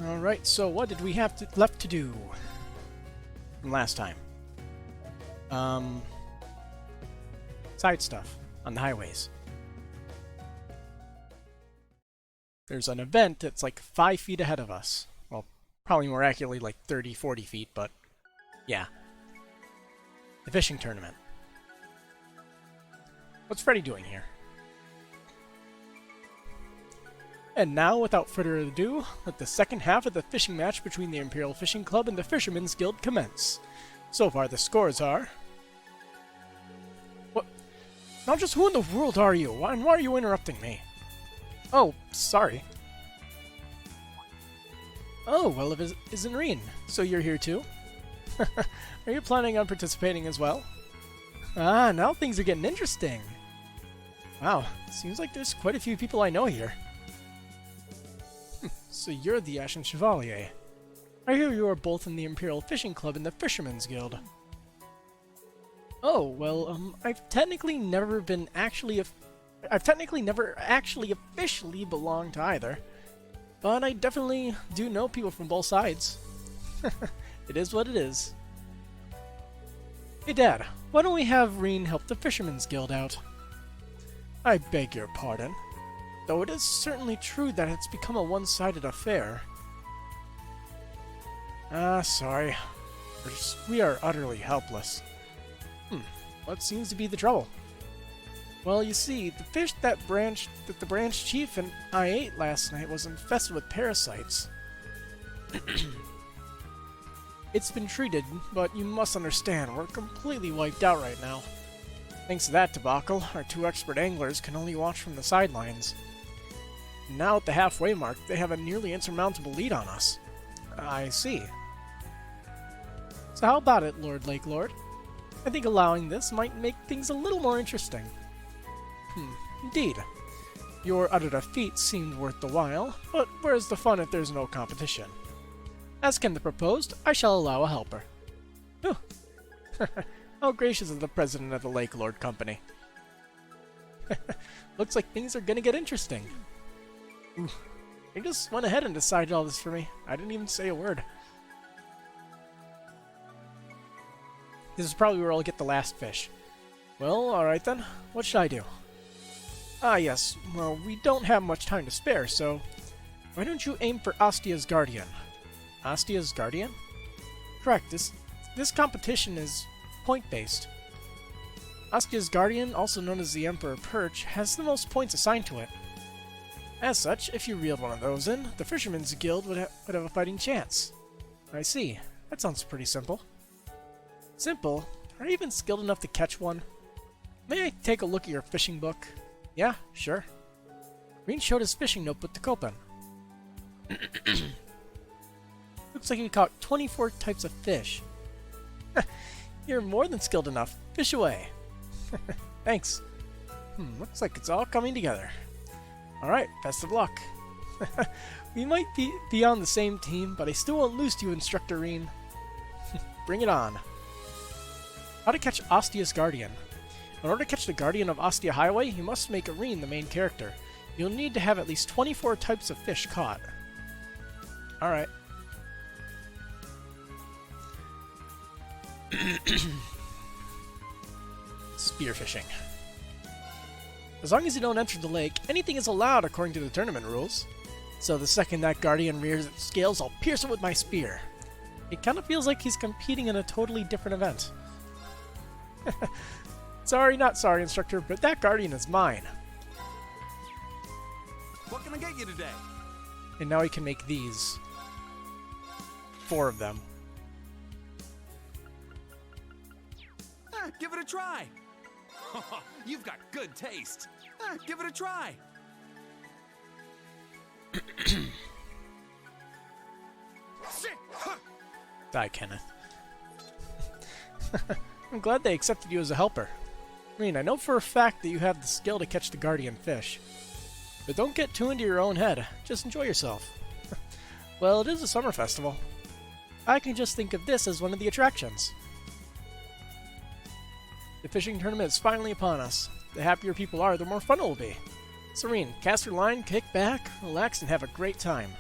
Alright, so what did we have left to do from last time? Side stuff on the highways. There's an event that's like 5 feet ahead of us. Well, probably more accurately like 30, 40 feet, but yeah. The fishing tournament. What's Freddy doing here? And now, without further ado, let the second half of the fishing match between the Imperial Fishing Club and the Fishermen's Guild commence. So far, the scores are... What? Now just who in the world are you? And why are you interrupting me? Oh, sorry. Oh, well, it isn't Reen. So you're here too? Are you planning on participating as well? Ah, now things are getting interesting. Wow, seems like there's quite a few people I know here. So you're the Ashen Chevalier. I hear you are both in the Imperial Fishing Club and the Fishermen's Guild. Oh, well, I've technically never actually officially belonged to either. But I definitely do know people from both sides. It is what it is. Hey Dad, why don't we have Reen help the Fishermen's Guild out? I beg your pardon. Though it is certainly true that it's become a one-sided affair. Sorry. We are utterly helpless. What seems to be the trouble? Well, you see, the fish that the branch chief and I ate last night was infested with parasites. It's been treated, but you must understand, we're completely wiped out right now. Thanks to that debacle, our 2 expert anglers can only watch from the sidelines. Now at the halfway mark, they have a nearly insurmountable lead on us. I see. So how about it, Lord Lakelord? I think allowing this might make things a little more interesting. Indeed. Your utter defeat seemed worth the while, but where's the fun if there's no competition? As Kenda proposed, I shall allow a helper. Whew. How gracious of the president of the Lakelord Company. Looks like things are gonna get interesting. Ooh. You just went ahead and decided all this for me. I didn't even say a word. This is probably where I'll get the last fish. Well, alright then. What should I do? Ah yes, well, we don't have much time to spare, so... Why don't you aim for Ostia's Guardian? Ostia's Guardian? Correct, this competition is point-based. Ostia's Guardian, also known as the Emperor Perch, has the most points assigned to it. As such, if you reeled one of those in, the Fishermen's Guild would have a fighting chance. I see. That sounds pretty simple. Simple? Are you even skilled enough to catch one? May I take a look at your fishing book? Yeah, sure. Reen showed his fishing notebook to Copen. Looks like he caught 24 types of fish. You're more than skilled enough. Fish away. Thanks. Looks like it's all coming together. Alright, best of luck. We might be on the same team, but I still won't lose to you, Instructor Reen. Bring it on. How to catch Ostia's Guardian. In order to catch the Guardian of Ostia Highway, you must make Reen the main character. You'll need to have at least 24 types of fish caught. Alright. Spearfishing. As long as you don't enter the lake, anything is allowed according to the tournament rules. So the second that Guardian rears its scales, I'll pierce it with my spear. It kind of feels like he's competing in a totally different event. Sorry, not sorry, Instructor, but that Guardian is mine. What can I get you today? And now he can make these. 4 of them. Give it a try. You've got good taste. Give it a try. Die, Kenneth. I'm glad they accepted you as a helper. Reen, I know for a fact that you have the skill to catch the Guardian fish. But don't get too into your own head. Just enjoy yourself. Well, it is a summer festival. I can just think of this as one of the attractions. The fishing tournament is finally upon us. The happier people are, the more fun it will be. Serene, cast your line, kick back, relax, and have a great time.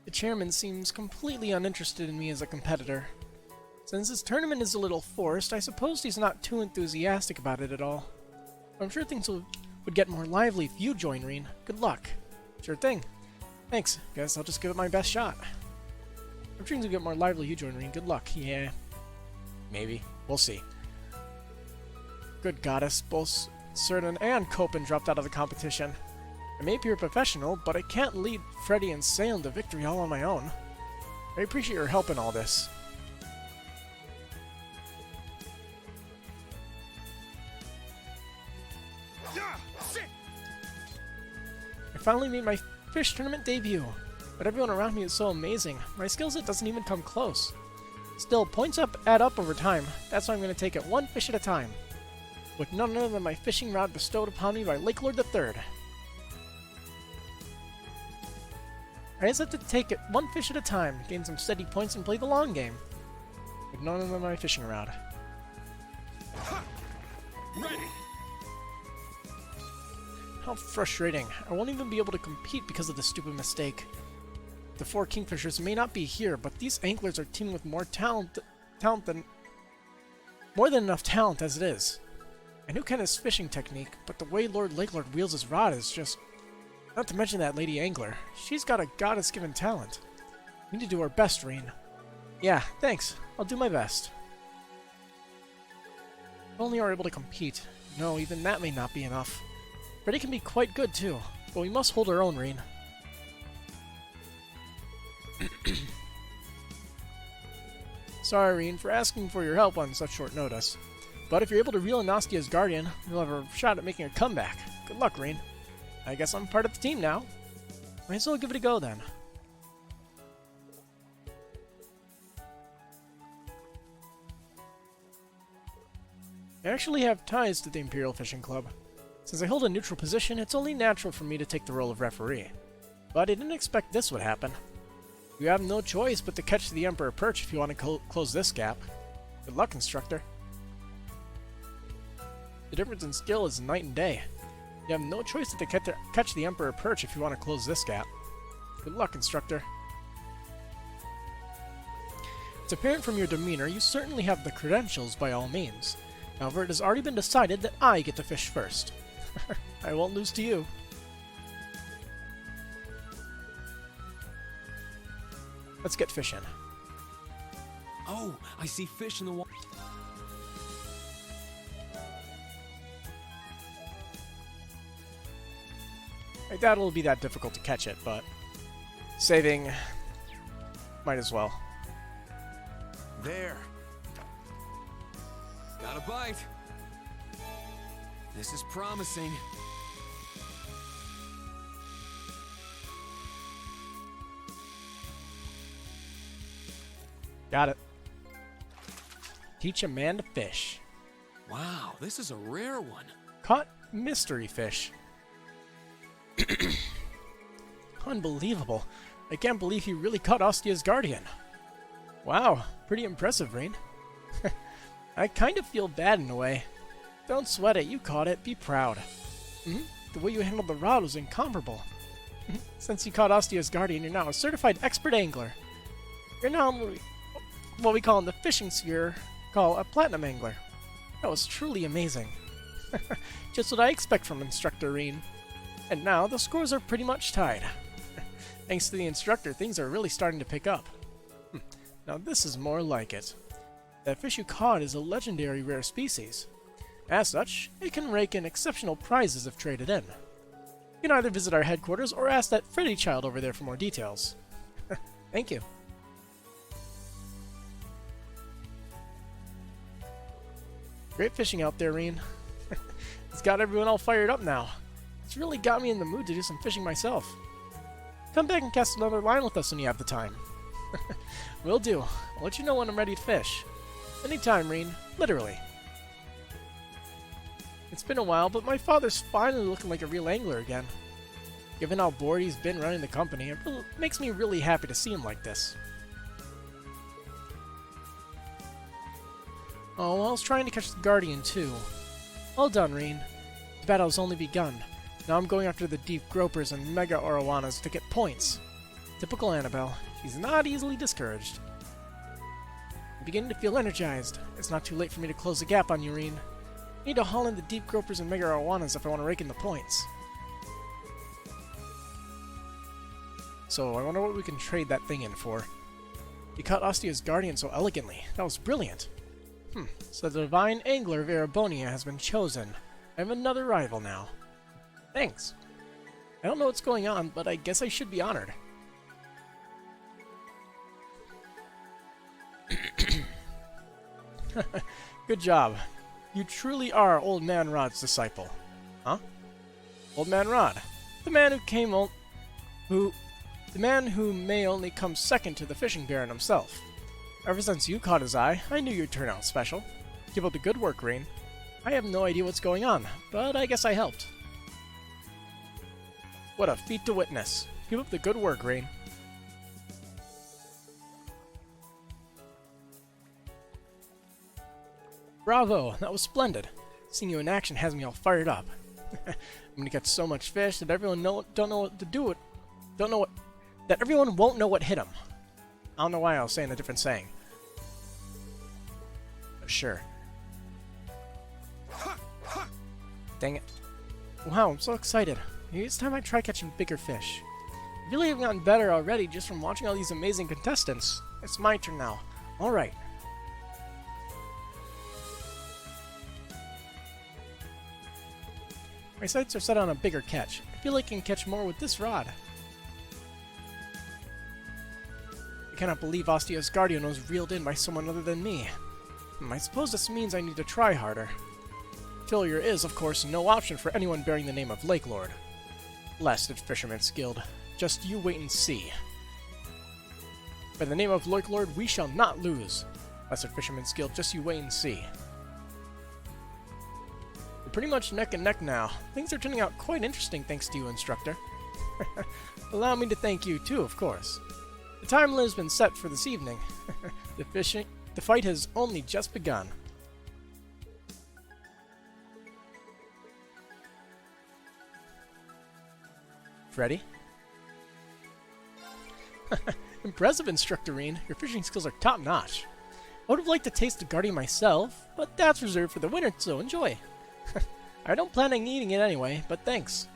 The chairman seems completely uninterested in me as a competitor. Since this tournament is a little forced, I suppose he's not too enthusiastic about it at all. I'm sure things would get more lively if you join, Reen. Good luck. Sure thing. Thanks. Guess I'll just give it my best shot. I'm sure things will get more lively if you join, Reen. Good luck. Yeah. Maybe. We'll see. Good goddess. Both Cernan and Copen dropped out of the competition. I may appear professional, but I can't lead Freddy and Salem to victory all on my own. I appreciate your help in all this. I finally made my fish tournament debut, but everyone around me is so amazing. My skill set doesn't even come close. Still, points add up over time. That's why I'm going to take it one fish at a time, with none other than my fishing rod bestowed upon me by Lake Lord III. I just have to take it one fish at a time, gain some steady points, and play the long game, with none other than my fishing rod. Ready. How frustrating. I won't even be able to compete because of this stupid mistake. The 4 Kingfishers may not be here, but these anglers are teaming with more more than enough talent as it is. I knew Ken's fishing technique, but the way Lord Lakelord wields his rod is just... Not to mention that Lady Angler. She's got a goddess-given talent. We need to do our best, Reen. Yeah, thanks. I'll do my best. If only we are able to compete. No, even that may not be enough. Freddy can be quite good, too, but we must hold our own, Reen. Sorry, Reen, for asking for your help on such short notice. But if you're able to reel in Nastia's Guardian, you'll have a shot at making a comeback. Good luck, Reen. I guess I'm part of the team now. Might as well give it a go, then. I actually have ties to the Imperial Fishing Club. Since I hold a neutral position, it's only natural for me to take the role of referee. But I didn't expect this would happen. You have no choice but to catch the Emperor Perch if you want to close this gap. Good luck, instructor. The difference in skill is night and day. You have no choice but to catch the Emperor Perch if you want to close this gap. Good luck, instructor. It's apparent from your demeanor you certainly have the credentials by all means. However, it has already been decided that I get to fish first. I won't lose to you. Let's get fishing. Oh, I see fish in the water. I doubt it'll be that difficult to catch it, but saving might as well. There. Got a bite. This is promising. Got it. Teach a man to fish. Wow, this is a rare one. Caught mystery fish. Unbelievable. I can't believe he really caught Ostia's Guardian. Wow, pretty impressive, Rain. I kind of feel bad in a way. Don't sweat it, you caught it, be proud. The way you handled the rod was incomparable. Since you caught Ostia's Guardian, you're now a certified expert angler. You're now what we call in the fishing sphere a platinum angler. That was truly amazing. Just what I expect from Instructor Reen. And now the scores are pretty much tied. Thanks to the instructor, things are really starting to pick up. Now this is more like it. That fish you caught is a legendary rare species. As such, it can rake in exceptional prizes if traded in. You can either visit our headquarters or ask that Freddy child over there for more details. Thank you. Great fishing out there, Reen. It's got everyone all fired up now. It's really got me in the mood to do some fishing myself. Come back and cast another line with us when you have the time. Will do. I'll let you know when I'm ready to fish. Anytime, Reen. Literally. It's been a while, but my father's finally looking like a real angler again. Given how bored he's been running the company, it makes me really happy to see him like this. Oh, I was trying to catch the Guardian too. Well done, Reen. The battle's only begun. Now I'm going after the deep gropers and mega arowanas to get points. Typical Annabelle. She's not easily discouraged. I'm beginning to feel energized. It's not too late for me to close the gap on Urine. I need to haul in the deep gropers and mega arowanas if I want to rake in the points. So, I wonder what we can trade that thing in for. You caught Ostia's guardian so elegantly. That was brilliant. So the divine angler of Erebonia has been chosen. I have another rival now. Thanks. I don't know what's going on, but I guess I should be honored. Good job. You truly are Old Man Rod's disciple. Huh? Old Man Rod. The man who may only come second to the fishing baron himself. Ever since you caught his eye, I knew you'd turn out special. Keep up the good work, Rain. I have no idea what's going on, but I guess I helped. What a feat to witness. Keep up the good work, Rain. Bravo! That was splendid. Seeing you in action has me all fired up. I'm gonna catch so much fish that everyone don't know what to do it. That everyone won't know what hit them. I don't know why I was saying a different saying. But sure. Dang it. Wow, I'm so excited. Maybe it's time I try catching bigger fish. I really have gotten better already just from watching all these amazing contestants. It's my turn now. Alright. My sights are set on a bigger catch. I feel like I can catch more with this rod. I cannot believe Ostia's guardian was reeled in by someone other than me. I suppose this means I need to try harder. Failure is, of course, no option for anyone bearing the name of Lake Lord. Blasted Fisherman's Guild. Just you wait and see. By the name of Lake Lord, we shall not lose. Blasted Fisherman's Guild, just you wait and see. We're pretty much neck and neck now. Things are turning out quite interesting thanks to you, Instructor. Allow me to thank you too, of course. The time limit has been set for this evening. The fight has only just begun. Ready? Impressive, Instructorine. Your fishing skills are top-notch. I would have liked to taste the Guardian myself, but that's reserved for the winner, so enjoy. I don't plan on eating it anyway, but thanks.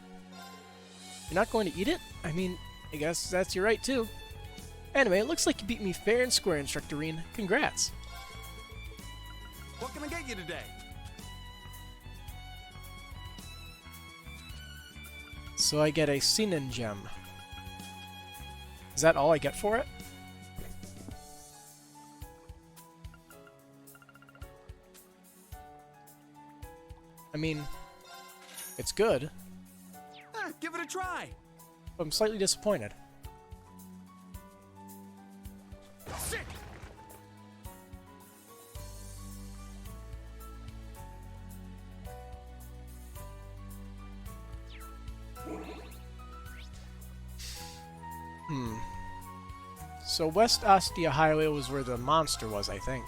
You're not going to eat it? I mean, I guess that's your right, too. Anyway, it looks like you beat me fair and square, Instructorine. Congrats. What can I get you today? So I get a Sinan gem. Is that all I get for it? I mean, it's good. Give it a try. But I'm slightly disappointed. Sick. So West Ostia Highway was where the monster was, I think.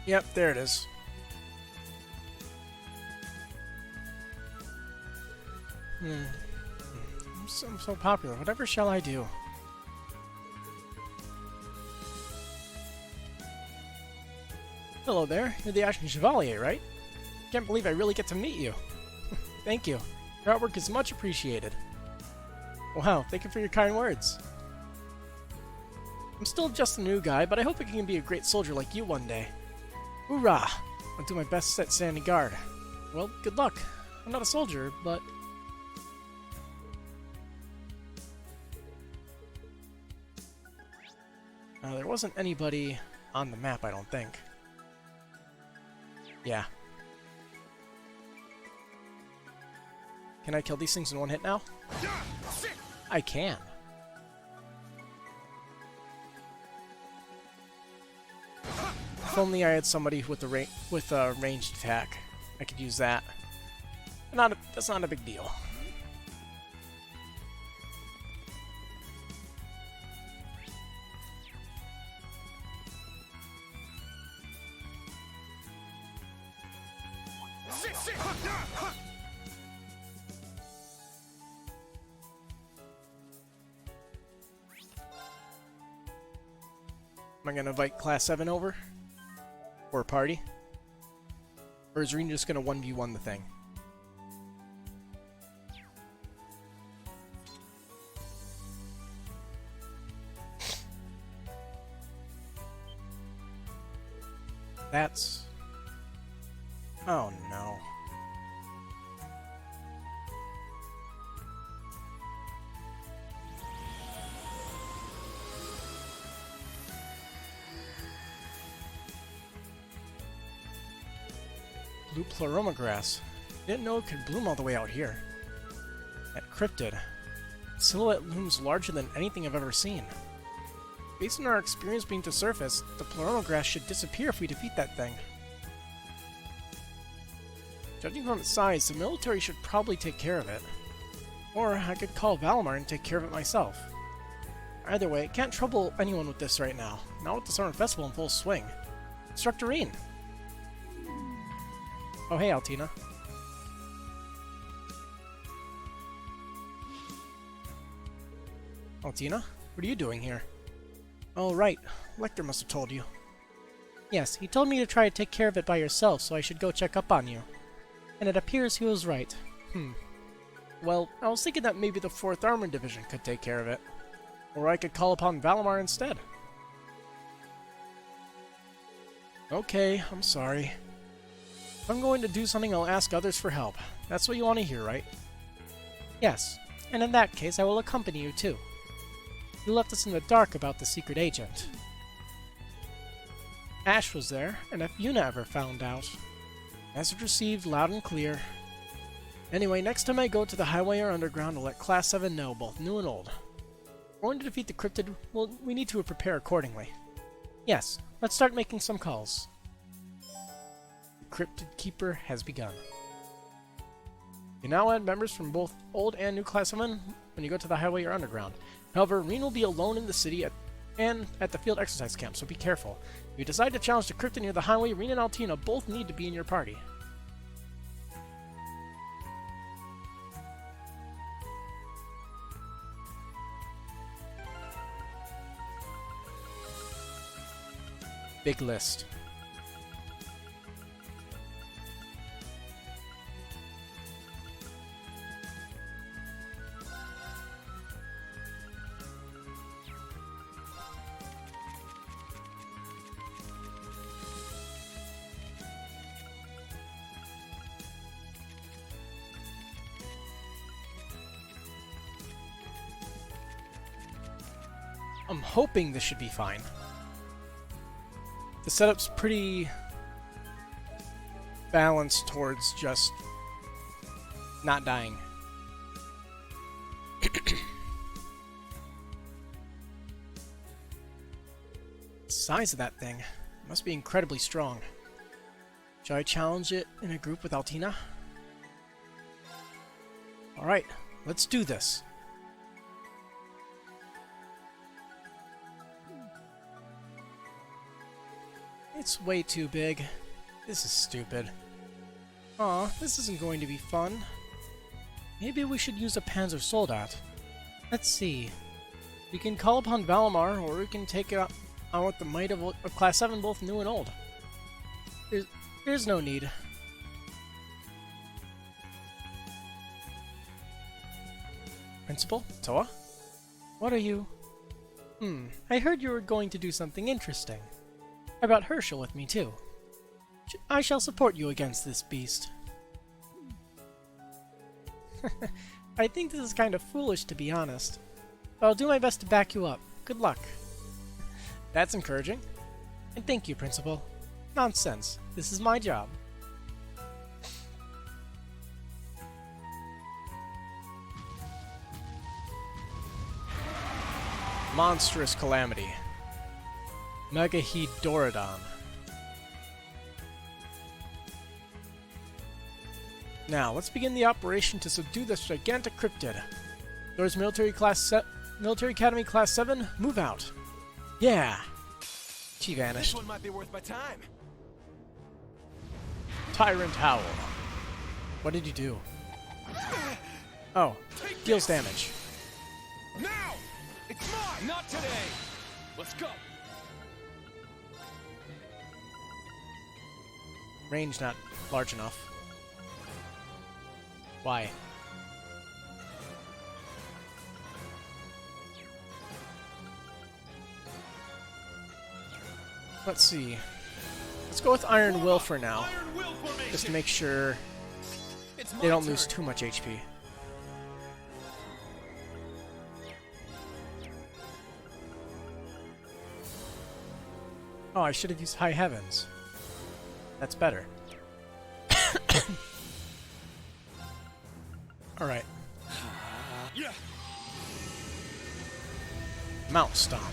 Yep, there it is. I'm so popular. Whatever shall I do? Hello there. You're the Ashen Chevalier, right? Can't believe I really get to meet you. Thank you. Your artwork is much appreciated. Wow, thank you for your kind words. I'm still just a new guy, but I hope I can be a great soldier like you one day. Hoorah! I'll do my best to stand guard. Well, good luck. I'm not a soldier, but... there wasn't anybody on the map, I don't think. Yeah. Can I kill these things in one hit now? I can. If only I had somebody with a ranged attack. I could use that. That's not a big deal. Am I gonna invite Class 7 over? For a party? Or is Reen just gonna 1v1 the thing? That's... Oh no. Blue Pleroma grass. Didn't know it could bloom all the way out here. That cryptid. Silhouette looms larger than anything I've ever seen. Based on our experience being to surface, the Pleroma grass should disappear if we defeat that thing. Judging from its size, the military should probably take care of it. Or I could call Valimar and take care of it myself. Either way, it can't trouble anyone with this right now. Not with the Summer Festival in full swing. Instructor Reen! Oh hey, Altina. Altina? What are you doing here? Oh right, Lecter must have told you. Yes, he told me to try to take care of it by yourself, so I should go check up on you. And it appears he was right. Well, I was thinking that maybe the 4th Armored Division could take care of it. Or I could call upon Valimar instead. Okay, I'm sorry. If I'm going to do something, I'll ask others for help. That's what you want to hear, right? Yes, and in that case, I will accompany you too. You left us in the dark about the secret agent. Ash was there, and if Yuna ever found out. Message received loud and clear. Anyway, next time I go to the highway or underground, I'll let Class 7 know, both new and old. If we're going to defeat the cryptid, well, we need to prepare accordingly. Yes, let's start making some calls. The Cryptid Keeper has begun. You now add members from both old and new Class 7 when you go to the highway or underground. However, Reen will be alone in the city and at the field exercise camp, so be careful. If you decide to challenge the cryptid near the highway, Reen and Altina both need to be in your party. Big list. I'm hoping this should be fine. The setup's pretty balanced towards just not dying. The size of that thing must be incredibly strong. Shall I challenge it in a group with Altina? Alright, let's do this. It's way too big. This is stupid. Aw, this isn't going to be fun. Maybe we should use a Panzer Soldat. Let's see. We can call upon Valimar, or we can take it on with the might of Class 7, both new and old. There's no need. Principal? Toa? What are you... I heard you were going to do something interesting. I brought Herschel with me, too. I shall support you against this beast. I think this is kind of foolish, to be honest. But I'll do my best to back you up. Good luck. That's encouraging. And thank you, Principal. Nonsense. This is my job. Monstrous Calamity. Megahedorodon. Now, let's begin the operation to subdue this gigantic cryptid. There's Military Academy Class 7, move out. Yeah! She vanished. This one might be worth my time. Tyrant Howl. What did you do? Oh, deals damage. Now! It's mine! Not today! Let's go! Range not large enough. Why? Let's see. Let's go with Iron Will for now, Iron Will formation! just to make sure It's my they don't turn. lose too much HP. Oh, I should have used High Heavens. That's better. Alright. Yeah. Mount Stomp.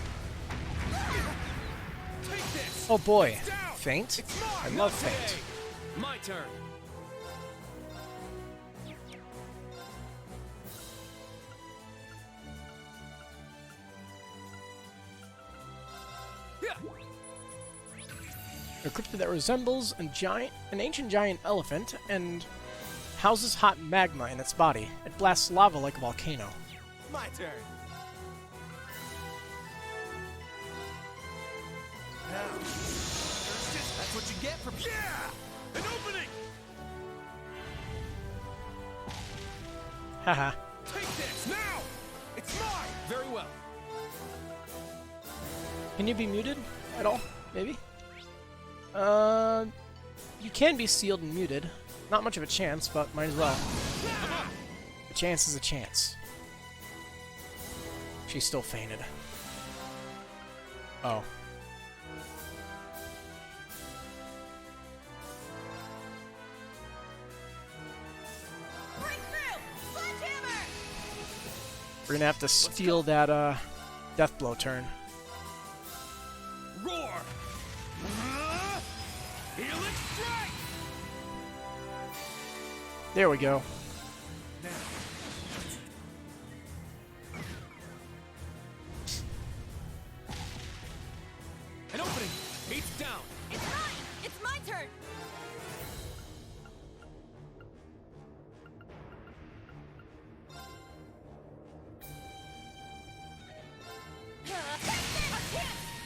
Take this! Oh boy. It's down. Feint? It's mine! I Not love today. Feint. My turn. Yeah. A cryptid that resembles an ancient giant elephant and houses hot magma in its body. It blasts lava like a volcano. My turn. Now. That's what you get for... Yeah! An opening! Haha. Take this! Now! It's mine! Very well. Can you be muted at all? Maybe? You can be sealed and muted. Not much of a chance, but might as well. A chance is a chance. She still fainted. Oh. We're gonna have to steal that, death blow turn. Roar! Helix strike! There we go. Now. An opening! It's down! It's mine! It's my turn!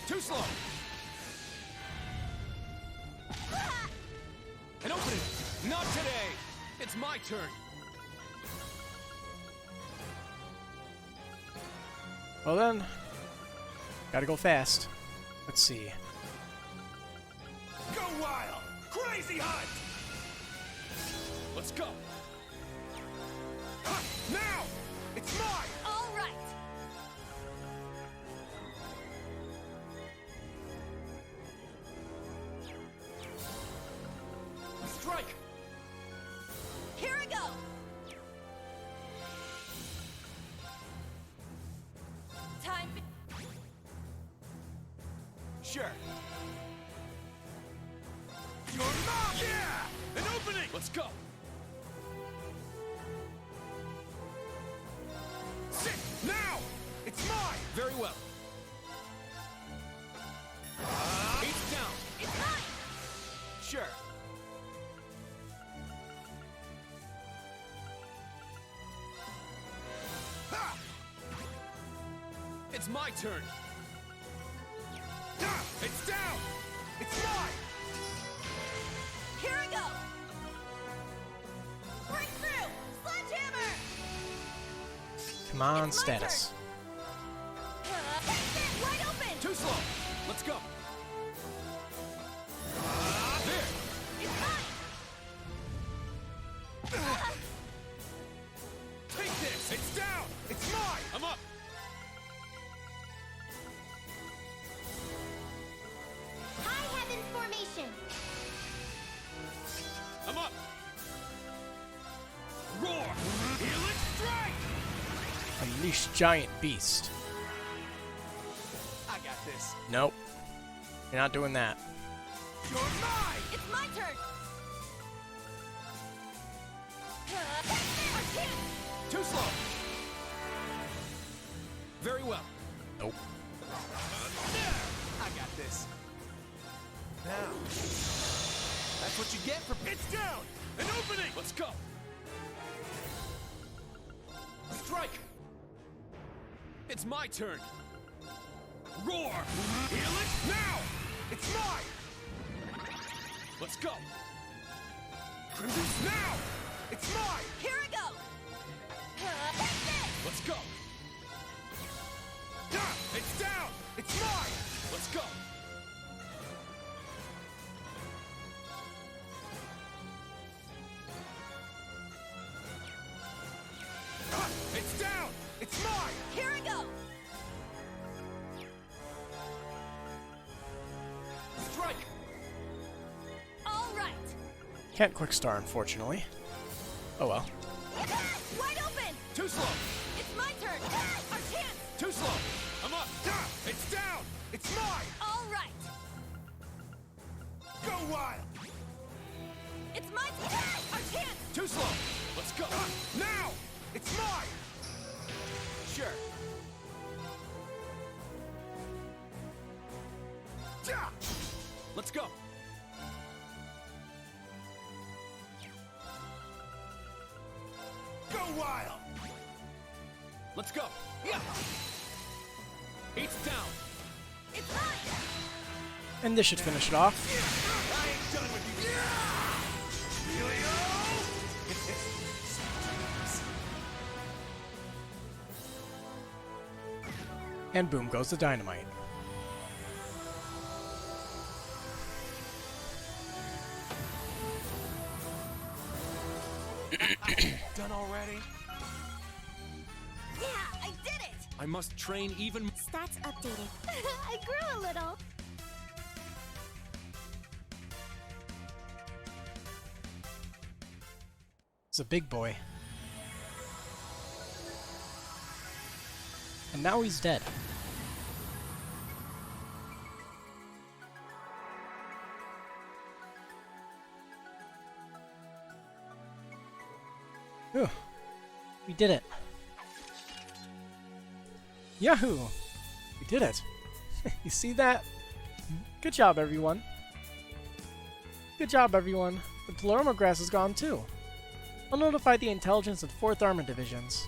Too slow! An opening! Not today! It's my turn! Well then, gotta go fast. Let's see. Go wild! Crazy hunt! Let's go! Ha! Now! It's mine! All right! Strike! Here I go! Time. Sure. You're not! Yeah! An opening! Let's go! Sit! Now! It's mine! Very well. It's down! It's mine! Sure. Ha! It's my turn. Ah, it's down! It's mine! Here I go! Breakthrough! Sledgehammer! Come on, It's my status. Wide open! Too slow! Let's go! There! It's mine! Take this! It's down! It's mine! I'm up! High Heaven Formation! I'm up! Roar! Helix strike! Unleash giant beast. I got this. Nope. You're not doing that. You're mine! It's my turn! Too slow! Very well. Nope. I got this. Now. That's what you get for... It's down! An opening! Let's go! Strike! It's my turn! Roar! Heal it now! It's mine! Let's go! Crimson now! It's mine! Here I go! Take this! Let's go! Ah, it's down! It's mine! Let's go! Ah, it's down! It's mine! Here I go! Strike! All right! Can't quick star, unfortunately. Oh well. Wide open! Too slow! It's my turn! Our chance! Too slow! I'm up! Ah, it's down! It's mine! All right! Go wild! It's my turn! Our chance! Too slow! Let's go! Now! It's mine! Sure. Yeah! Let's go! Go wild! Let's go! Yeah! It's down! It's mine! And this should finish it off. I ain't done with you! And boom goes the dynamite. Done already? Yeah, I did it! I must train even. Stats updated. I grew a little. He's a big boy. And now he's dead. Whew. We did it. Yahoo! We did it. You see that? Good job, everyone. Good job, everyone. The Pleroma grass is gone too. I'll notify the intelligence of the 4th Armored Divisions.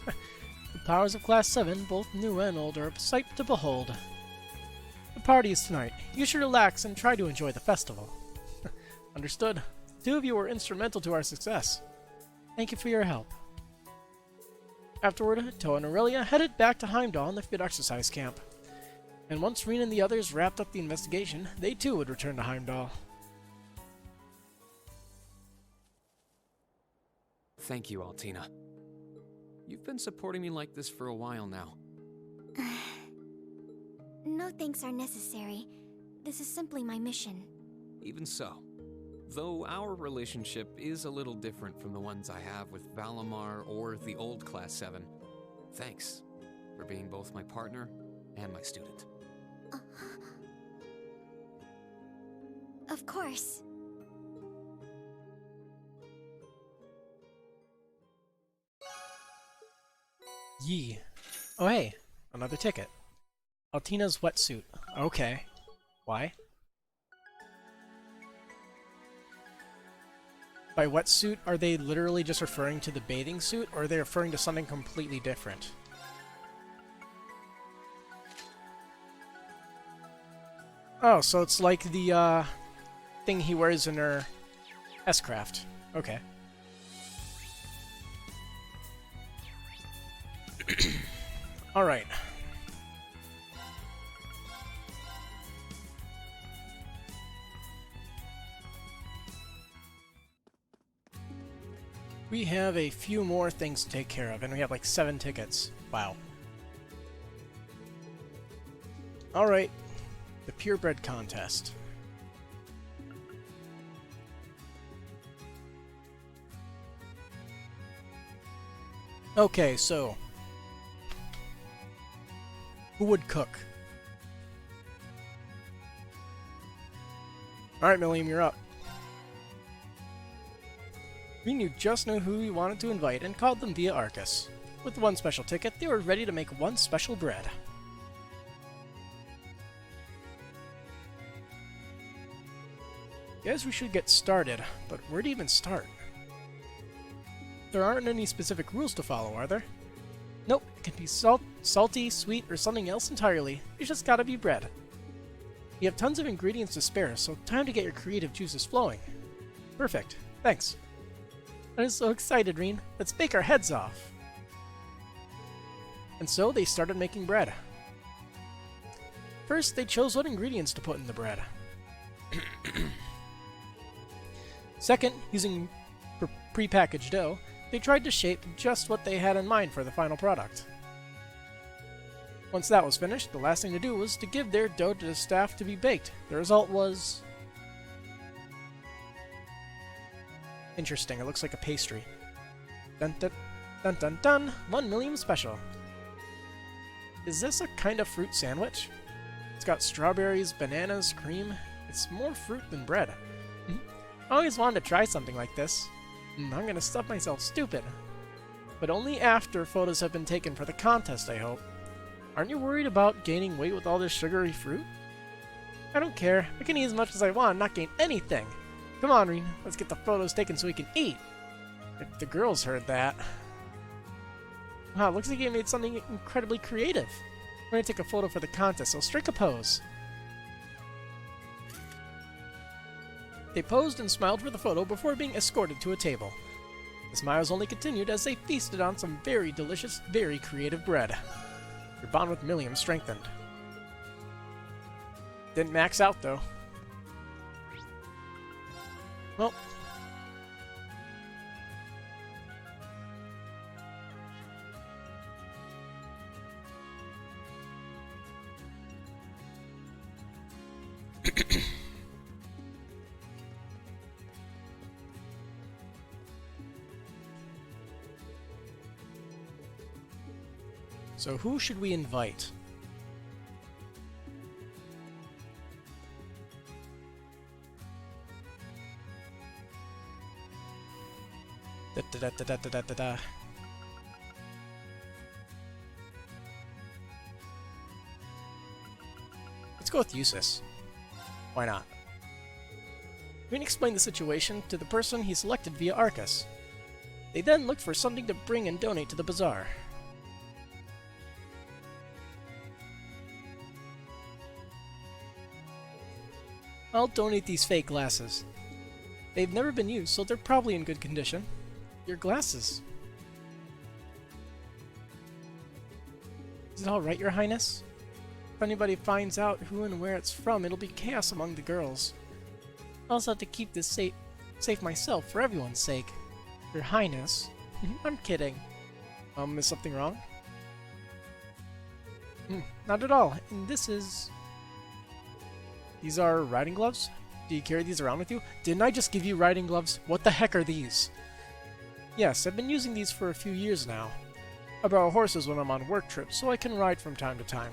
The powers of Class 7, both new and old, are a sight to behold. The party is tonight. You should relax and try to enjoy the festival. Understood. The 2 of you were instrumental to our success. Thank you for your help. Afterward, Toa and Aurelia headed back to Heimdall and the field exercise camp. And once Reen and the others wrapped up the investigation, they too would return to Heimdall. Thank you, Altina. You've been supporting me like this for a while now. No thanks are necessary. This is simply my mission. Even so, though our relationship is a little different from the ones I have with Valimar or the old Class 7, thanks for being both my partner and my student. Of course. Yee. Oh hey, another ticket. Altina's wetsuit. Okay. Why? By wetsuit, are they literally just referring to the bathing suit, or are they referring to something completely different? Oh, so it's like the, thing he wears in her S-Craft. Okay. Alright. We have a few more things to take care of, and we have like 7 tickets. Wow. Alright. The purebred contest. Okay, so who would cook? Alright, Milliam, you're up. We knew just knew who we wanted to invite and called them via Arcus. With one special ticket, they were ready to make one special bread. Guess we should get started, but where to even start? There aren't any specific rules to follow, are there? Nope, it can be salty, sweet, or something else entirely. It's just gotta be bread. You have tons of ingredients to spare, so time to get your creative juices flowing. Perfect. Thanks. I'm so excited, Reen. Let's bake our heads off. And so they started making bread. First, they chose what ingredients to put in the bread. Second, using pre-packaged dough, they tried to shape just what they had in mind for the final product. Once that was finished, the last thing to do was to give their dough to the staff to be baked. The result was... interesting, it looks like a pastry. Dun dun dun dun dun! 1 million special. Is this a kind of fruit sandwich? It's got strawberries, bananas, cream. It's more fruit than bread. I always wanted to try something like this. I'm gonna stuff myself stupid. But only after photos have been taken for the contest, I hope. Aren't you worried about gaining weight with all this sugary fruit? I don't care. I can eat as much as I want and not gain anything. Come on, Reen. Let's get the photos taken so we can eat. If the girls heard that. Wow, looks like you made something incredibly creative. We're gonna take a photo for the contest, so strike a pose. They posed and smiled for the photo before being escorted to a table. The smiles only continued as they feasted on some very delicious, very creative bread. Your bond with Milliam strengthened. Didn't max out, though. Well. So who should we invite? Da da da da da da da da. Let's go with Eustace. Why not? Green explained the situation to the person he selected via Arcus. They then looked for something to bring and donate to the bazaar. I'll donate these fake glasses. They've never been used, so they're probably in good condition. Your glasses. Is it alright, Your Highness? If anybody finds out who and where it's from, it'll be chaos among the girls. I also have to keep this safe myself for everyone's sake. Your Highness. I'm kidding. Is something wrong? Not at all. And this is... These are riding gloves? Do you carry these around with you? Didn't I just give you riding gloves? What the heck are these? Yes, I've been using these for a few years now. I borrow horses when I'm on work trips, so I can ride from time to time.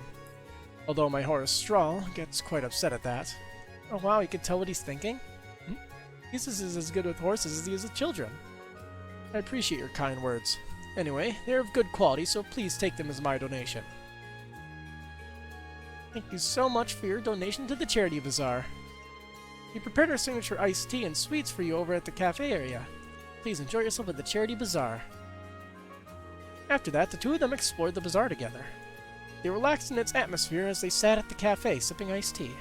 Although my horse, Strahl, gets quite upset at that. Oh wow, you can tell what he's thinking? Eustace is as good with horses as he is with children. I appreciate your kind words. Anyway, they're of good quality, so please take them as my donation. Thank you so much for your donation to the Charity Bazaar. We prepared our signature iced tea and sweets for you over at the cafe area. Please enjoy yourself at the Charity Bazaar. After that, the two of them explored the bazaar together. They relaxed in its atmosphere as they sat at the cafe sipping iced tea.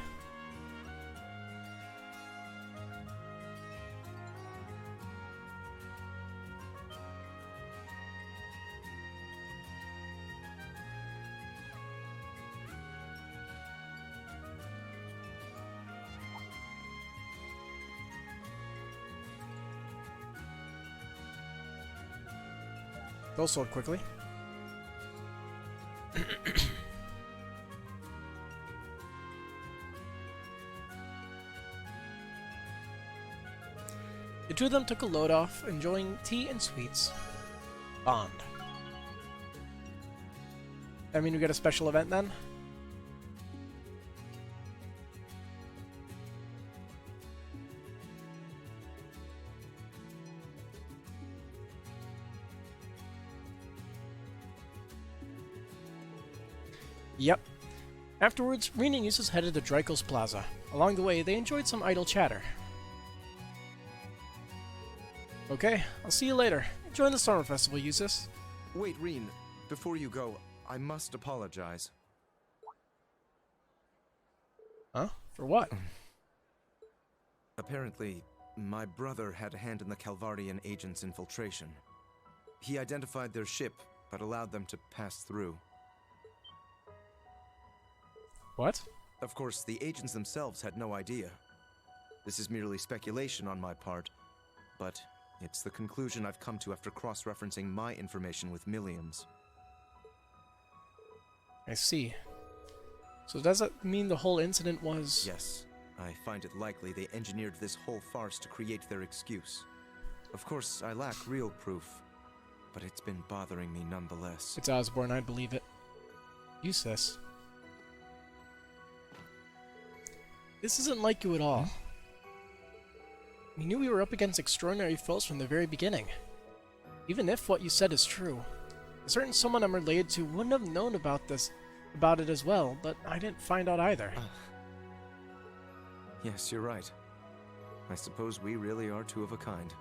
Those sold quickly. The two of them took a load off, enjoying tea and sweets. Bond. I mean, we got a special event then? Yep. Afterwards, Reen and Eustace headed to Dreikel's Plaza. Along the way, they enjoyed some idle chatter. Okay, I'll see you later. Join the Summer Festival, Eustace. Wait, Reen, Before you go, I must apologize. Huh? For what? Apparently, my brother had a hand in the Calvardian agents' infiltration. He identified their ship, but allowed them to pass through. What? Of course, the agents themselves had no idea. This is merely speculation on my part, but it's the conclusion I've come to after cross-referencing my information with Milliam's. I see. So does that mean the whole incident was... Yes, I find it likely they engineered this whole farce to create their excuse. Of course, I lack real proof, but it's been bothering me nonetheless. It's Osborne, I'd believe it. Use this. This isn't like you at all. We knew we were up against extraordinary foes from the very beginning. Even if what you said is true, a certain someone I'm related to wouldn't have known about it as well, but I didn't find out either. Yes, you're right. I suppose we really are two of a kind.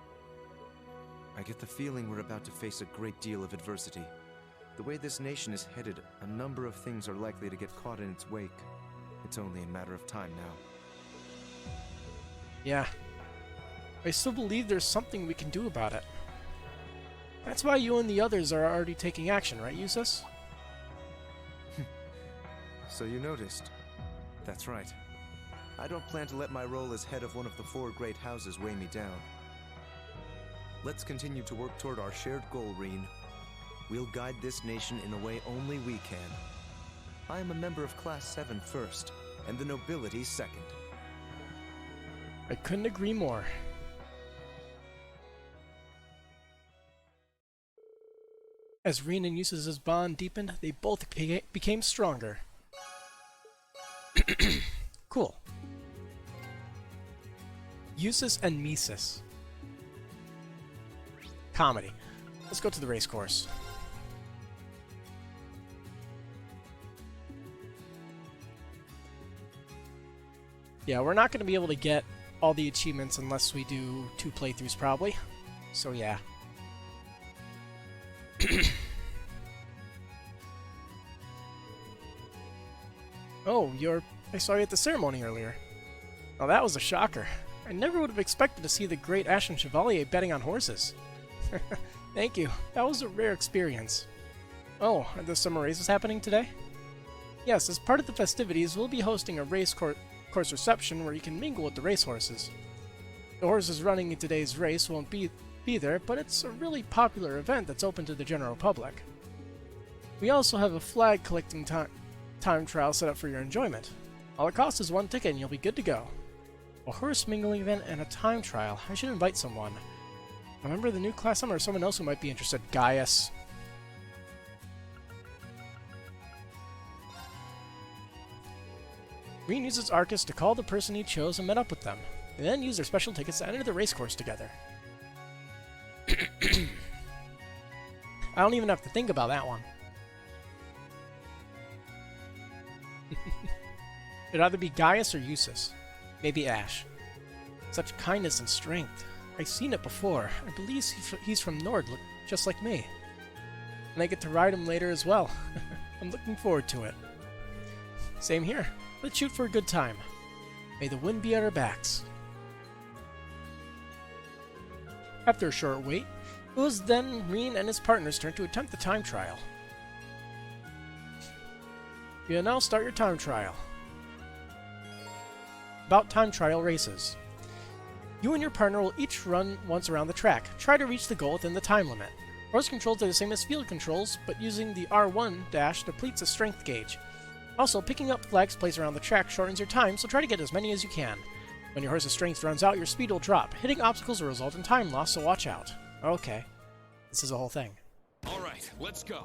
I get the feeling we're about to face a great deal of adversity. The way this nation is headed, a number of things are likely to get caught in its wake. It's only a matter of time now. Yeah. I still believe there's something we can do about it. That's why you and the others are already taking action, right, Eustace? So you noticed. That's right. I don't plan to let my role as head of one of the 4 great houses weigh me down. Let's continue to work toward our shared goal, Reen. We'll guide this nation in a way only we can. I am a member of Class 7 first, and the nobility second. I couldn't agree more. As Reen and Eustace's bond deepened, they both became stronger. Cool. Eustace and Mises. Comedy. Let's go to the race course. Yeah, we're not going to be able to get all the achievements unless we do 2 playthroughs, probably. So yeah. Oh, I saw you at the ceremony earlier. Now that was a shocker. I never would have expected to see the great Ashen Chevalier betting on horses. Thank you. That was a rare experience. Oh, are the summer races happening today? Yes, as part of the festivities, we'll be hosting a race course reception where you can mingle with the racehorses. The horses running in today's race won't be there, but it's a really popular event that's open to the general public. We also have a flag collecting time trial set up for your enjoyment. All it costs is 1 ticket and you'll be good to go. A horse mingling event and a time trial. I should invite someone. Remember the new class or someone else who might be interested. Gaius. Green uses Arcus to call the person he chose and met up with them. They then use their special tickets to enter the race course together. I don't even have to think about that one. It'd either be Gaius or Eustace. Maybe Ash. Such kindness and strength. I've seen it before. I believe he's from Nord, just like me. And I get to ride him later as well. I'm looking forward to it. Same here. Let's shoot for a good time. May the wind be at our backs. After a short wait, it was then Reen and his partner's turn to attempt the time trial. You now start your time trial. About time trial races. You and your partner will each run once around the track. Try to reach the goal within the time limit. Horse controls are the same as field controls, but using the R1 dash depletes a strength gauge. Also, picking up flags placed around the track shortens your time, so try to get as many as you can. When your horse's strength runs out, your speed will drop. Hitting obstacles will result in time loss, so watch out. Okay. This is a whole thing. Alright, let's go.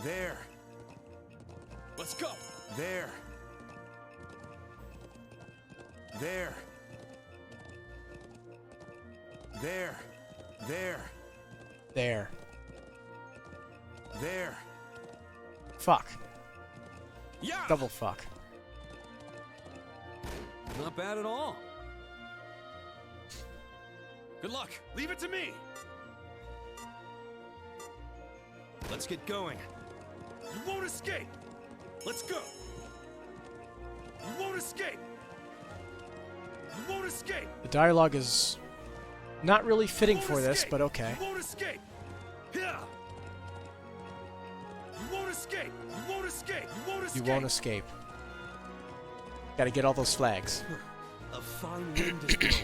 There. Let's go. There. There. There. There. There. There. Fuck. Yeah! Double fuck. Not bad at all. Good luck. Leave it to me. Let's get going. You won't escape! Let's go! You won't escape! You won't escape! The dialogue is not really fitting for this, but okay. You won't escape! Here! You won't escape! You won't escape! You won't You escape! won't escape. Gotta get all those flags. A fine wind is blowing.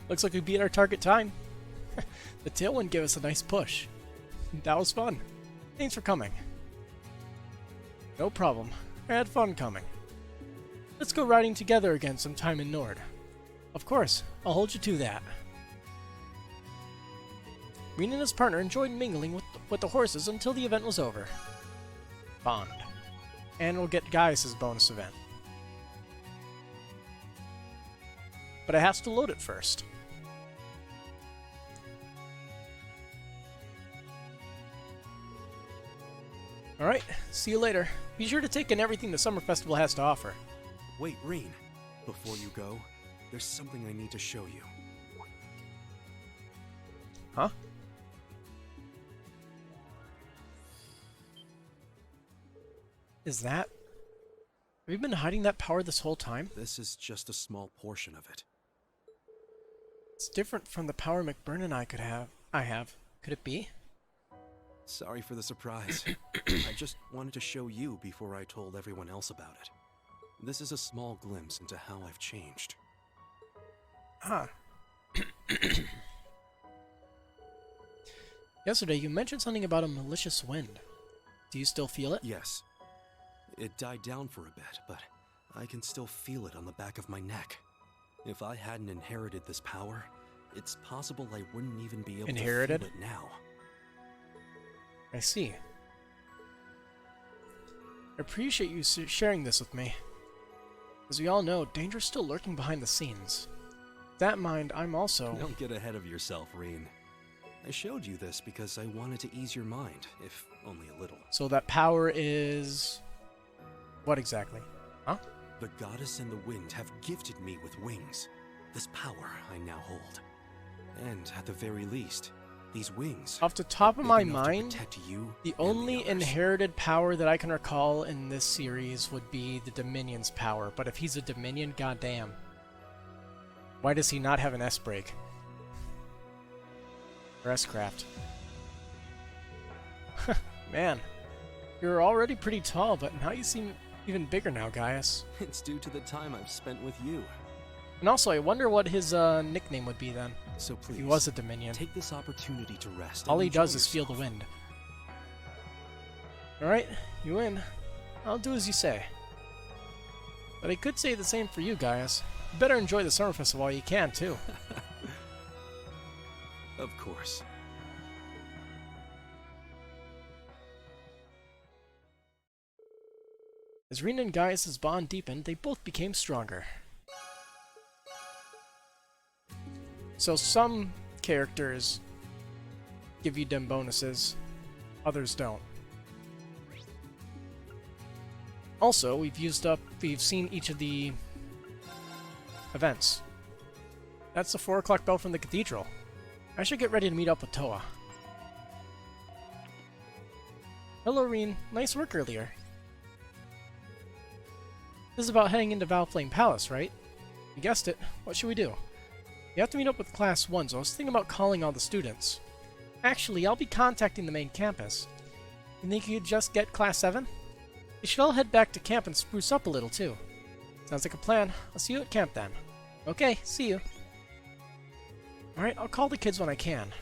Looks like we beat our target time. The tailwind gave us a nice push. That was fun. Thanks for coming. No problem. I had fun coming. Let's go riding together again sometime in Nord. Of course, I'll hold you to that. Reen and his partner enjoyed mingling with the horses until the event was over. Bond. And we'll get Gaius' bonus event. But I have to load it first. Alright, see you later. Be sure to take in everything the Summer Festival has to offer. Wait, Reen. Before you go, there's something I need to show you. Huh? Is that... Have you been hiding that power this whole time? This is just a small portion of it. It's different from the power McBurn and I have. Could it be? Sorry for the surprise. I just wanted to show you before I told everyone else about it. This is a small glimpse into how I've changed. Huh. Yesterday, you mentioned something about a malicious wind. Do you still feel it? Yes. It died down for a bit, but I can still feel it on the back of my neck. If I hadn't inherited this power, it's possible I wouldn't even be able to feel it now. I see. I appreciate you sharing this with me. As we all know, danger's still lurking behind the scenes. With that in mind, I'm also... Don't get ahead of yourself, Reen. I showed you this because I wanted to ease your mind, if only a little. So that power is... What exactly? Huh? The goddess and the wind have gifted me with wings. This power I now hold. And at the very least, these wings... Off the top of my mind, you the only inherited power that I can recall in this series would be the Dominion's power. But if he's a Dominion, goddamn. Why does he not have an S-break? Or S-craft? Man, you're already pretty tall, but now you seem even bigger now, Gaius. It's due to the time I've spent with you. And also, I wonder what his nickname would be then. So please, if he was a Dominion. Take this opportunity to rest. All he does is feel the wind. Alright, you win. I'll do as you say. But I could say the same for you, Gaius. You better enjoy the Summer Festival while you can, too. Of course. As Reen and Gaius' bond deepened, they both became stronger. So some characters give you dem bonuses, others don't. Also, we've seen each of the events. That's the 4 o'clock bell from the cathedral. I should get ready to meet up with Toa. Hello, Reen. Nice work earlier. This is about heading into Valflame Palace, right? You guessed it. What should we do? You have to meet up with Class 1, so I was thinking about calling all the students. Actually, I'll be contacting the main campus. You think you could just get Class 7? You should all head back to camp and spruce up a little, too. Sounds like a plan. I'll see you at camp then. Okay, see you. Alright, I'll call the kids when I can.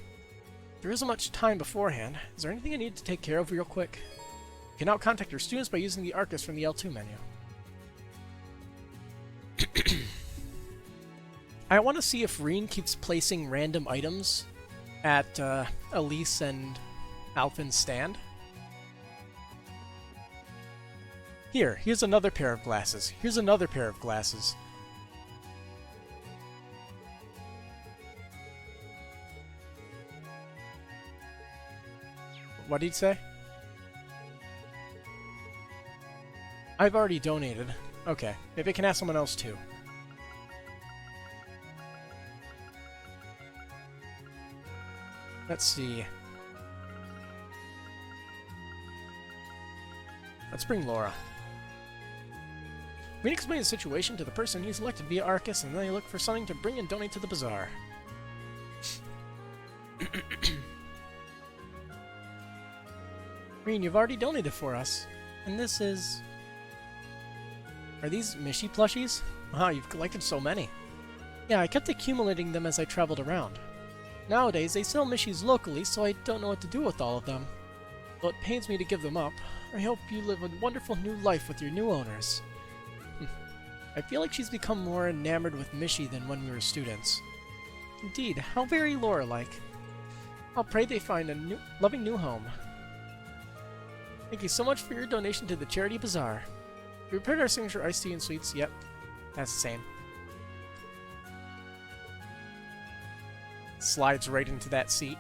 There isn't much time beforehand. Is there anything I need to take care of real quick? You can now contact your students by using the Arcus from the L2 menu. I want to see if Reen keeps placing random items at Elise and Alphin's stand. Here's another pair of glasses. Here's another pair of glasses. What did he say? I've already donated. Okay, maybe I can ask someone else too. Let's see. Let's bring Laura. We explain the situation to the person he's elected via Arcus, and then they look for something to bring and donate to the bazaar. Green, you've already donated for us. And this is... Are these Mishy plushies? Wow, you've collected so many. Yeah, I kept accumulating them as I traveled around. Nowadays, they sell Mishies locally, so I don't know what to do with all of them. Though it pains me to give them up, I hope you live a wonderful new life with your new owners. I feel like she's become more enamored with Mishy than when we were students. Indeed, how very Laura-like. I'll pray they find a loving new home. Thank you so much for your donation to the Charity Bazaar. We prepared our signature iced tea and sweets. Yep, that's the same. Slides right into that seat.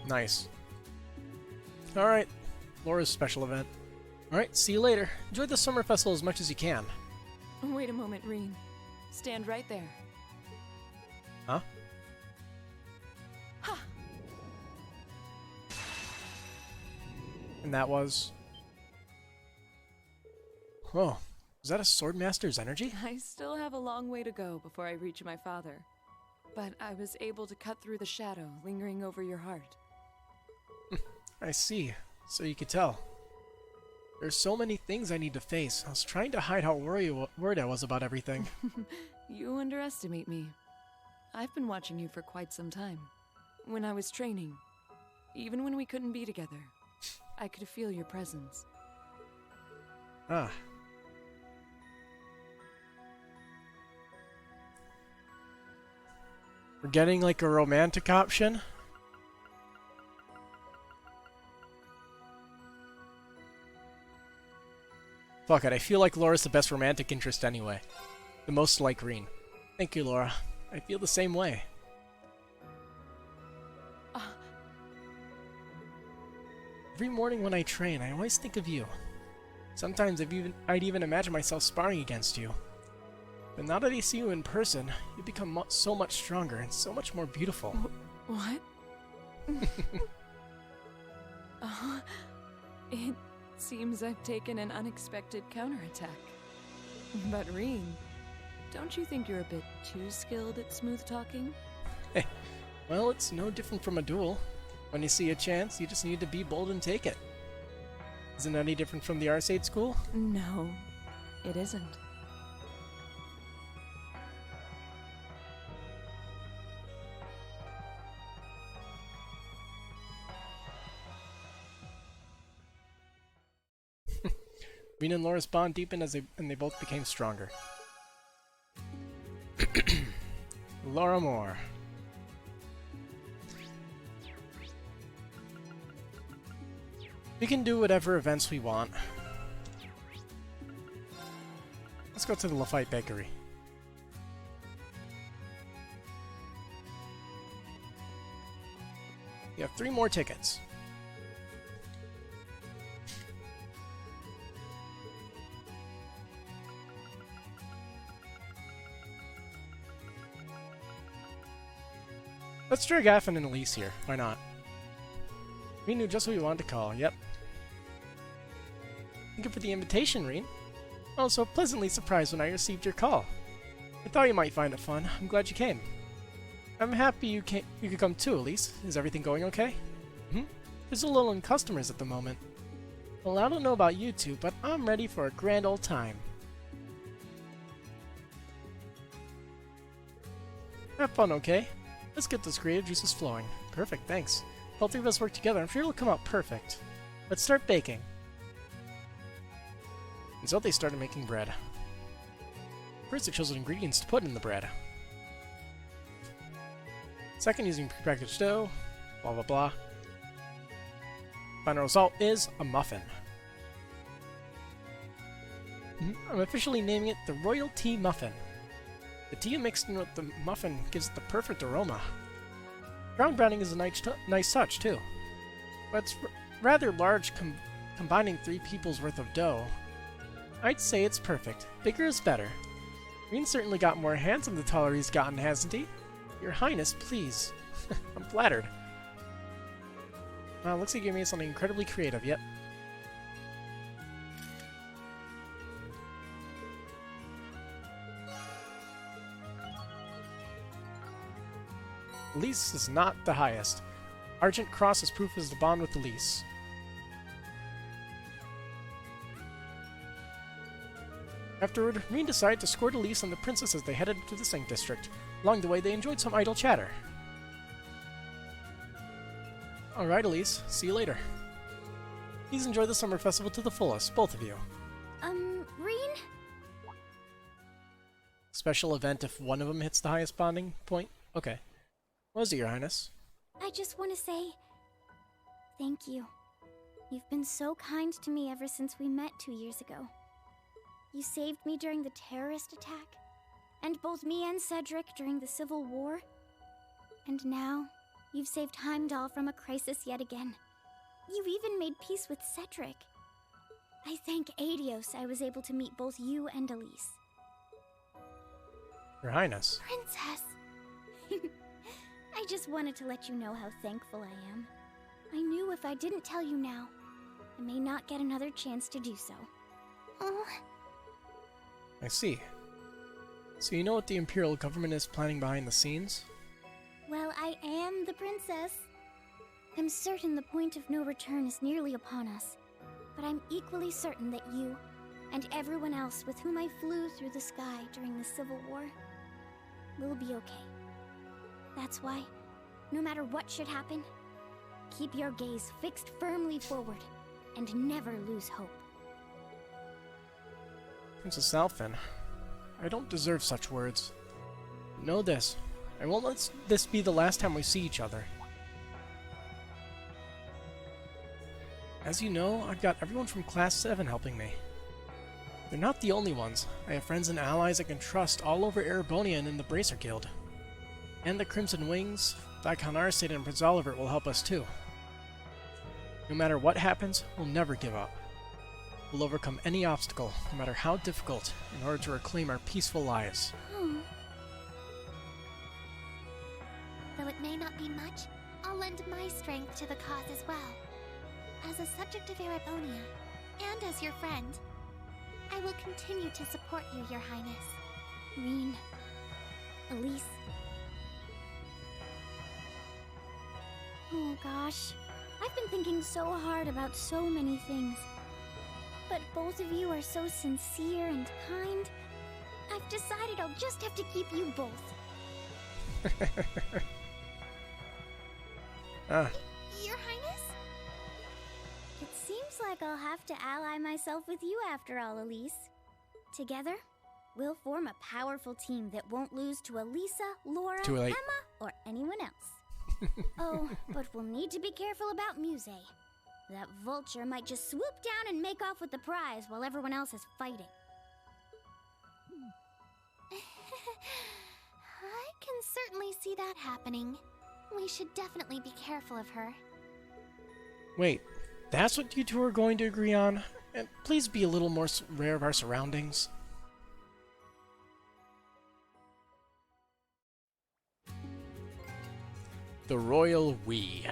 Nice. Alright, Laura's special event. Alright, see you later. Enjoy the summer festival as much as you can. Wait a moment, Reen. Stand right there. Huh? Ha! And that was... Whoa, is that a Swordmaster's energy? I still have a long way to go before I reach my father. But I was able to cut through the shadow lingering over your heart. I see. So you could tell. There's so many things I need to face. I was trying to hide how worried I was about everything. You underestimate me. I've been watching you for quite some time. When I was training, even when we couldn't be together, I could feel your presence. Ah. We're getting like a romantic option? Fuck it, I feel like Laura's the best romantic interest anyway. The most like Green. Thank you, Laura. I feel the same way. Every morning when I train, I always think of you. Sometimes I'd even imagine myself sparring against you. But now that I see you in person, you become so much stronger and so much more beautiful. What? It seems I've taken an unexpected counterattack. But Reen, don't you think you're a bit too skilled at smooth talking? Hey, well, it's no different from a duel. When you see a chance, you just need to be bold and take it. Isn't it any different from the Arcade school? No, it isn't. Reen and Laura's bond deepened and they both became stronger. Laura Moore. We can do whatever events we want. Let's go to the Lafayette Bakery. You have 3 more tickets. Let's drag Affin and Elise here. Why not? We knew just what we wanted to call. Yep. Thank you for the invitation, Reen. I was so pleasantly surprised when I received your call. I thought you might find it fun. I'm glad you came. I'm happy you could come too, Elise. Is everything going okay? There's a lull in customers at the moment. Well, I don't know about you two, but I'm ready for a grand old time. Have fun, okay? Let's get those creative juices flowing. Perfect, thanks. If all 3 of us work together, I'm sure it'll come out perfect. Let's start baking. And so they started making bread. First, they chose the ingredients to put in the bread. Second, using prepackaged dough. Blah blah blah. Final result is a muffin. I'm officially naming it the Royal Tea Muffin. The tea mixed in with the muffin gives it the perfect aroma. Ground browning is a nice touch, too. But it's rather large combining 3 people's worth of dough. I'd say it's perfect. Bigger is better. Green certainly got more handsome the taller he's gotten, hasn't he? Your Highness, please. I'm flattered. Well, looks like you made something incredibly creative, yep. Elise is not the highest. Argent Cross is proof as the bond with Elise. Afterward, Reen decided to escort Elise and the princess as they headed to the Sink District. Along the way, they enjoyed some idle chatter. Alright, Elise. See you later. Please enjoy the summer festival to the fullest, both of you. Reen? Special event if one of them hits the highest bonding point? Okay. What is it, Your Highness? I just want to say thank you. You've been so kind to me ever since we met 2 years ago. You saved me during the terrorist attack, and both me and Cedric during the Civil War. And now, you've saved Heimdall from a crisis yet again. You even made peace with Cedric. I thank Adios I was able to meet both you and Elise. Your Highness. Princess! I just wanted to let you know how thankful I am. I knew if I didn't tell you now, I may not get another chance to do so. Oh. I see. So you know what the Imperial government is planning behind the scenes? Well, I am the princess. I'm certain the point of no return is nearly upon us, but I'm equally certain that you, and everyone else with whom I flew through the sky during the Civil War, will be okay. That's why, no matter what should happen, keep your gaze fixed firmly forward, and never lose hope. Princess Alphen, I don't deserve such words. Know this, I won't let this be the last time we see each other. As you know, I've got everyone from Class 7 helping me. They're not the only ones. I have friends and allies I can trust all over Erebonia and in the Bracer Guild. And the Crimson Wings, Viscount Arcade and Prince Oliver will help us too. No matter what happens, we'll never give up. We'll overcome any obstacle, no matter how difficult, in order to reclaim our peaceful lives. Though it may not be much, I'll lend my strength to the cause as well. As a subject of Erebonia, and as your friend, I will continue to support you, Your Highness. Reen. Elise. Oh gosh, I've been thinking so hard about so many things. But both of you are so sincere and kind. I've decided I'll just have to keep you both. Your Highness? It seems like I'll have to ally myself with you after all, Elise. Together, we'll form a powerful team that won't lose to Elisa, Laura, Too late. Emma, or anyone else. Oh, but we'll need to be careful about Muse. That vulture might just swoop down and make off with the prize while everyone else is fighting. I can certainly see that happening. We should definitely be careful of her. Wait, that's what you two are going to agree on? And please be a little more aware of our surroundings. The Royal We.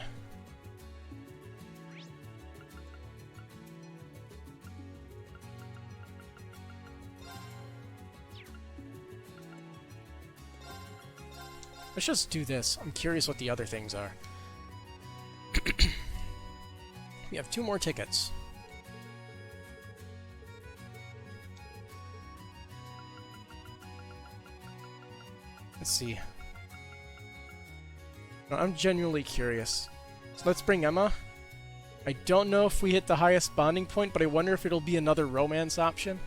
Let's just do this. I'm curious what the other things are. We have 2 more tickets. Let's see. No, I'm genuinely curious. So let's bring Emma. I don't know if we hit the highest bonding point, but I wonder if it'll be another romance option.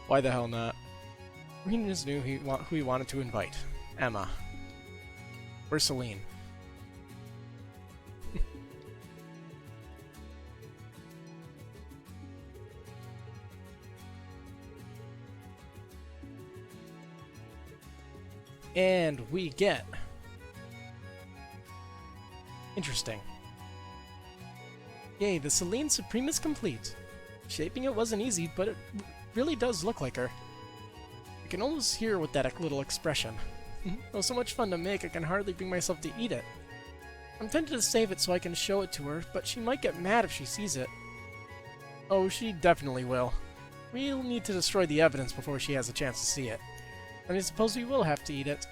Why the hell not? Reen just knew who he wanted to invite. Emma. Or Celine. And we get... Interesting. Yay, the Selene Supreme is complete. Shaping it wasn't easy, but it really does look like her. I can almost hear with that little expression. It was so much fun to make, I can hardly bring myself to eat it. I'm tempted to save it so I can show it to her, but she might get mad if she sees it. Oh, she definitely will. We'll need to destroy the evidence before she has a chance to see it. And I suppose we will have to eat it.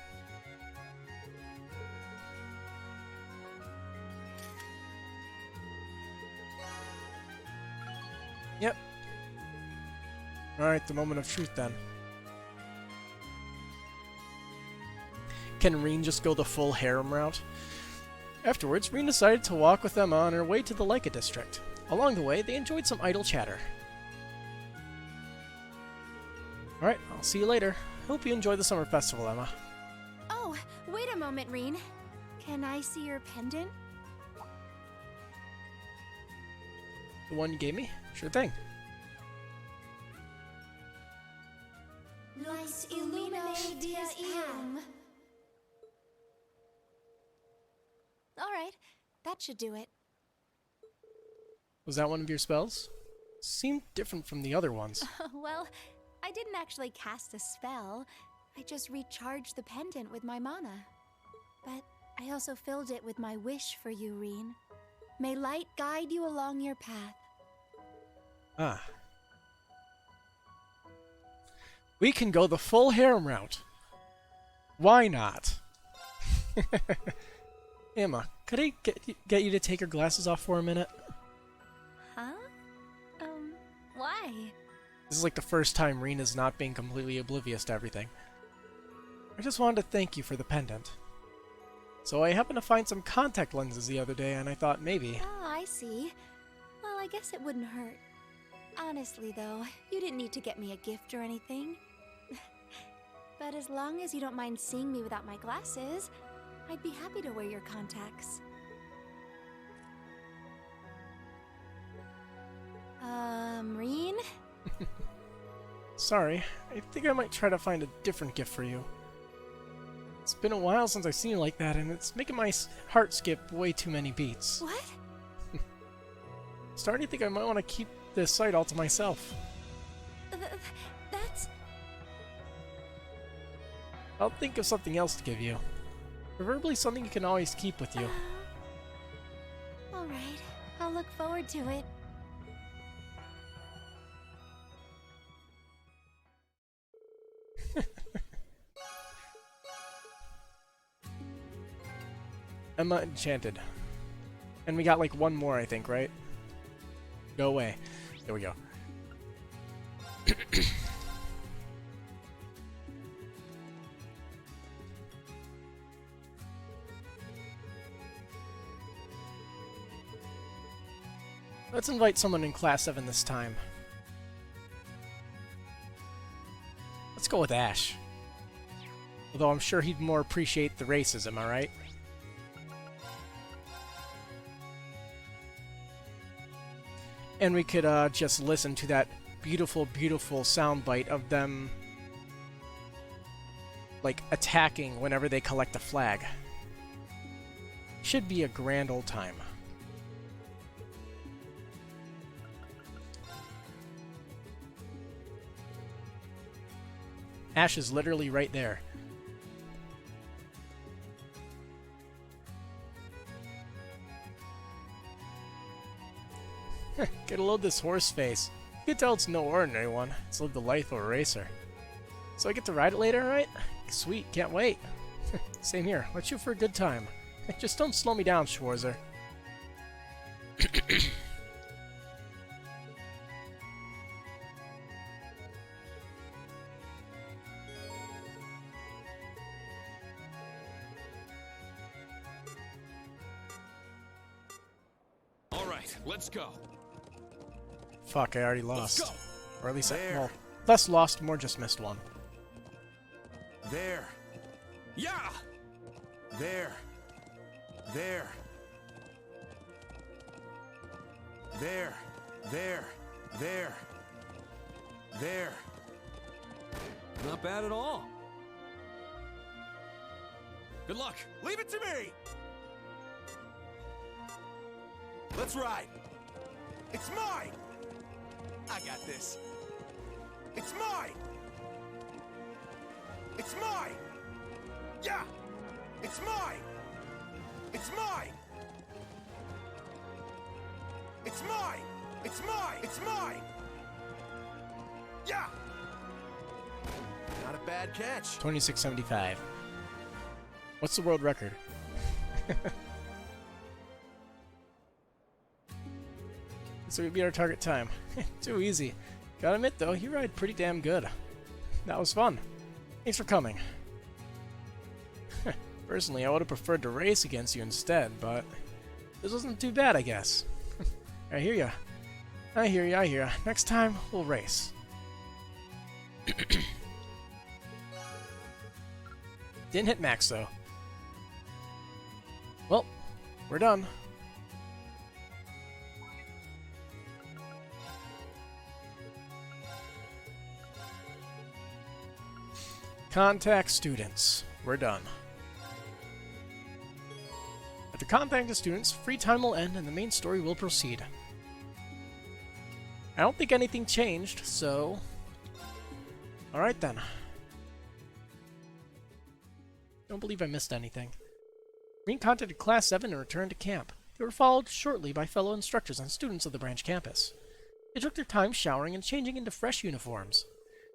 Yep. Alright, the moment of truth then. Can Reen just go the full harem route? Afterwards, Reen decided to walk with Emma on her way to the Leica district. Along the way, they enjoyed some idle chatter. Alright, I'll see you later. Hope you enjoy the summer festival, Emma. Oh, wait a moment, Reen. Can I see your pendant? The one you gave me? Sure thing. Nos illumine dies eum. Alright, that should do it. Was that one of your spells? Seemed different from the other ones. Well, I didn't actually cast a spell. I just recharged the pendant with my mana. But I also filled it with my wish for you, Reen. May light guide you along your path. Ah. We can go the full harem route. Why not? Emma, could I get you to take your glasses off for a minute? Huh? Why? This is like the first time Reena's not being completely oblivious to everything. I just wanted to thank you for the pendant. So I happened to find some contact lenses the other day, and I thought maybe... Oh, I see. Well, I guess it wouldn't hurt. Honestly, though, you didn't need to get me a gift or anything. But as long as you don't mind seeing me without my glasses, I'd be happy to wear your contacts. Reen? Sorry, I think I might try to find a different gift for you. It's been a while since I've seen you like that, and it's making my heart skip way too many beats. What? Starting to think I might want to keep this sight all to myself. That's... I'll think of something else to give you. Preferably something you can always keep with you. Alright, I'll look forward to it. Emma Enchanted. And we got like one more, I think, right? Go away. There we go. Let's invite someone in Class 7 this time. Let's go with Ash. Although I'm sure he'd more appreciate the races, am I right? And we could just listen to that beautiful, beautiful soundbite of them, like, attacking whenever they collect a flag. Should be a grand old time. Ash is literally right there. Gotta load this horse face. You can tell it's no ordinary one. It's lived the life of a racer. So I get to ride it later, right? Sweet, can't wait. Same here. Let's shoot for a good time. Just don't slow me down, Schwarzer. All right, let's go. Fuck, I already lost. Let's go. Or at least There. well, less lost, more just missed one. There. Yeah. There. There. There. There. There. There. Not bad at all. Good luck. Leave it to me! Let's ride! It's mine! I got this. It's mine! It's mine! Yeah! It's mine! It's mine! It's mine! It's mine! It's mine! Yeah! Not a bad catch. 2675. What's the world record? So we beat our target time. Too easy. Gotta admit though, you ride pretty damn good. That was fun. Thanks for coming. Personally, I would have preferred to race against you instead, but this wasn't too bad, I guess. I hear ya. I hear ya, I hear ya. Next time, we'll race. Didn't hit max, though. Well, we're done. Contact students. We're done. After contacting students, free time will end and the main story will proceed. I don't think anything changed, so... Alright then. Don't believe I missed anything. Green contacted Class 7 and returned to camp. They were followed shortly by fellow instructors and students of the branch campus. They took their time showering and changing into fresh uniforms.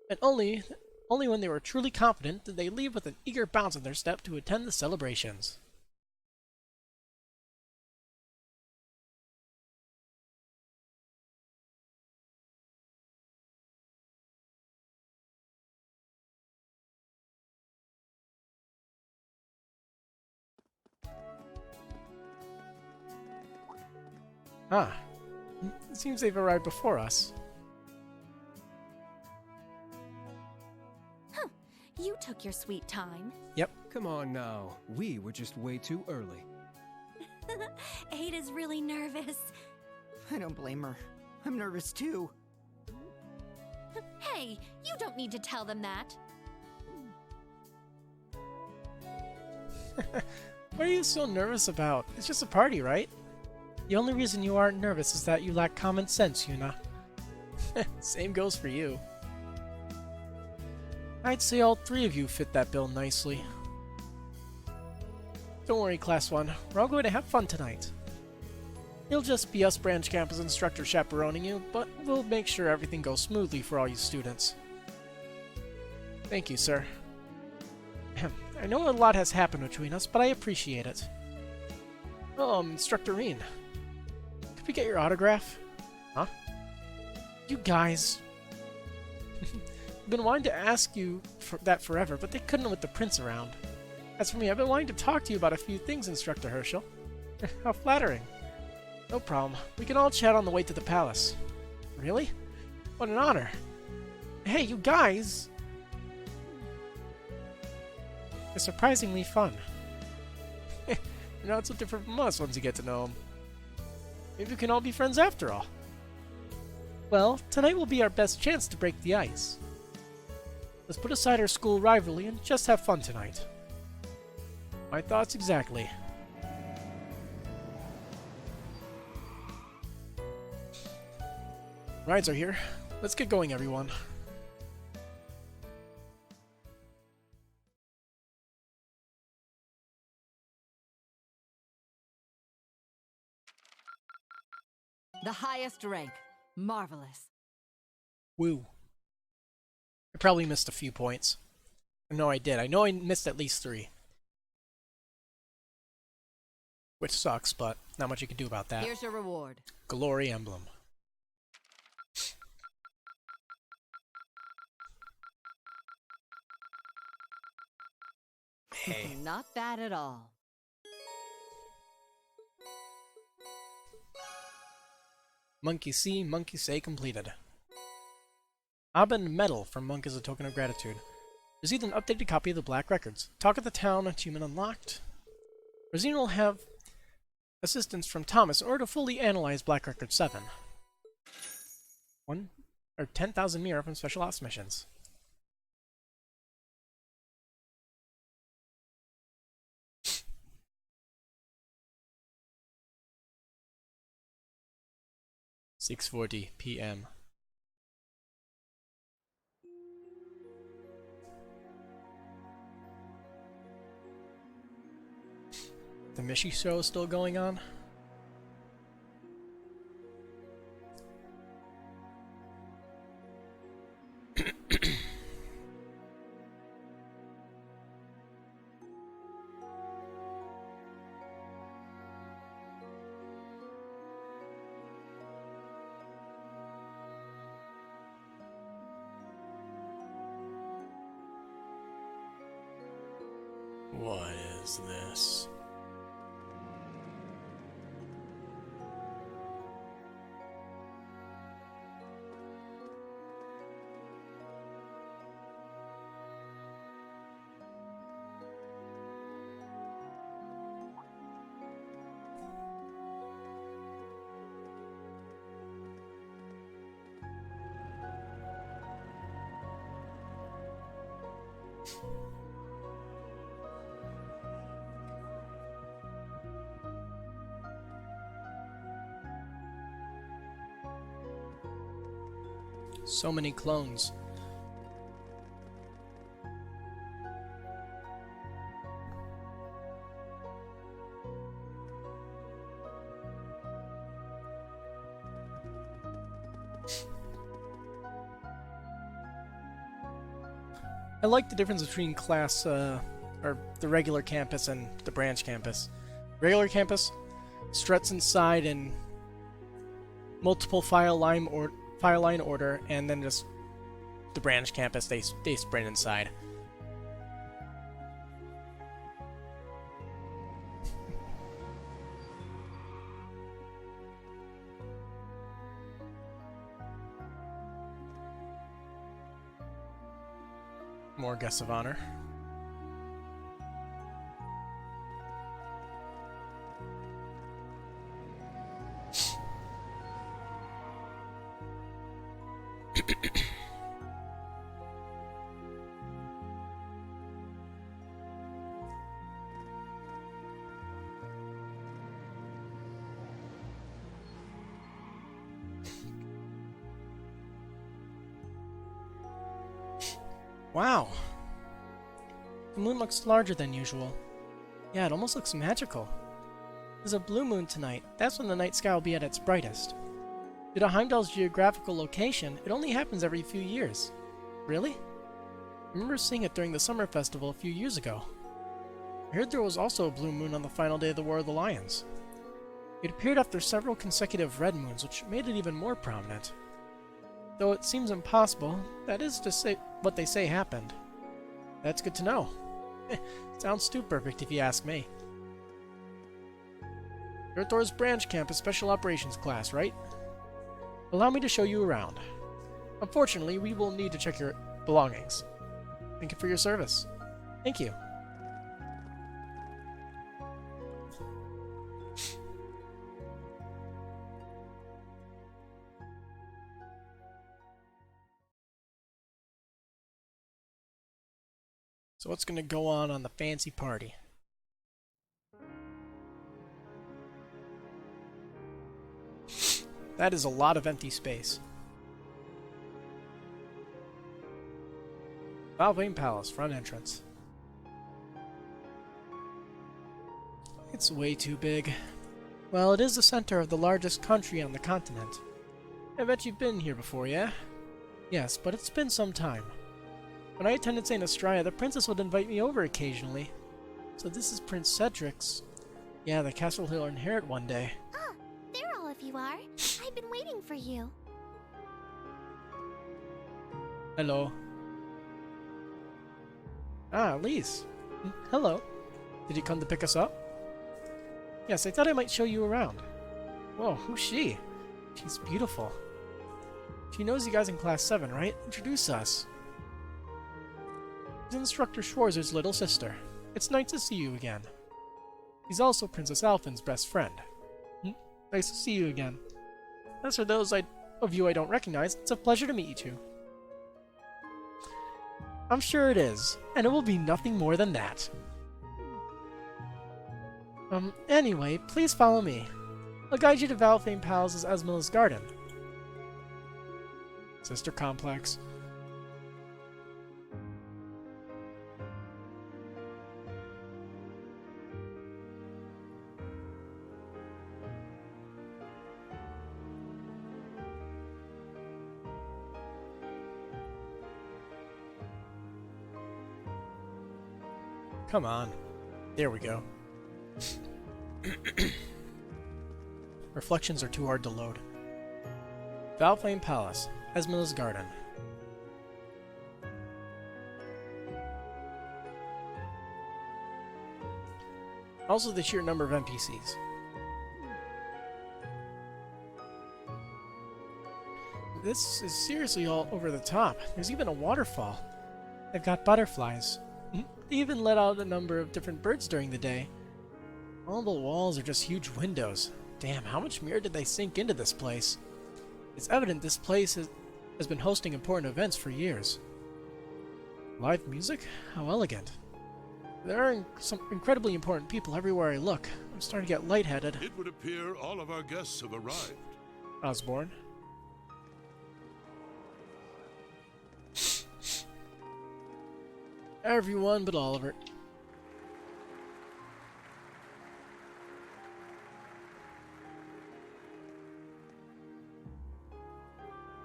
And only when they were truly confident did they leave with an eager bounce in their step to attend the celebrations. Ah, it seems they've arrived before us. You took your sweet time. Yep. Come on now. We were just way too early. Ada's really nervous. I don't blame her. I'm nervous too. Hey, you don't need to tell them that. What are you so nervous about? It's just a party, right? The only reason you aren't nervous is that you lack common sense, Yuna. Same goes for you. I'd say all three of you fit that bill nicely. Don't worry, Class 1. We're all going to have fun tonight. It'll just be us branch campus instructors chaperoning you, but we'll make sure everything goes smoothly for all you students. Thank you, sir. I know a lot has happened between us, but I appreciate it. Oh, Instructor Reen. Could we get your autograph? Huh? You guys... I've been wanting to ask you that forever, but they couldn't with the prince around. As for me, I've been wanting to talk to you about a few things, Instructor Herschel. How flattering. No problem. We can all chat on the way to the palace. Really? What an honor. Hey, you guys! It's surprisingly fun. You're not so different from us once you get to know them. Maybe we can all be friends after all. Well, tonight will be our best chance to break the ice. Let's put aside our school rivalry and just have fun tonight. My thoughts exactly. Rides are here. Let's get going, everyone. The highest rank. Marvelous. Woo. I probably missed a few points. No, I did. I know I missed at least 3. Which sucks, but not much you can do about that. Here's your reward. Glory Emblem. Hey. Not bad at all. Monkey see, monkey say completed. Abend Medal from Monk is a token of gratitude. Receive an updated copy of the Black Records. Talk of the Town achievement unlocked. Rosina will have assistance from Thomas in order to fully analyze Black Record 7. 10,000 Mira from Special Ops missions. 6:40 p.m. The Mishi show is still going on? What is this? So many clones. I like the difference between class, or the regular campus and the branch campus. Regular campus struts inside in multiple file line order, and then just the branch campus, they sprint inside. More guests of honor. Wow. The moon looks larger than usual. Yeah, it almost looks magical. There's a blue moon tonight. That's when the night sky will be at its brightest. Due to Heimdall's geographical location, it only happens every few years. Really? I remember seeing it during the summer festival a few years ago. I heard there was also a blue moon on the final day of the War of the Lions. It appeared after several consecutive red moons, which made it even more prominent. Though it seems impossible, that is to say what they say happened. That's good to know. Sounds too perfect if you ask me. You're at Thor's branch campus special operations class, right? Allow me to show you around. Unfortunately, we will need to check your belongings. Thank you for your service. Thank you. So what's going to go on the fancy party? That is a lot of empty space. Valvane Palace, front entrance. It's way too big. Well, it is the center of the largest country on the continent. I bet you've been here before, yeah? Yes, but it's been some time. When I attended St. Astraea, the princess would invite me over occasionally. So this is Prince Cedric's. Yeah, the castle he'll inherit one day. Ah, there all of you are. I've been waiting for you. Hello. Ah, Elise. Hello. Did you come to pick us up? Yes, I thought I might show you around. Whoa, who's she? She's beautiful. She knows you guys in Class 7, right? Introduce us. She's Instructor Schwarzer's little sister. It's nice to see you again. He's also Princess Alphen's best friend. Nice to see you again. As for those of you I don't recognize, it's a pleasure to meet you two. I'm sure it is, and it will be nothing more than that. Anyway, please follow me. I'll guide you to Valfame Palace's Esmeralda's garden. Sister Complex. Come on. There we go. Reflections are too hard to load. Valflame Palace, Esmeralda's Garden. Also the sheer number of NPCs. This is seriously all over the top. There's even a waterfall. They've got butterflies. They even let out a number of different birds during the day. All the walls are just huge windows. Damn, how much mirror did they sink into this place? It's evident this place has been hosting important events for years. Live music? How elegant. There are some incredibly important people everywhere I look. I'm starting to get lightheaded. It would appear all of our guests have arrived. Osborne. Everyone but Oliver.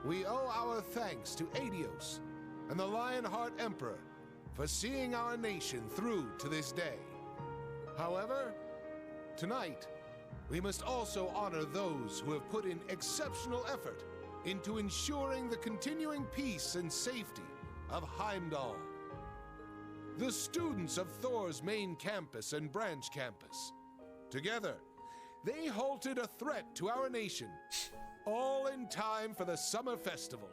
We owe our thanks to Adios and the Lionheart Emperor for seeing our nation through to this day. However, tonight, we must also honor those who have put in exceptional effort into ensuring the continuing peace and safety of Heimdall. The students of Thor's main campus and branch campus. Together, they halted a threat to our nation, all in time for the summer festival.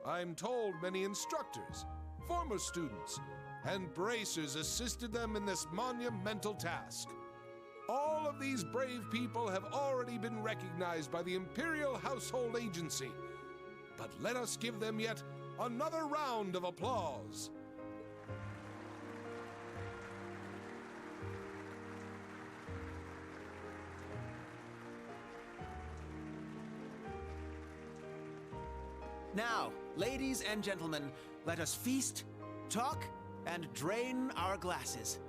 I'm told many instructors, former students, and bracers assisted them in this monumental task. All of these brave people have already been recognized by the Imperial Household Agency, but let us give them yet another round of applause. Now, ladies and gentlemen, let us feast, talk, and drain our glasses.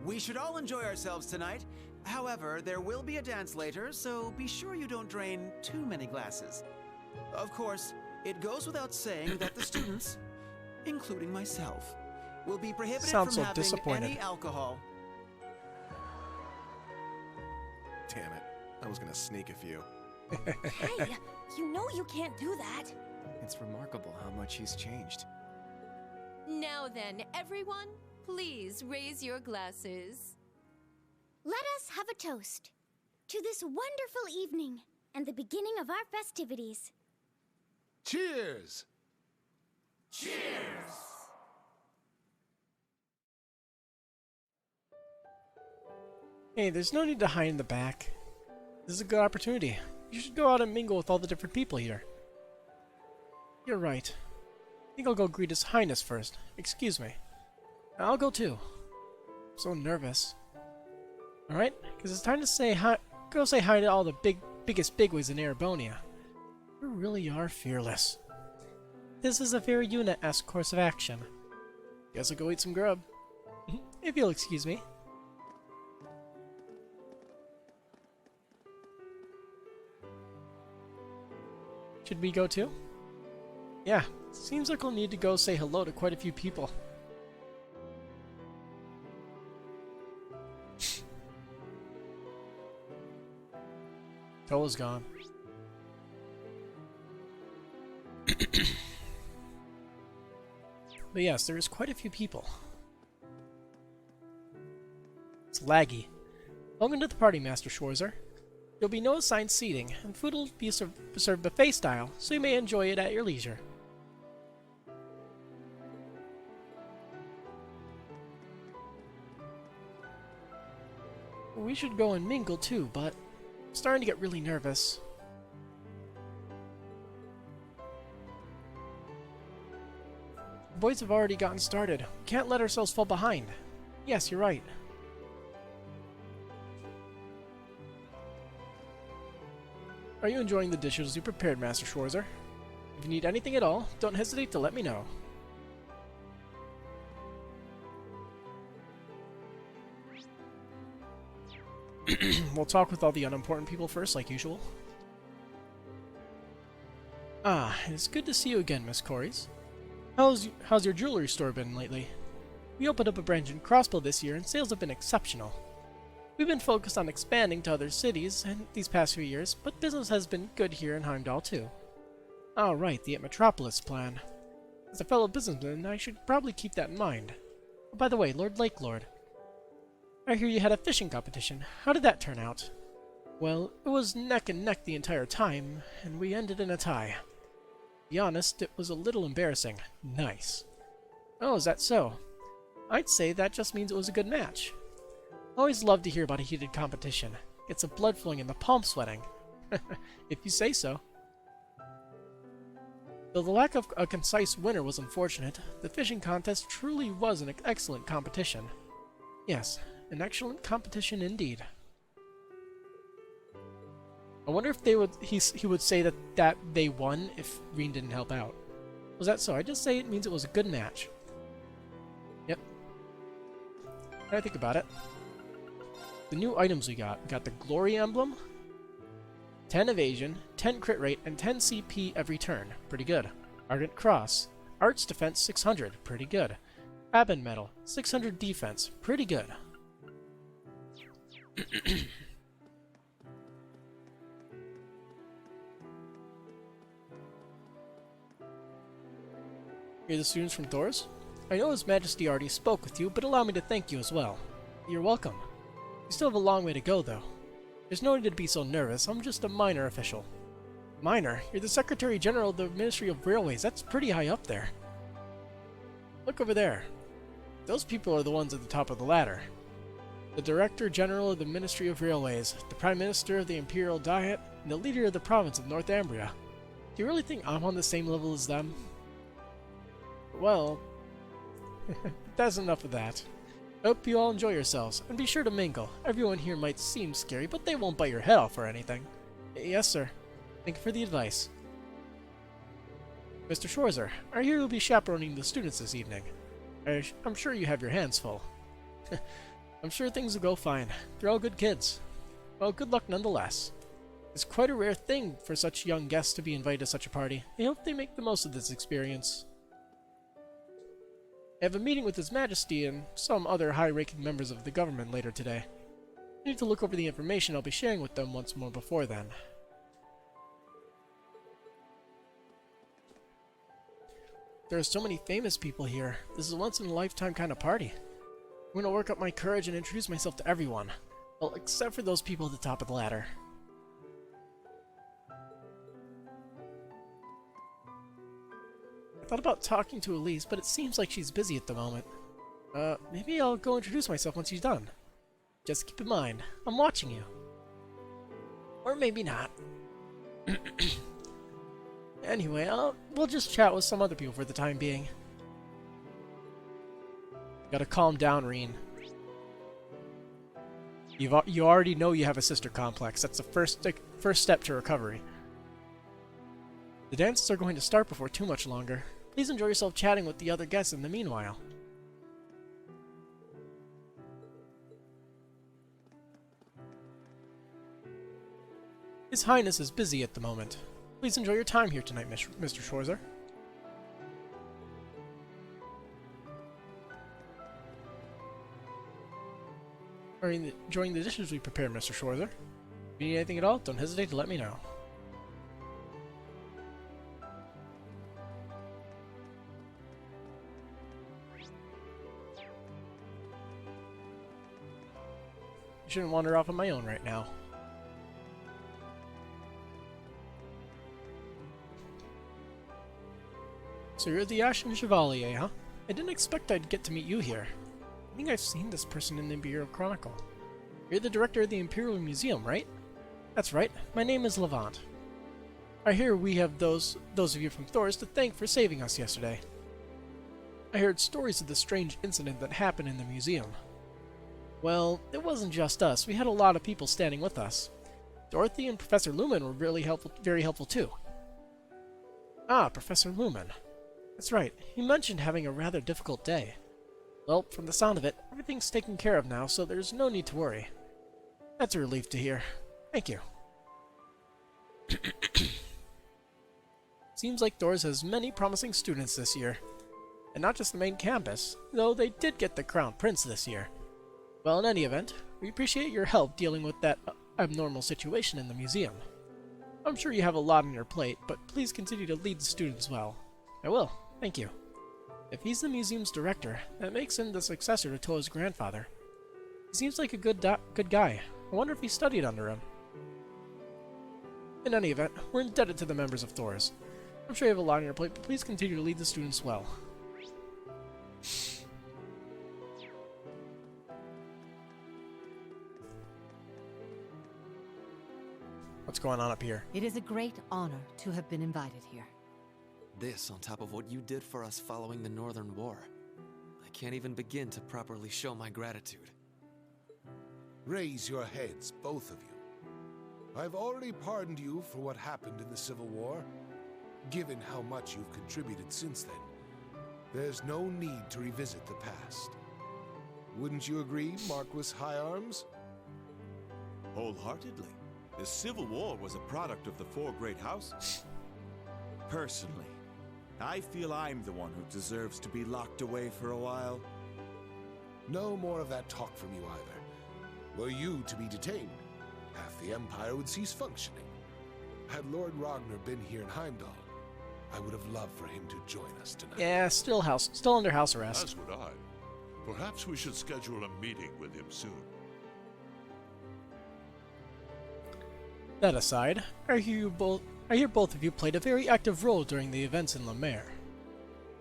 We should all enjoy ourselves tonight. However, there will be a dance later, so be sure you don't drain too many glasses. Of course, it goes without saying that the students, including myself, will be prohibited Sounds from so having disappointed. any alcohol. Damn it. I was gonna sneak a few. Hey, you know you can't do that. It's remarkable how much he's changed. Now then, everyone, please raise your glasses. Let us have a toast to this wonderful evening and the beginning of our festivities. Cheers! Hey, there's no need to hide in the back. This is a good opportunity. You should go out and mingle with all the different people here. You're right. I think I'll go greet His Highness first. Excuse me. I'll go too. I'm so nervous. Alright, because it's time to say hi. Go say hi to all the biggest bigwigs in Erebonia. You really are fearless. This is a very unit-esque course of action. Guess I'll go eat some grub. If you'll excuse me. Should we go too? Yeah, seems like we'll need to go say hello to quite a few people. Tola's gone. But yes, there is quite a few people. It's laggy. Welcome to the party, Master Schwarzer. There'll be no assigned seating, and food will be served buffet style, so you may enjoy it at your leisure. We should go and mingle too, but I'm starting to get really nervous. The boys have already gotten started. We can't let ourselves fall behind. Yes, you're right. Are you enjoying the dishes you prepared, Master Schwarzer? If you need anything at all, don't hesitate to let me know. We'll talk with all the unimportant people first, like usual. Ah, it's good to see you again, Miss Corys. How's your jewelry store been lately? We opened up a branch in Crossbow this year, and sales have been exceptional. We've been focused on expanding to other cities these past few years, but business has been good here in Heimdall too. Oh right, the Metropolis plan. As a fellow businessman, I should probably keep that in mind. Oh, by the way, Lord Lakelord, I hear you had a fishing competition. How did that turn out? Well, it was neck and neck the entire time, and we ended in a tie. To be honest, it was a little embarrassing. Nice. Oh, is that so? I'd say that just means it was a good match. Always love to hear about a heated competition. Gets the blood flowing and the palm sweating. If you say so. Though the lack of a concise winner was unfortunate, the fishing contest truly was an excellent competition. Yes, an excellent competition indeed. I wonder if he would say that they won if Reen didn't help out. Was that so? I just say it means it was a good match. Yep. Now I think about it. The new items we got the Glory Emblem, 10 evasion, 10 crit rate, and 10 CP every turn. Pretty good. Ardent Cross. Arts Defense 600. Pretty good. Abin Medal. 600 defense. Pretty good. You're the students from Thor's? I know His Majesty already spoke with you, but allow me to thank you as well. You're welcome. You still have a long way to go, though. There's no need to be so nervous. I'm just a minor official. Minor? You're the Secretary General of the Ministry of Railways. That's pretty high up there. Look over there. Those people are the ones at the top of the ladder. The Director General of the Ministry of Railways, the Prime Minister of the Imperial Diet, and the leader of the province of Northumbria. Do you really think I'm on the same level as them? Well, that's enough of that. I hope you all enjoy yourselves, and be sure to mingle. Everyone here might seem scary, but they won't bite your head off or anything. Yes, sir. Thank you for the advice. Mr. Schwarzer, I hear you'll be chaperoning the students this evening. I'm sure you have your hands full. I'm sure things will go fine. They're all good kids. Well, good luck nonetheless. It's quite a rare thing for such young guests to be invited to such a party. I hope they make the most of this experience. I have a meeting with His Majesty and some other high-ranking members of the government later today. I need to look over the information I'll be sharing with them once more before then. There are so many famous people here. This is a once-in-a-lifetime kind of party. I'm going to work up my courage and introduce myself to everyone. Well, except for those people at the top of the ladder. I thought about talking to Elise, but it seems like she's busy at the moment. Maybe I'll go introduce myself once she's done. Just keep in mind, I'm watching you. Or maybe not. Anyway, we'll just chat with some other people for the time being. Gotta calm down, Reen. You already know you have a sister complex. That's the first step to recovery. The dances are going to start before too much longer. Please enjoy yourself chatting with the other guests in the meanwhile. His Highness is busy at the moment. Please enjoy your time here tonight, Mr. Schwarzer. Enjoying the dishes we prepared, Mr. Schwarzer. If you need anything at all, don't hesitate to let me know. I shouldn't wander off on my own right now. So you're the Ashen Chevalier, huh? I didn't expect I'd get to meet you here. I think I've seen this person in the Imperial Chronicle. You're the director of the Imperial Museum, right? That's right. My name is Levant. I hear we have those of you from Thor's to thank for saving us yesterday. I heard stories of the strange incident that happened in the museum. Well, it wasn't just us. We had a lot of people standing with us. Dorothy and Professor Lumen were very helpful too. Ah, Professor Lumen. That's right, he mentioned having a rather difficult day. Well, from the sound of it, everything's taken care of now, so there's no need to worry. That's a relief to hear. Thank you. Seems like Doors has many promising students this year. And not just the main campus, though they did get the Crown Prince this year. Well, in any event, we appreciate your help dealing with that abnormal situation in the museum. I'm sure you have a lot on your plate, but please continue to lead the students well. I will, thank you. If he's the museum's director, that makes him the successor to Toa's grandfather. He seems like a good guy. I wonder if he studied under him. In any event, we're indebted to the members of Thor's. I'm sure you have a lot on your plate, but please continue to lead the students well. What's going on up here? It is a great honor to have been invited here. This on top of what you did for us following the Northern War. I can't even begin to properly show my gratitude. Raise your heads, both of you. I've already pardoned you for what happened in the Civil War. Given how much you've contributed since then, there's no need to revisit the past. Wouldn't you agree, Marquis High Arms? Wholeheartedly. The Civil War was a product of the four great houses. Personally, I feel I'm the one who deserves to be locked away for a while. No more of that talk from you either. Were you to be detained, half the Empire would cease functioning. Had Lord Ragnar been here in Heimdall, I would have loved for him to join us tonight. Yeah, still under house arrest. As would I. Perhaps we should schedule a meeting with him soon. That aside, I hear both of you played a very active role during the events in La Mer.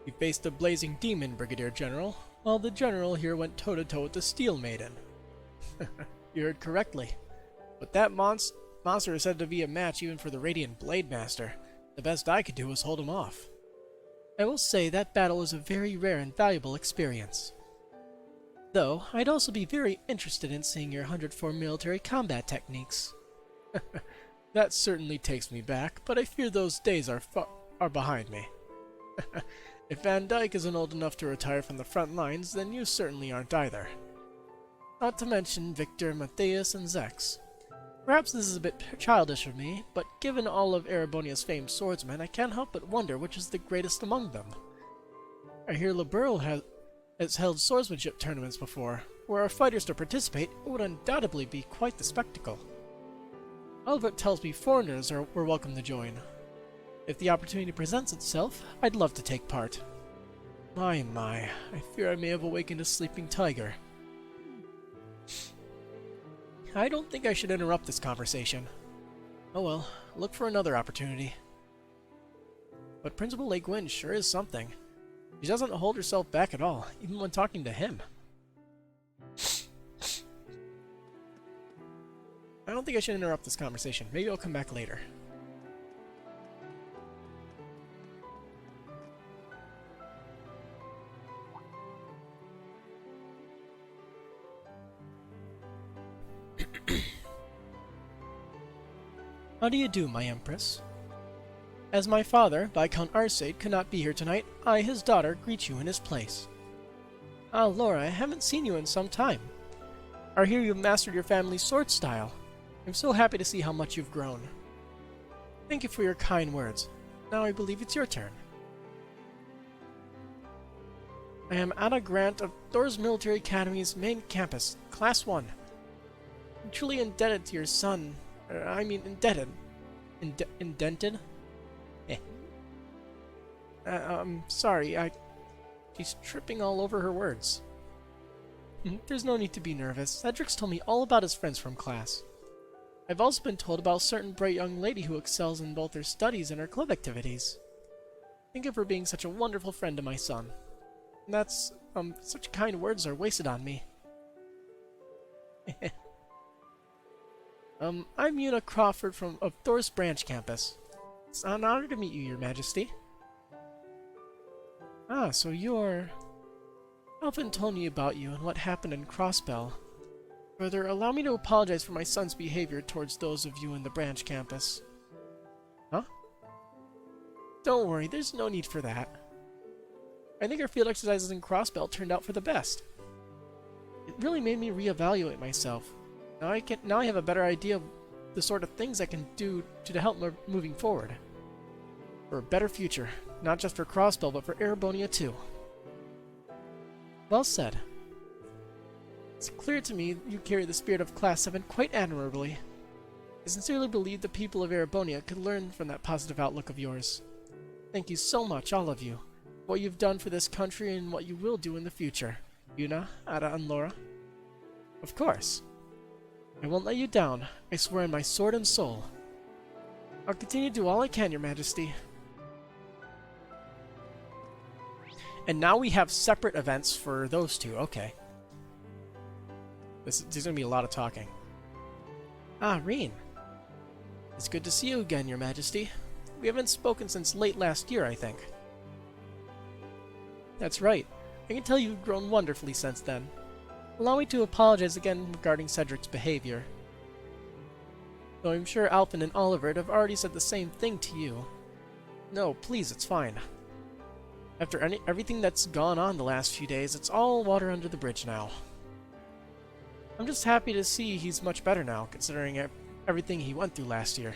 You faced a blazing demon, Brigadier General, while the General here went toe-to-toe with the Steel Maiden. You heard correctly. But that monster is said to be a match even for the Radiant Blade Master. The best I could do was hold him off. I will say that battle was a very rare and valuable experience. Though, I'd also be very interested in seeing your 104 military combat techniques. That certainly takes me back, but I fear those days are behind me. If Van Dyke isn't old enough to retire from the front lines, then you certainly aren't either. Not to mention Victor, Matthias, and Zex. Perhaps this is a bit childish of me, but given all of Erebonia's famed swordsmen, I can't help but wonder which is the greatest among them. I hear Liberl has held swordsmanship tournaments before. Were our fighters to participate, it would undoubtedly be quite the spectacle. Albert tells me foreigners were welcome to join. If the opportunity presents itself, I'd love to take part. My, I fear I may have awakened a sleeping tiger. I don't think I should interrupt this conversation. Oh well, look for another opportunity. But Principal Le Guin sure is something. She doesn't hold herself back at all, even when talking to him. I don't think I should interrupt this conversation. Maybe I'll come back later. How do you do, my Empress? As my father, Viscount Arcade, could not be here tonight, I, his daughter, greet you in his place. Ah, Laura, I haven't seen you in some time. I hear you've mastered your family's sword style. I'm so happy to see how much you've grown. Thank you for your kind words. Now I believe it's your turn. I am Anna Grant of Thor's Military Academy's main campus, Class 1. I'm truly indebted to your son. Indebted. Indented? I'm sorry, she's tripping all over her words. There's no need to be nervous. Cedric's told me all about his friends from class. I've also been told about a certain bright young lady who excels in both her studies and her club activities. Thank you for being such a wonderful friend to my son. And that's, such kind words are wasted on me. I'm Una Crawford of Thor's Branch Campus. It's an honor to meet you, Your Majesty. Ah, so you're... Alvin told me about you and what happened in Crossbell. Further, allow me to apologize for my son's behavior towards those of you in the Branch Campus. Huh? Don't worry, there's no need for that. I think our field exercises in Crossbelt turned out for the best. It really made me reevaluate myself. Now I have a better idea of the sort of things I can do to help moving forward. For a better future, not just for Crossbelt, but for Erebonia too. Well said. It's clear to me you carry the spirit of Class 7 quite admirably. I sincerely believe the people of Erebonia could learn from that positive outlook of yours. Thank you so much, all of you, for what you've done for this country and what you will do in the future. Yuna, Ada, and Laura. Of course. I won't let you down, I swear on my sword and soul. I'll continue to do all I can, Your Majesty. And now we have separate events for those two, okay. There's going to be a lot of talking. Ah, Reen. It's good to see you again, Your Majesty. We haven't spoken since late last year, I think. That's right. I can tell you've grown wonderfully since then. Allow me to apologize again regarding Cedric's behavior. Though I'm sure Alphen and Oliver have already said the same thing to you. No, please, it's fine. After everything that's gone on the last few days, it's all water under the bridge now. I'm just happy to see he's much better now, considering everything he went through last year.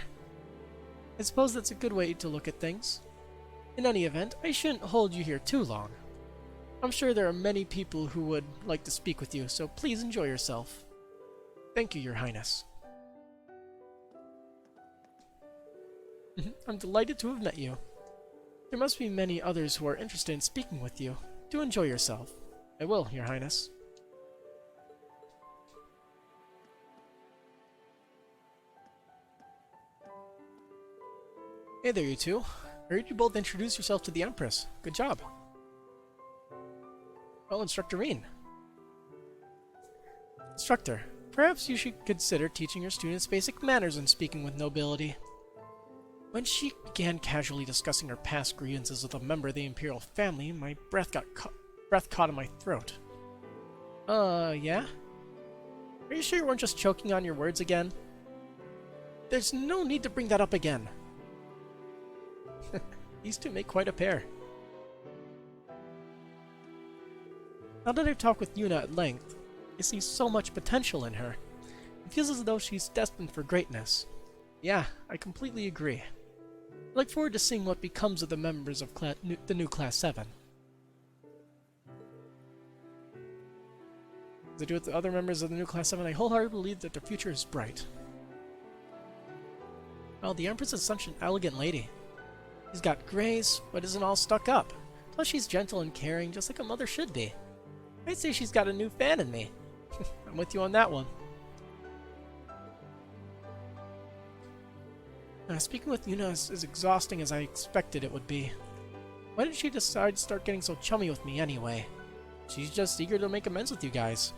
I suppose that's a good way to look at things. In any event, I shouldn't hold you here too long. I'm sure there are many people who would like to speak with you, so please enjoy yourself. Thank you, Your Highness. I'm delighted to have met you. There must be many others who are interested in speaking with you. Do enjoy yourself. I will, Your Highness. Hey there, you two. I heard you both introduce yourself to the Empress. Good job. Well, Instructor Reen. Instructor, perhaps you should consider teaching your students basic manners in speaking with nobility. When she began casually discussing her past grievances with a member of the Imperial family, my breath caught in my throat. Yeah? Are you sure you weren't just choking on your words again? There's no need to bring that up again. These two make quite a pair. Now that I've talked with Yuna at length, I see so much potential in her. It feels as though she's destined for greatness. Yeah, I completely agree. I look forward to seeing what becomes of the members of the new Class 7. As I do with the other members of the new Class 7, I wholeheartedly believe that their future is bright. Well, the Empress is such an elegant lady. She's got grace, but isn't all stuck up. Plus she's gentle and caring, just like a mother should be. I'd say she's got a new fan in me. I'm with you on that one. Speaking with Yuna is as exhausting as I expected it would be. Why did she decide to start getting so chummy with me anyway? She's just eager to make amends with you guys.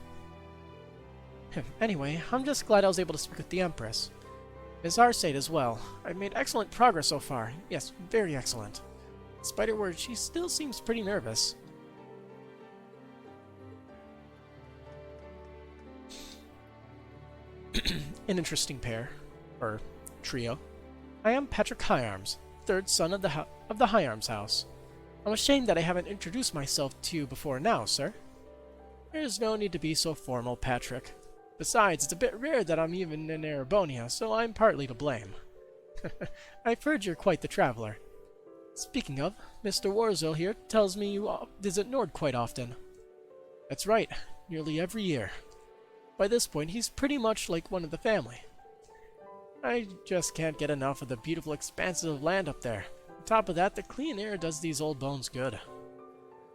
Anyway, I'm just glad I was able to speak with the Empress. Ms. Arcade as well. I've made excellent progress so far. Yes, very excellent. Despite her words, she still seems pretty nervous. An interesting pair. Or trio. I am Patrick Higharms, third son of the Higharms house. I'm ashamed that I haven't introduced myself to you before now, sir. There's no need to be so formal, Patrick. Besides, it's a bit rare that I'm even in Erebonia, so I'm partly to blame. I've heard you're quite the traveler. Speaking of, Mr. Warzel here tells me you visit Nord quite often. That's right, nearly every year. By this point, he's pretty much like one of the family. I just can't get enough of the beautiful expanses of land up there. On top of that, the clean air does these old bones good.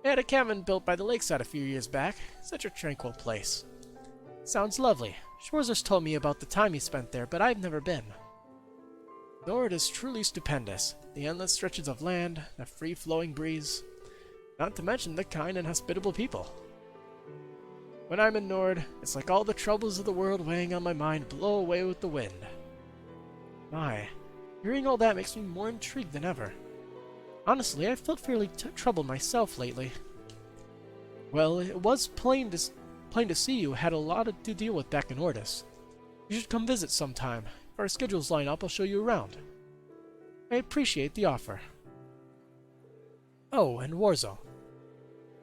I had a cabin built by the lakeside a few years back. Such a tranquil place. Sounds lovely. Schwarzer's told me about the time he spent there, but I've never been. Nord is truly stupendous. The endless stretches of land, the free-flowing breeze. Not to mention the kind and hospitable people. When I'm in Nord, it's like all the troubles of the world weighing on my mind blow away with the wind. My, hearing all that makes me more intrigued than ever. Honestly, I've felt fairly troubled myself lately. Well, it was plain to see you had a lot to deal with back in Ordis. You should come visit sometime. If our schedules line up, I'll show you around. I appreciate the offer. Oh, and Warzo.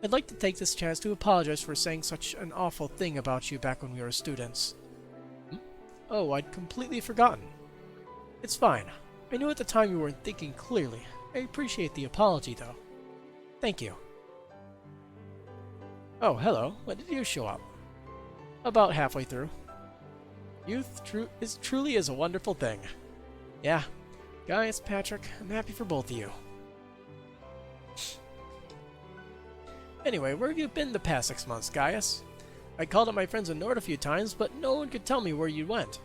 I'd like to take this chance to apologize for saying such an awful thing about you back when we were students. Oh, I'd completely forgotten. It's fine. I knew at the time you weren't thinking clearly. I appreciate the apology, though. Thank you. Oh, hello. When did you show up? About halfway through. Youth truly is a wonderful thing. Yeah. Guys, Patrick, I'm happy for both of you. Anyway, where have you been the past 6 months, Gaius? I called up my friends in Nord a few times, but no one could tell me where you went.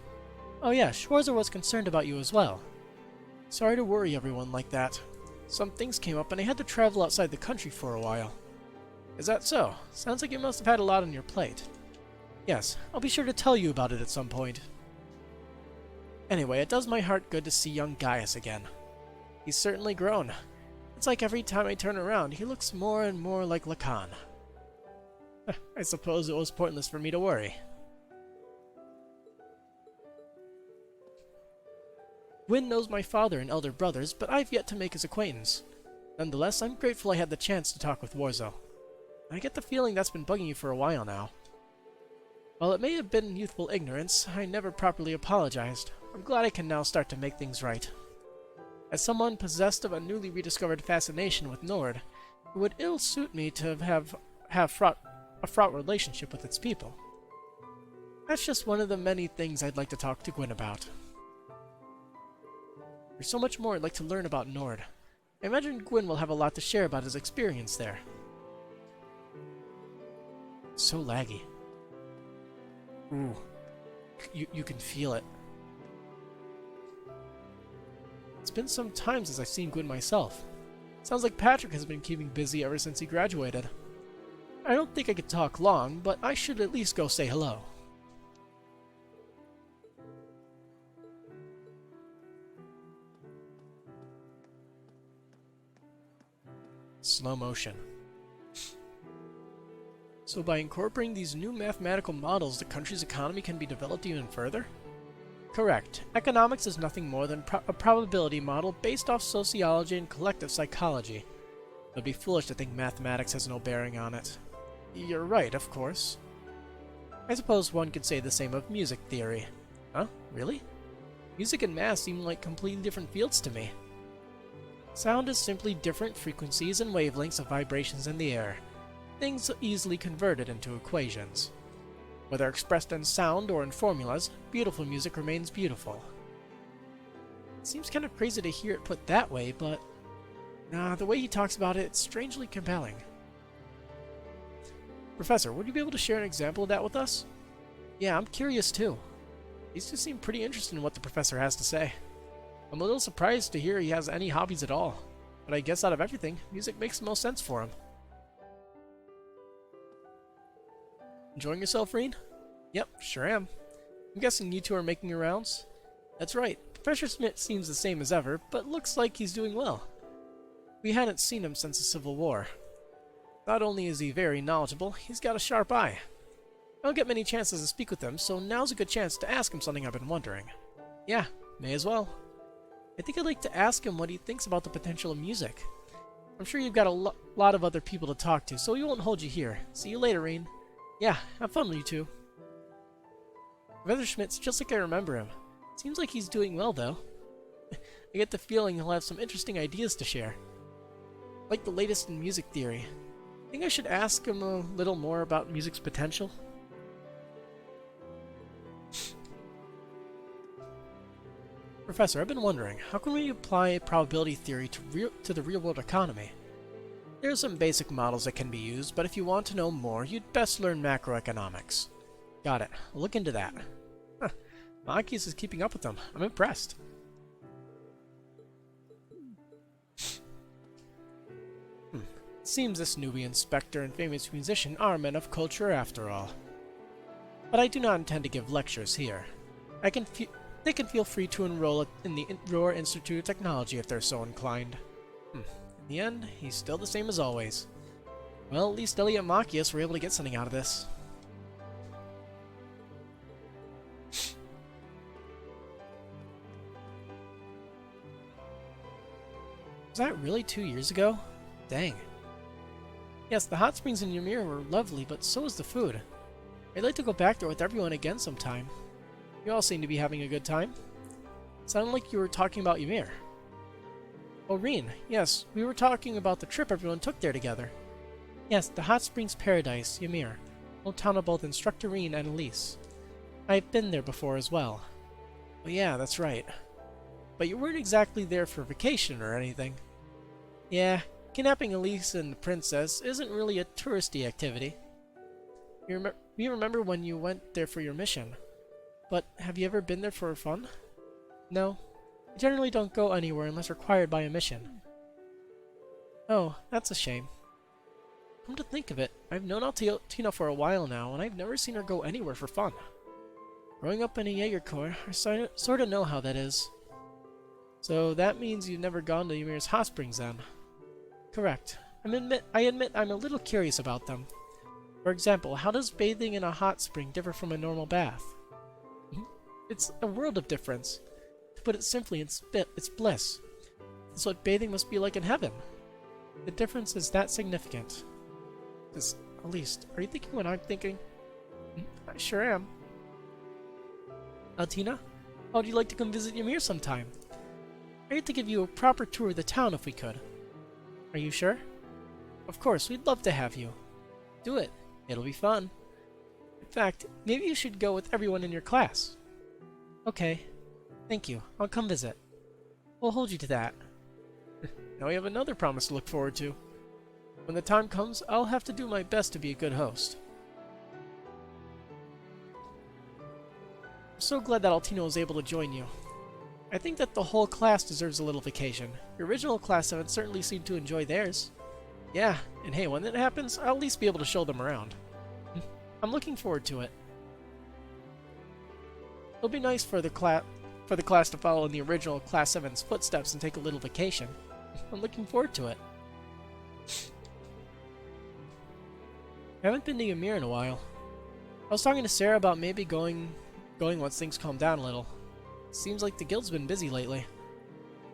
Oh yeah, Schwarzer was concerned about you as well. Sorry to worry everyone like that. Some things came up and I had to travel outside the country for a while. Is that so? Sounds like you must have had a lot on your plate. Yes, I'll be sure to tell you about it at some point. Anyway, it does my heart good to see young Gaius again. He's certainly grown. It's like every time I turn around, he looks more and more like Lacan. I suppose it was pointless for me to worry. Gwyn knows my father and elder brothers, but I've yet to make his acquaintance. Nonetheless, I'm grateful I had the chance to talk with Warzo. I get the feeling that's been bugging you for a while now. While it may have been youthful ignorance, I never properly apologized. I'm glad I can now start to make things right. As someone possessed of a newly rediscovered fascination with Nord, it would ill-suit me to have a fraught relationship with its people. That's just one of the many things I'd like to talk to Gwyn about. There's so much more I'd like to learn about Nord. I imagine Gwyn will have a lot to share about his experience there. So laggy. Ooh. You can feel it. It's been some time since I've seen Gwyn myself. Sounds like Patrick has been keeping busy ever since he graduated. I don't think I could talk long, but I should at least go say hello. Slow motion. So by incorporating these new mathematical models, the country's economy can be developed even further? Correct. Economics is nothing more than a probability model based off sociology and collective psychology. It would be foolish to think mathematics has no bearing on it. You're right, of course. I suppose one could say the same of music theory. Huh? Really? Music and math seem like completely different fields to me. Sound is simply different frequencies and wavelengths of vibrations in the air. Things easily converted into equations. Whether expressed in sound or in formulas, beautiful music remains beautiful. It seems kind of crazy to hear it put that way, but nah, the way he talks about it, it's strangely compelling. Professor, would you be able to share an example of that with us? Yeah, I'm curious too. These two seem pretty interested in what the professor has to say. I'm a little surprised to hear he has any hobbies at all, but I guess out of everything, music makes the most sense for him. Enjoying yourself, Reen? Yep, sure am. I'm guessing you two are making your rounds? That's right, Professor Smith seems the same as ever, but looks like he's doing well. We hadn't seen him since the Civil War. Not only is he very knowledgeable, he's got a sharp eye. I don't get many chances to speak with him, so now's a good chance to ask him something I've been wondering. Yeah, may as well. I think I'd like to ask him what he thinks about the potential of music. I'm sure you've got a lot of other people to talk to, so we won't hold you here. See you later, Reen. Yeah, have fun with you two. Professor Schmidt's just like I remember him. Seems like he's doing well, though. I get the feeling he'll have some interesting ideas to share. Like the latest in music theory. Think I should ask him a little more about music's potential? Professor, I've been wondering, how can we apply probability theory to the real-world economy? There are some basic models that can be used, but if you want to know more, you'd best learn macroeconomics. Got it. I'll look into that. Huh. Machias is keeping up with them. I'm impressed. Seems this newbie inspector and famous musician are men of culture after all. But I do not intend to give lectures here. They can feel free to enroll in the Roar Institute of Technology if they're so inclined. In the end, he's still the same as always. Well, at least Elliot and Machias were able to get something out of this. Was that really 2 years ago? Dang. Yes, the hot springs in Ymir were lovely, but so was the food. I'd like to go back there with everyone again sometime. You all seem to be having a good time. Sounded like you were talking about Ymir. Oh, Reen, yes, we were talking about the trip everyone took there together. Yes, the Hot Springs Paradise, Ymir, hometown of both Instructor Reen and Elise. I've been there before as well. Well, yeah, that's right. But you weren't exactly there for vacation or anything. Yeah, kidnapping Elise and the princess isn't really a touristy activity. We remember when you went there for your mission. But have you ever been there for fun? No. I generally don't go anywhere unless required by a mission. Oh, that's a shame. Come to think of it, I've known Altina for a while now, and I've never seen her go anywhere for fun. Growing up in a Jaeger Corps, I sort of know how that is. So that means you've never gone to Ymir's hot springs then? Correct. I admit I'm a little curious about them. For example, how does bathing in a hot spring differ from a normal bath? It's a world of difference. To put it simply, it's bliss. It's what bathing must be like in heaven. The difference is that significant. At least, are you thinking what I'm thinking? I sure am. Altina, how would you like to come visit Ymir sometime? I'd like to give you a proper tour of the town if we could. Are you sure? Of course, we'd love to have you. Do it. It'll be fun. In fact, maybe you should go with everyone in your class. Okay. Thank you. I'll come visit. We'll hold you to that. Now we have another promise to look forward to. When the time comes, I'll have to do my best to be a good host. I'm so glad that Altino was able to join you. I think that the whole class deserves a little vacation. Your original class 7 certainly seemed to enjoy theirs. Yeah, and hey, when that happens, I'll at least be able to show them around. I'm looking forward to it. It'll be nice for the class to follow in the original Class 7's footsteps and take a little vacation. I'm looking forward to it. I haven't been to Ymir in a while. I was talking to Sarah about maybe going once things calm down a little. Seems like the guild's been busy lately.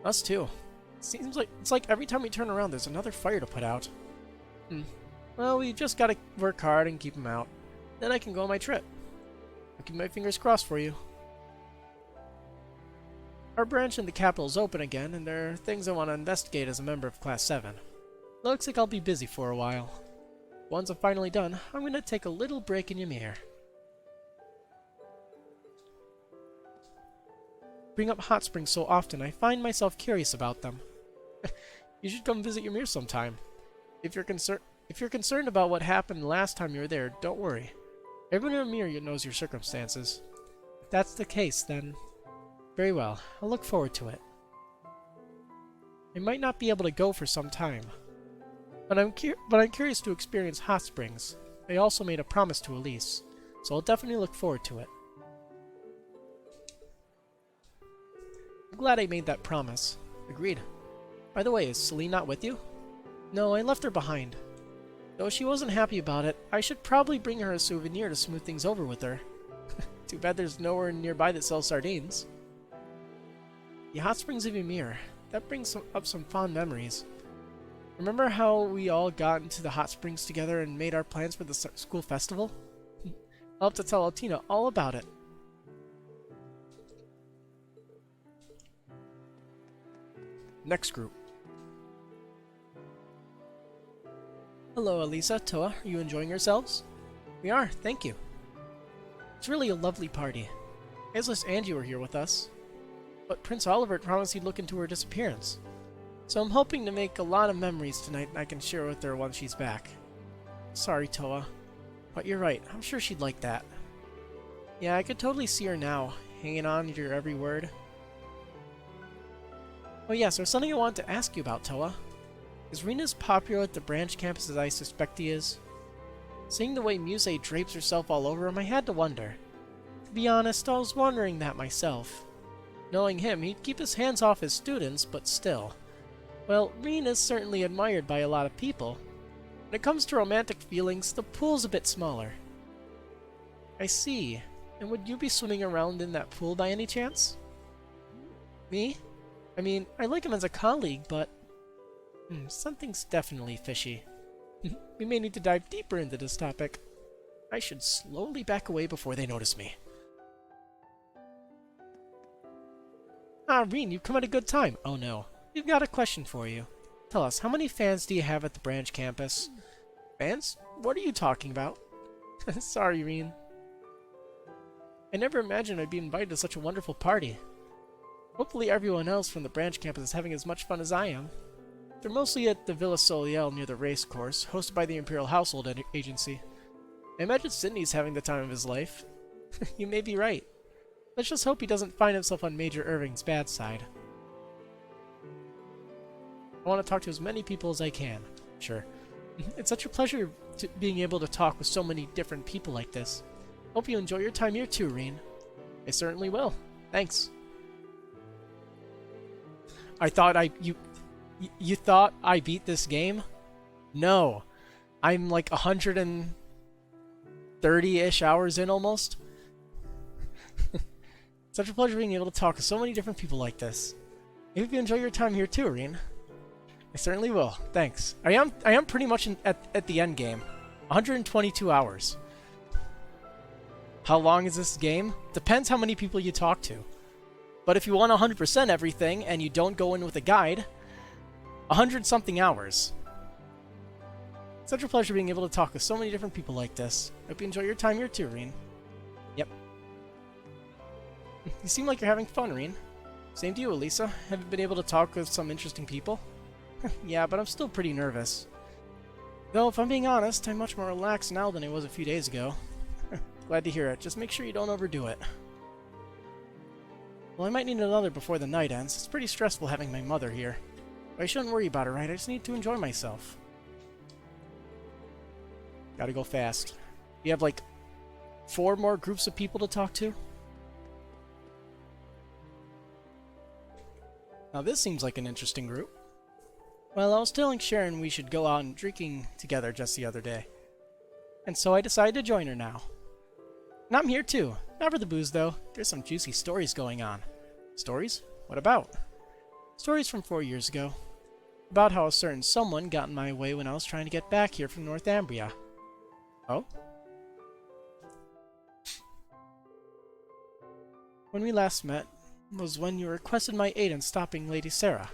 Us too. Seems like it's like every time we turn around there's another fire to put out. Well, we just gotta work hard and keep them out. Then I can go on my trip. I'll keep my fingers crossed for you. Our branch in the capital is open again, and there are things I want to investigate as a member of Class 7. Looks like I'll be busy for a while. Once I'm finally done, I'm gonna take a little break in Ymir. Bring up hot springs so often, I find myself curious about them. You should come visit Ymir sometime. If you're concerned about what happened last time you were there, don't worry. Everyone in Ymir knows your circumstances. If that's the case, then very well. I'll look forward to it. I might not be able to go for some time, but I'm curious to experience hot springs. I also made a promise to Elise, so I'll definitely look forward to it. I'm glad I made that promise. Agreed. By the way, is Celine not with you? No, I left her behind. Though she wasn't happy about it, I should probably bring her a souvenir to smooth things over with her. Too bad there's nowhere nearby that sells sardines. The hot springs of Ymir. That brings up some fond memories. Remember how we all got into the hot springs together and made our plans for the school festival? I'll have to tell Altina all about it. Next group. Hello, Elisa, Toa. Are you enjoying yourselves? We are, thank you. It's really a lovely party. Ageless Angie were here with us, but Prince Oliver promised he'd look into her disappearance. So I'm hoping to make a lot of memories tonight I can share with her once she's back. Sorry, Toa, but you're right. I'm sure she'd like that. Yeah, I could totally see her now, hanging on to your every word. Oh yes, there's something I wanted to ask you about, Toa. Is Reen as popular at the branch campus as I suspect he is? Seeing the way Muse drapes herself all over him, I had to wonder. To be honest, I was wondering that myself. Knowing him, he'd keep his hands off his students, but still. Well, Reen is certainly admired by a lot of people. When it comes to romantic feelings, the pool's a bit smaller. I see. And would you be swimming around in that pool by any chance? Me? I mean, I like him as a colleague, but... Something's definitely fishy. We may need to dive deeper into this topic. I should slowly back away before they notice me. Ah, Reen, you've come at a good time. Oh no. We've got a question for you. Tell us, how many fans do you have at the branch campus? Fans? What are you talking about? Sorry, Reen. I never imagined I'd be invited to such a wonderful party. Hopefully everyone else from the branch campus is having as much fun as I am. They're mostly at the Villa Soliel near the race course, hosted by the Imperial Household Agency. I imagine Sydney's having the time of his life. You may be right. Let's just hope he doesn't find himself on Major Irving's bad side. I want to talk to as many people as I can. Sure. It's such a pleasure being able to talk with so many different people like this. Hope you enjoy your time here too, Reen. I certainly will. Thanks. I thought you thought I beat this game? No. I'm like 130-ish hours in almost. Such a pleasure being able to talk to so many different people like this. I hope you enjoy your time here too, Reen. I certainly will. Thanks. I am pretty much at the end game. 122 hours. How long is this game? Depends how many people you talk to. But if you want 100% everything and you don't go in with a guide, 100-something hours. Such a pleasure being able to talk with so many different people like this. Hope you enjoy your time here too, Reen. Yep. You seem like you're having fun, Reen. Same to you, Elisa. Have you been able to talk with some interesting people? Yeah, but I'm still pretty nervous. Though, if I'm being honest, I'm much more relaxed now than I was a few days ago. Glad to hear it. Just make sure you don't overdo it. Well, I might need another before the night ends. It's pretty stressful having my mother here. But I shouldn't worry about it, right? I just need to enjoy myself. Gotta go fast. You have, like, 4 more groups of people to talk to? Now this seems like an interesting group. Well, I was telling Sharon we should go out and drinking together just the other day. And so I decided to join her now. And I'm here too. Not for the booze though. There's some juicy stories going on. Stories? What about? Stories from 4 years ago. About how a certain someone got in my way when I was trying to get back here from Northumbria. Oh? When we last met was when you requested my aid in stopping Lady Sarah.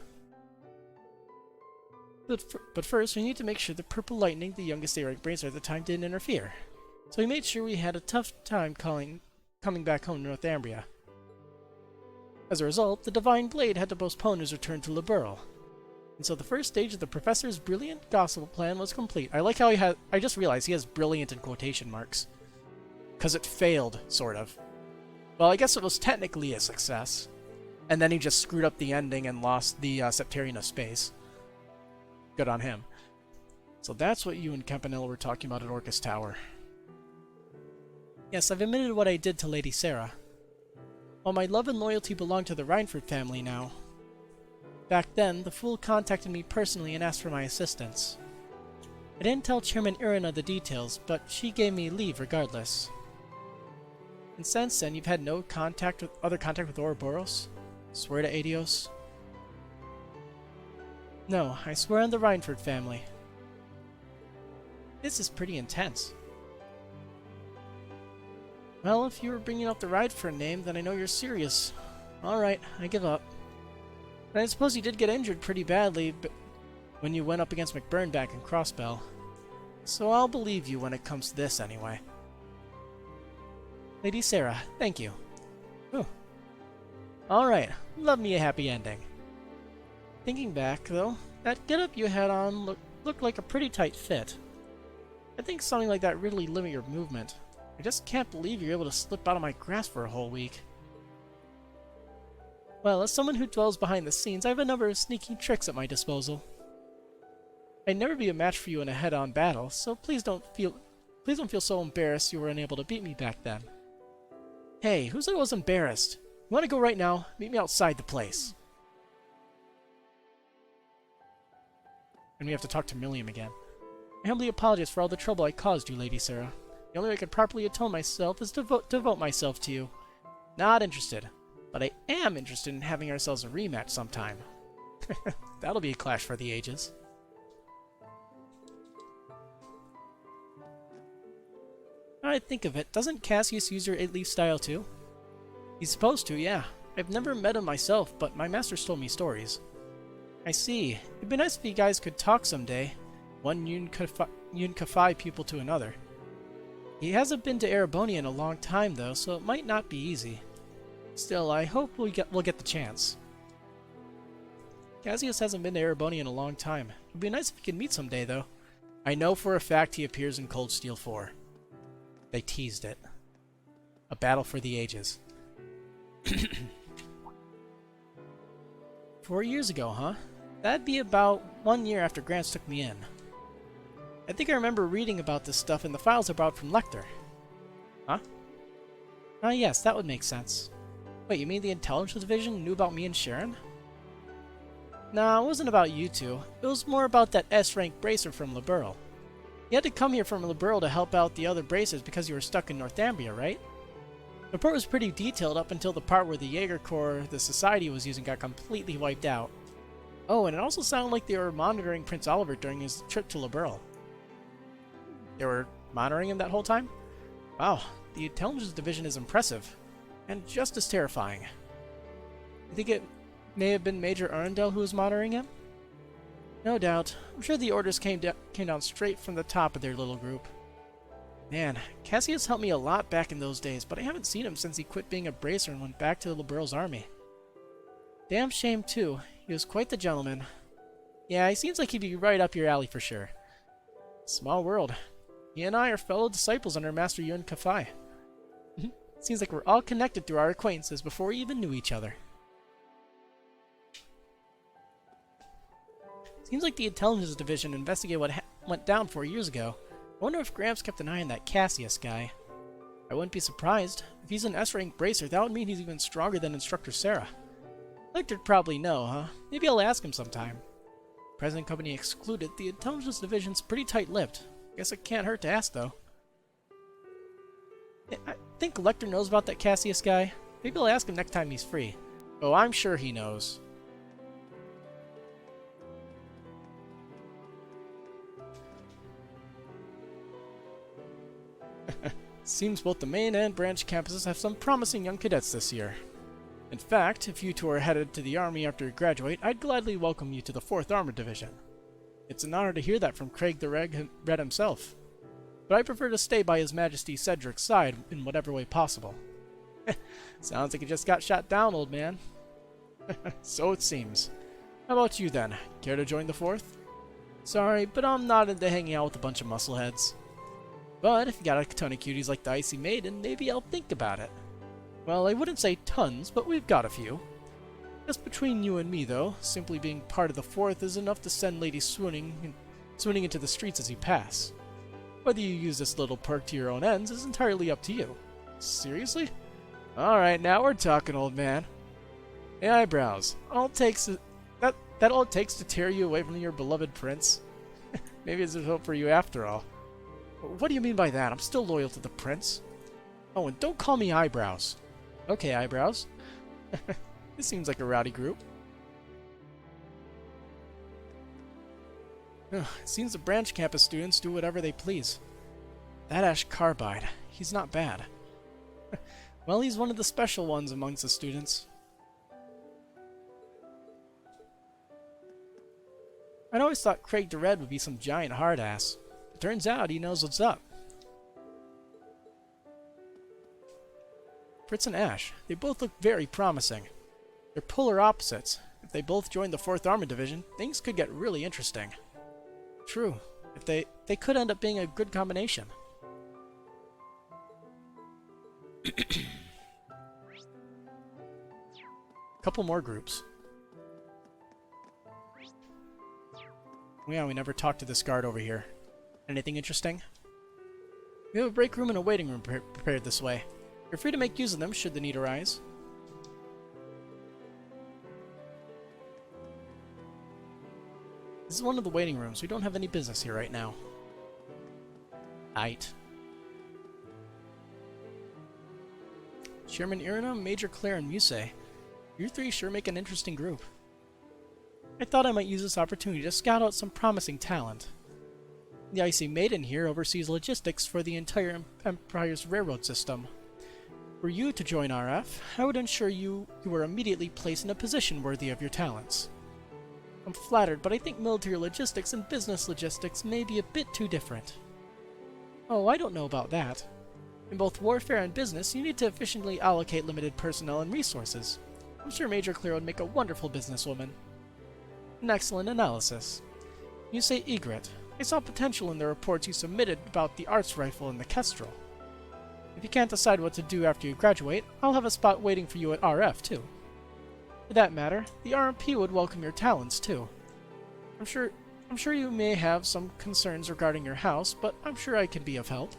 But first, we need to make sure the Purple Lightning, the youngest A-rank bracer at the time, didn't interfere. So we made sure we had a tough time coming back home to Northumbria. As a result, the Divine Blade had to postpone his return to Liberl. And so the first stage of the Professor's brilliant gospel plan was complete. I like how I just realized he has brilliant in quotation marks. 'Cause it failed, sort of. Well, I guess it was technically a success. And then he just screwed up the ending and lost the Septarian of Space. Good on him. So that's what you and Campanella were talking about at Orcus Tower. Yes, I've admitted what I did to Lady Sarah. While my love and loyalty belong to the Reinford family now. Back then, the Fool contacted me personally and asked for my assistance. I didn't tell Chairman Irina the details, but she gave me leave regardless. And since then, you've had no other contact with Ouroboros? Swear to Adios? No, I swear on the Reinford family. This is pretty intense. Well, if you were bringing up the Reinford name, then I know you're serious. Alright, I give up. And I suppose you did get injured pretty badly when you went up against McBurn back in Crossbell. So I'll believe you when it comes to this anyway. Lady Sarah, thank you. Whew. Alright, love me a happy ending. Thinking back, though, that getup you had on looked like a pretty tight fit. I think something like that really limit your movement. I just can't believe you're able to slip out of my grasp for a whole week. Well, as someone who dwells behind the scenes, I have a number of sneaky tricks at my disposal. I'd never be a match for you in a head-on battle, so please don't feel so embarrassed you were unable to beat me back then. Hey, who said I was embarrassed? You want to go right now? Meet me outside the place. And we have to talk to Milliam again. I humbly apologize for all the trouble I caused you, Lady Sarah. The only way I could properly atone myself is to devote myself to you. Not interested. But I am interested in having ourselves a rematch sometime. That'll be a clash for the ages. Now I think of it, doesn't Cassius use your 8-leaf style too? He's supposed to, yeah. I've never met him myself, but my master's told me stories. I see. It'd be nice if you guys could talk someday. One Yunkafai pupil to another. He hasn't been to Erebonia in a long time though, so it might not be easy. Still, I hope we'll get the chance. Cassius hasn't been to Erebonia in a long time. It'd be nice if we could meet someday though. I know for a fact he appears in Cold Steel 4. They teased it. A battle for the ages. 4 years ago, huh? That'd be about 1 year after Grants took me in. I think I remember reading about this stuff in the files I brought from Lecter. Huh? Ah, yes, that would make sense. Wait, you mean the Intelligence Division knew about me and Sharon? Nah, it wasn't about you two. It was more about that S-rank bracer from Liberl. You had to come here from Liberl to help out the other bracers because you were stuck in Northumbria, right? The report was pretty detailed up until the part where the Jaeger Corps the Society was using got completely wiped out. Oh, and it also sounded like they were monitoring Prince Oliver during his trip to Liberl. They were monitoring him that whole time? Wow, the Intelligence Division is impressive. And just as terrifying. You think it may have been Major Arundel who was monitoring him? No doubt. I'm sure the orders came down straight from the top of their little group. Man, Cassius helped me a lot back in those days, but I haven't seen him since he quit being a bracer and went back to Liberl's army. Damn shame too. He was quite the gentleman. Yeah, he seems like he'd be right up your alley for sure. Small world. He and I are fellow disciples under Master Yun Kafai. Seems like we're all connected through our acquaintances before we even knew each other. Seems like the Intelligence Division investigated what went down 4 years ago. I wonder if Gramps kept an eye on that Cassius guy. I wouldn't be surprised. If he's an S-rank bracer, that would mean he's even stronger than Instructor Sarah. Lecter'd probably know, huh? Maybe I'll ask him sometime. Present company excluded, the Intelligence Division's pretty tight-lipped. Guess it can't hurt to ask, though. I think Lecter knows about that Cassius guy. Maybe I'll ask him next time he's free. Oh, I'm sure he knows. Seems both the main and branch campuses have some promising young cadets this year. In fact, if you two are headed to the Army after you graduate, I'd gladly welcome you to the 4th Armored Division. It's an honor to hear that from Craig the Red himself. But I prefer to stay by His Majesty Cedric's side in whatever way possible. Sounds like you just got shot down, old man. So it seems. How about you then? Care to join the 4th? Sorry, but I'm not into hanging out with a bunch of muscleheads. But if you got a ton of cuties like the Icy Maiden, maybe I'll think about it. Well, I wouldn't say tons, but we've got a few. Just between you and me, though, simply being part of the 4th is enough to send ladies swooning into the streets as you pass. Whether you use this little perk to your own ends is entirely up to you. Seriously? Alright, now we're talking, old man. Hey, eyebrows. That all it takes to tear you away from your beloved prince? Maybe there's hope for you after all. What do you mean by that? I'm still loyal to the prince. Oh, and don't call me eyebrows. Okay, eyebrows. This seems like a rowdy group. It seems the branch campus students do whatever they please. That Ash Carbide, he's not bad. Well, he's one of the special ones amongst the students. I'd always thought Craig the Red would be some giant hard-ass. It turns out he knows what's up. Fritz and Ash, they both look very promising. They're polar opposites. If they both join the 4th Armored Division, things could get really interesting. True. If they could end up being a good combination. Couple more groups. Yeah, we never talked to this guard over here. Anything interesting? We have a break room and a waiting room prepared this way. You're free to make use of them should the need arise. This is one of the waiting rooms. We don't have any business here right now. Aight. Chairman Irina, Major Claire, and Muse. You three sure make an interesting group. I thought I might use this opportunity to scout out some promising talent. The Icy Maiden here oversees logistics for the entire Empire's railroad system. Were you to join RF, I would ensure you were immediately placed in a position worthy of your talents. I'm flattered, but I think military logistics and business logistics may be a bit too different. Oh, I don't know about that. In both warfare and business, you need to efficiently allocate limited personnel and resources. I'm sure Major Claire would make a wonderful businesswoman. An excellent analysis. You say Egret. I saw potential in the reports you submitted about the arts rifle and the kestrel. If you can't decide what to do after you graduate, I'll have a spot waiting for you at RF, too. For that matter, the RMP would welcome your talents, too. I'm sure you may have some concerns regarding your house, but I'm sure I can be of help.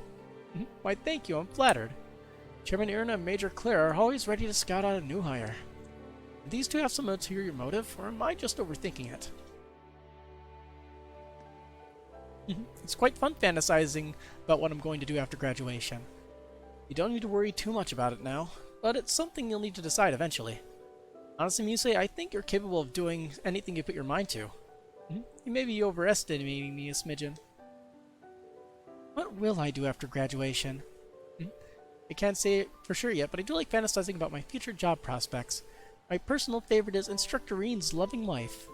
Why, thank you, I'm flattered. Chairman Irina and Major Claire are always ready to scout out a new hire. Do these two have some ulterior motive, or am I just overthinking it? It's quite fun fantasizing about what I'm going to do after graduation. You don't need to worry too much about it now, but it's something you'll need to decide eventually. Honestly, Muse, I think you're capable of doing anything you put your mind to. You may be overestimating me a smidgen. What will I do after graduation? I can't say it for sure yet, but I do like fantasizing about my future job prospects. My personal favorite is Instructor Reen's loving wife.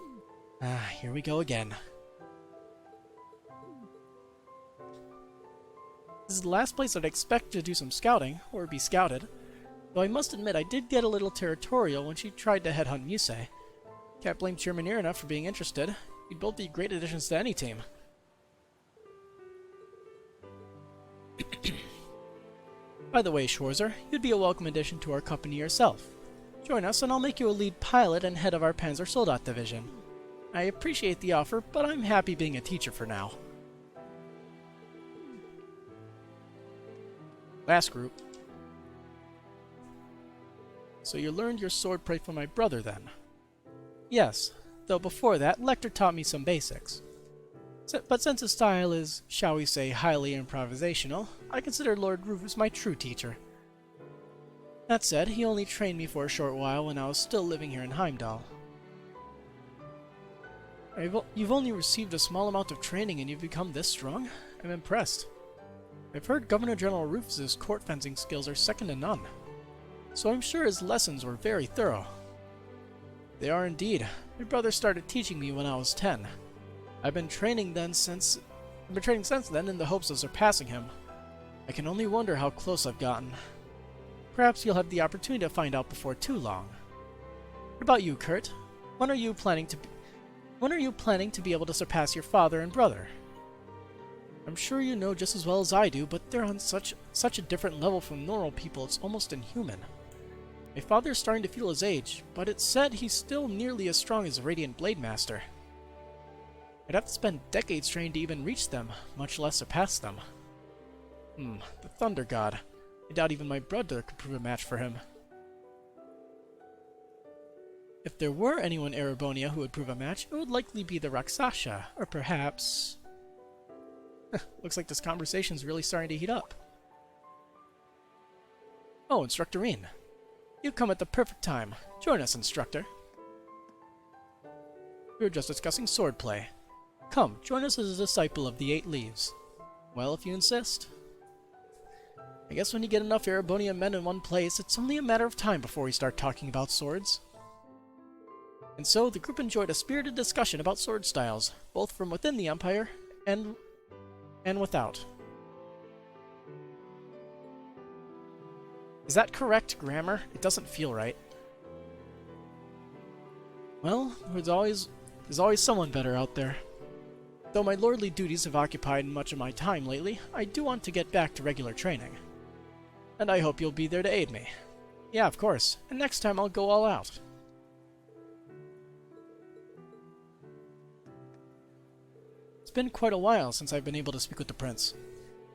Here we go again. This is the last place I'd expect to do some scouting, or be scouted. Though I must admit I did get a little territorial when she tried to headhunt Muse. Can't blame Chairman Irina for being interested. You'd both be great additions to any team. By the way, Schwarzer, you'd be a welcome addition to our company yourself. Join us and I'll make you a lead pilot and head of our Panzer Soldat division. I appreciate the offer, but I'm happy being a teacher for now. Last group. So you learned your sword play from my brother then? Yes, though before that, Lecter taught me some basics. But since his style is, shall we say, highly improvisational, I consider Lord Rufus my true teacher. That said, he only trained me for a short while when I was still living here in Heimdall. You've only received a small amount of training and you've become this strong? I'm impressed. I've heard Governor General Rufus's court fencing skills are second to none, so I'm sure his lessons were very thorough. They are indeed. My brother started teaching me when I was 10. I've been training since then in the hopes of surpassing him. I can only wonder how close I've gotten. Perhaps you'll have the opportunity to find out before too long. What about you, Kurt? When are you planning to be able to surpass your father and brother? I'm sure you know just as well as I do, but they're on such a different level from normal people, it's almost inhuman. My father's starting to feel his age, but it's said he's still nearly as strong as a Radiant Blade Master. I'd have to spend decades trying to even reach them, much less surpass them. The Thunder God. I doubt even my brother could prove a match for him. If there were anyone in Erebonia who would prove a match, it would likely be the Rakshasa, or perhaps... Looks like this conversation's really starting to heat up. Oh, Instructor Reen. You come at the perfect time. Join us, Instructor. We were just discussing swordplay. Come, join us as a disciple of the 8 Leaves. Well, if you insist. I guess when you get enough Erebonia men in one place, it's only a matter of time before we start talking about swords. And so, the group enjoyed a spirited discussion about sword styles, both from within the Empire and without. Is that correct grammar? It doesn't feel right. Well, there's always someone better out there. Though my lordly duties have occupied much of my time lately, I do want to get back to regular training. And I hope you'll be there to aid me. Yeah, of course. And next time I'll go all out. It's been quite a while since I've been able to speak with the prince.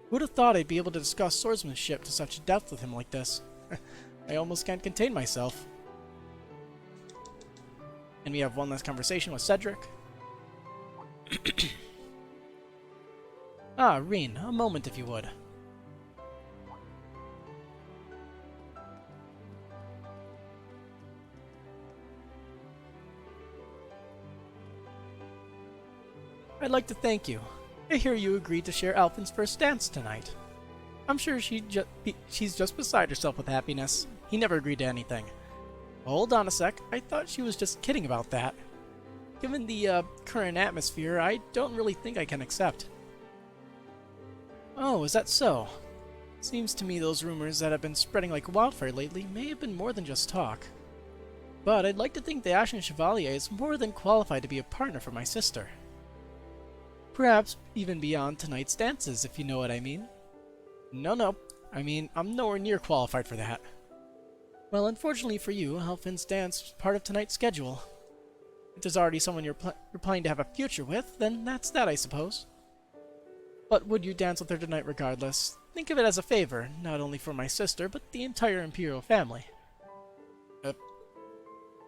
Who would have thought I'd be able to discuss swordsmanship to such depth with him like this? I almost can't contain myself. And we have one last conversation with Cedric. Reen, a moment if you would. I'd like to thank you. I hear you agreed to share Alphin's first dance tonight. I'm sure she's just beside herself with happiness. He never agreed to anything. Hold on a sec, I thought she was just kidding about that. Given the current atmosphere, I don't really think I can accept. Oh, is that so? Seems to me those rumors that have been spreading like wildfire lately may have been more than just talk. But I'd like to think the Ashen Chevalier is more than qualified to be a partner for my sister. Perhaps even beyond tonight's dances, if you know what I mean. No. I mean, I'm nowhere near qualified for that. Well, unfortunately for you, Alphin's dance is part of tonight's schedule. If there's already someone you're planning to have a future with, then that's that, I suppose. But would you dance with her tonight regardless? Think of it as a favor, not only for my sister, but the entire Imperial family.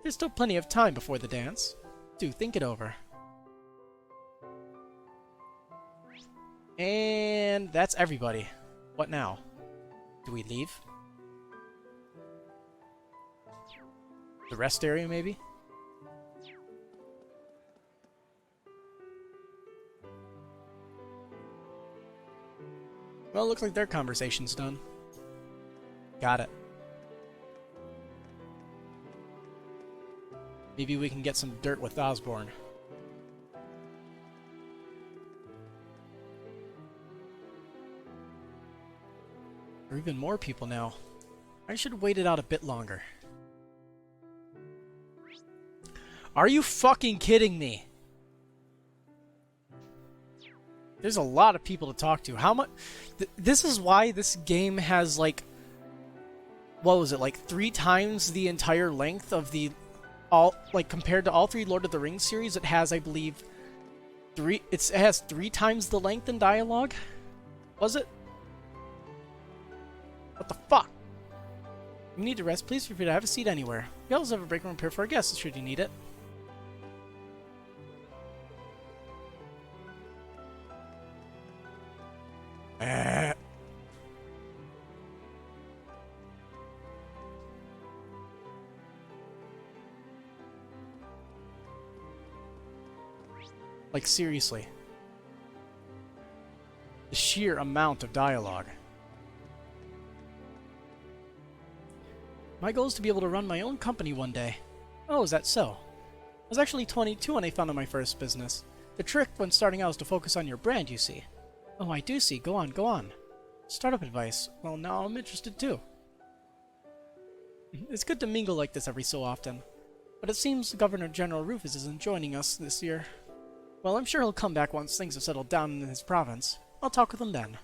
There's still plenty of time before the dance. Do think it over. And that's everybody. What now? Do we leave? The rest area, maybe? Well, it looks like their conversation's done. Got it. Maybe we can get some dirt with Osborne. Or even more people now. I should wait it out a bit longer. Are you fucking kidding me? There's a lot of people to talk to. How much? This is why this game has like, what was it, like 3 times the entire length of the compared to all 3 Lord of the Rings series. It has, I believe, it has 3 times the length in dialogue. Was it? What the fuck? You need to rest. Please feel free to have a seat anywhere. We also have a break room prepared for our guests should you need it. Like, seriously. The sheer amount of dialogue. My goal is to be able to run my own company one day. Oh, is that so? I was actually 22 when I founded my first business. The trick when starting out is to focus on your brand, you see. Oh, I do see. Go on, go on. Startup advice. Well, now I'm interested too. It's good to mingle like this every so often. But it seems Governor General Rufus isn't joining us this year. Well, I'm sure he'll come back once things have settled down in his province. I'll talk with him then.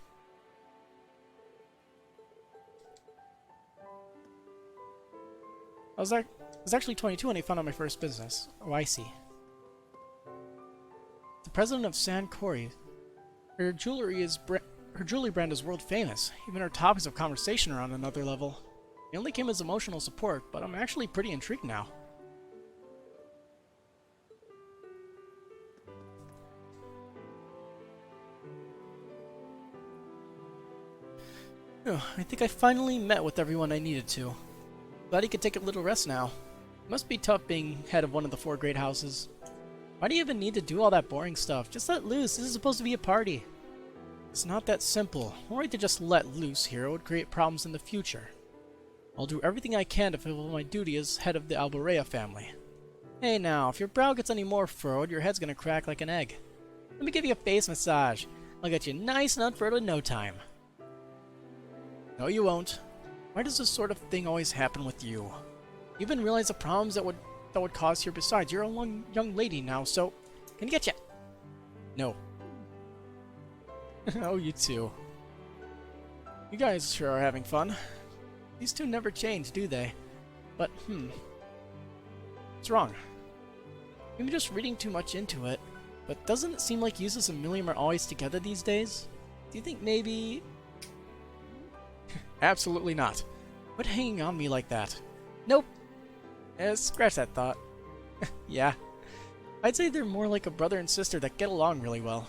I was actually 22 when I founded my first business. Oh, I see. The president of San Cori. Her jewelry brand is world famous. Even her topics of conversation are on another level. It only came as emotional support, but I'm actually pretty intrigued now. Oh, I think I finally met with everyone I needed to. Glad he could take a little rest now. Must be tough being head of one of the 4 great houses. Why do you even need to do all that boring stuff? Just let loose. This is supposed to be a party. It's not that simple. Were I to just let loose here, it would create problems in the future. I'll do everything I can to fulfill my duty as head of the Alborea family. Hey now, if your brow gets any more furrowed, your head's gonna crack like an egg. Let me give you a face massage. I'll get you nice and unfurrowed in no time. No, you won't. Why does this sort of thing always happen with you? You even realize the problems that would cause here. Besides, you're a young lady now, so can I get you? No. Oh, you two. You guys sure are having fun. These two never change, do they? But, what's wrong? Maybe just reading too much into it, but doesn't it seem like Eustace and Milliam are always together these days? Do you think maybe... Absolutely not. Quit hanging on me like that. Nope. Scratch that thought. Yeah. I'd say they're more like a brother and sister that get along really well.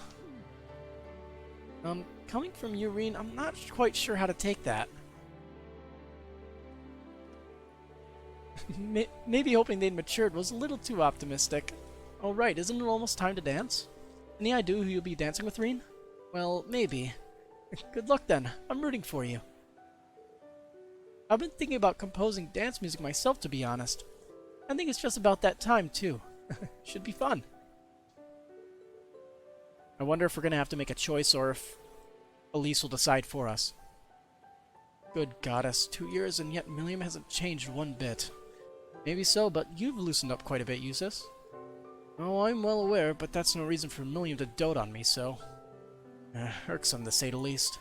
Coming from you, Reen, I'm not quite sure how to take that. Maybe hoping they'd matured was a little too optimistic. Oh right, isn't it almost time to dance? Any idea who you'll be dancing with, Reen? Well, maybe. Good luck then. I'm rooting for you. I've been thinking about composing dance music myself, to be honest. I think it's just about that time, too. Should be fun. I wonder if we're gonna have to make a choice or if Elise will decide for us. Good goddess, 2 years and yet Milliam hasn't changed one bit. Maybe so, but you've loosened up quite a bit, Eustace. Oh, I'm well aware, but that's no reason for Milliam to dote on me, so... irksome, to say the least.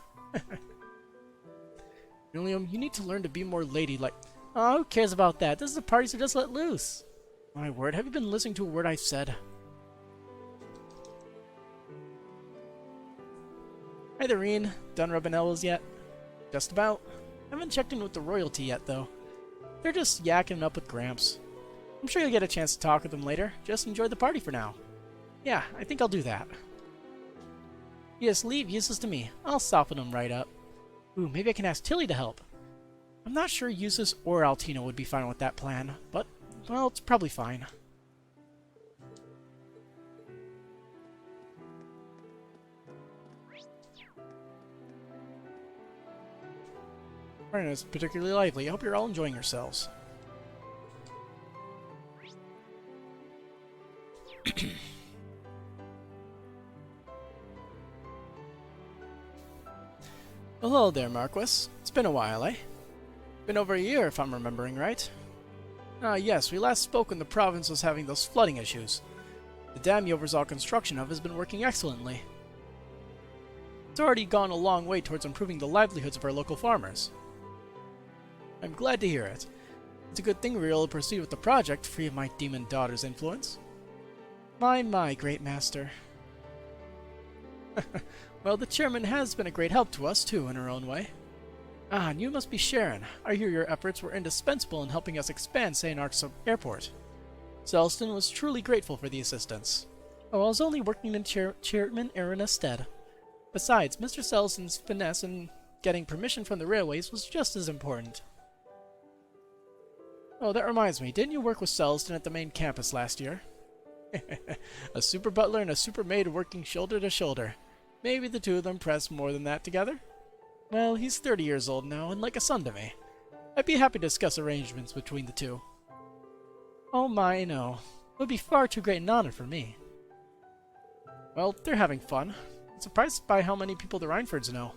Milliam, you need to learn to be more ladylike. Oh, who cares about that? This is a party, so just let loose. My word, have you been listening to a word I've said? Hi there, Reen. Done rubbing elbows yet? Just about. Haven't checked in with the royalty yet, though. They're just yakking up with Gramps. I'm sure you'll get a chance to talk with them later. Just enjoy the party for now. Yeah, I think I'll do that. Yes, leave Eustace to me. I'll soften him right up. Ooh, maybe I can ask Tilly to help. I'm not sure Eustace or Altino would be fine with that plan, but, well, it's probably fine. Party is particularly lively. I hope you're all enjoying yourselves. Hello there, Marquis. It's been a while, eh? Been over a year, if I'm remembering right. Ah, yes, we last spoke when the province was having those flooding issues. The dam you oversaw construction of has been working excellently. It's already gone a long way towards improving the livelihoods of our local farmers. I'm glad to hear it. It's a good thing we were able to proceed with the project, free of my demon daughter's influence. My, great master. Well, the chairman has been a great help to us, too, in her own way. Ah, and you must be Sharon. I hear your efforts were indispensable in helping us expand St. Ark's airport. Celston was truly grateful for the assistance. Oh, I was only working in Chairman Erinna's stead. Besides, Mr. Celston's finesse in getting permission from the railways was just as important. Oh, that reminds me, didn't you work with Celston at the main campus last year? A super butler and a super maid working shoulder to shoulder. Maybe the two of them pressed more than that together? Well, he's 30 years old now, and like a son to me. I'd be happy to discuss arrangements between the two. Oh my, no. It would be far too great an honor for me. Well, they're having fun. I'm surprised by how many people the Reinfords know.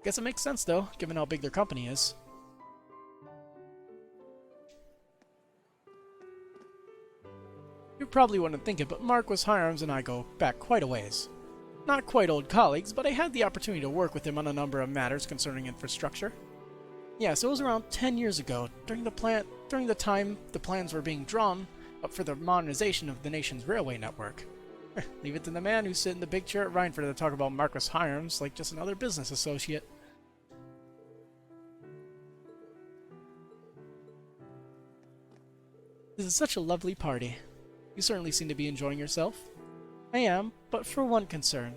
Guess it makes sense, though, given how big their company is. You probably wouldn't think it, but Marquis Hirams and I go back quite a ways. Not quite old colleagues, but I had the opportunity to work with him on a number of matters concerning infrastructure. Yes, it was around 10 years ago, during the time the plans were being drawn up for the modernization of the nation's railway network. Leave it to the man who sit in the big chair at Reinford to talk about Marquis Hirams like just another business associate. This is such a lovely party. You certainly seem to be enjoying yourself. I am, but for one concern.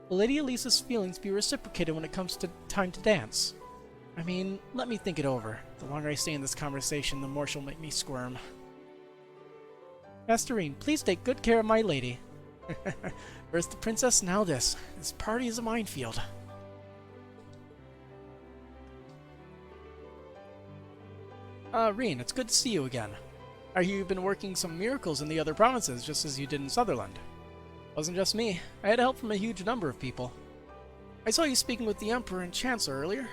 Will Lady Elisa's feelings be reciprocated when it comes to time to dance? I mean, let me think it over. The longer I stay in this conversation, the more she'll make me squirm. Masterine, please take good care of my lady. First the princess, now this. This party is a minefield. Reen, it's good to see you again. I hear you've been working some miracles in the other provinces, just as you did in Sutherland. Wasn't just me. I had help from a huge number of people. I saw you speaking with the Emperor and Chancellor earlier.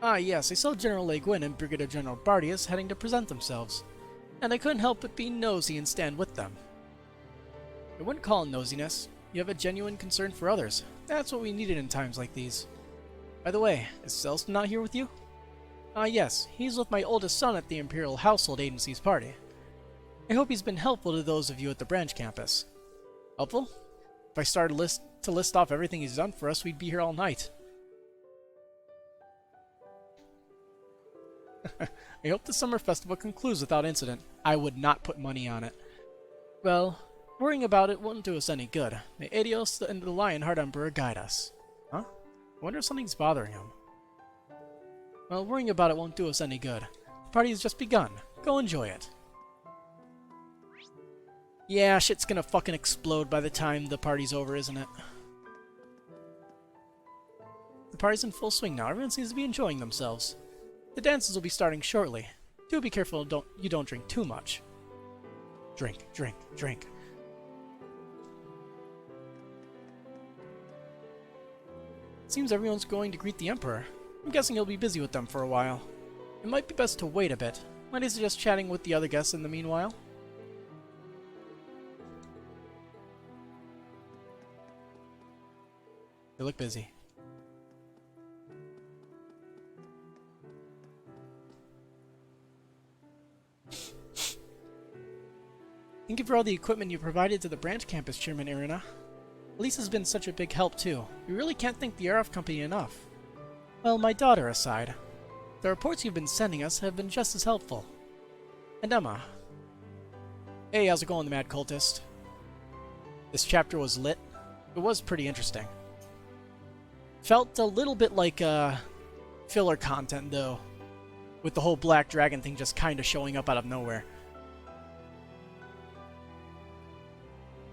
Ah, yes, I saw General Le Guin and Brigadier General Bardius heading to present themselves, and I couldn't help but be nosy and stand with them. I wouldn't call it nosiness. You have a genuine concern for others. That's what we needed in times like these. By the way, is Celston not here with you? Ah, yes, he's with my oldest son at the Imperial Household Agency's party. I hope he's been helpful to those of you at the branch campus. Helpful? If I started to list off everything he's done for us, we'd be here all night. I hope the summer festival concludes without incident. I would not put money on it. Well, worrying about it wouldn't do us any good. May Adios and the Lionheart Emperor guide us. Huh? I wonder if something's bothering him. Well, worrying about it won't do us any good. The party has just begun. Go enjoy it. Yeah, shit's gonna fucking explode by the time the party's over, isn't it? party's in full swing now. Everyone seems to be enjoying themselves. The dances will be starting shortly. Do be careful you don't drink too much. Drink, drink, drink. Seems everyone's going to greet the Emperor. I'm guessing he'll be busy with them for a while. It might be best to wait a bit. Might I suggest chatting with the other guests in the meanwhile? They look busy. Thank you for all the equipment you provided to the branch campus, Chairman Irina. Lisa's been such a big help too. We really can't thank the RF company enough. Well, my daughter aside, the reports you've been sending us have been just as helpful. And Emma. Hey, how's it going, the Mad Cultist? This chapter was lit. It was pretty interesting. Felt a little bit like filler content though, with the whole Black Dragon thing just kinda showing up out of nowhere.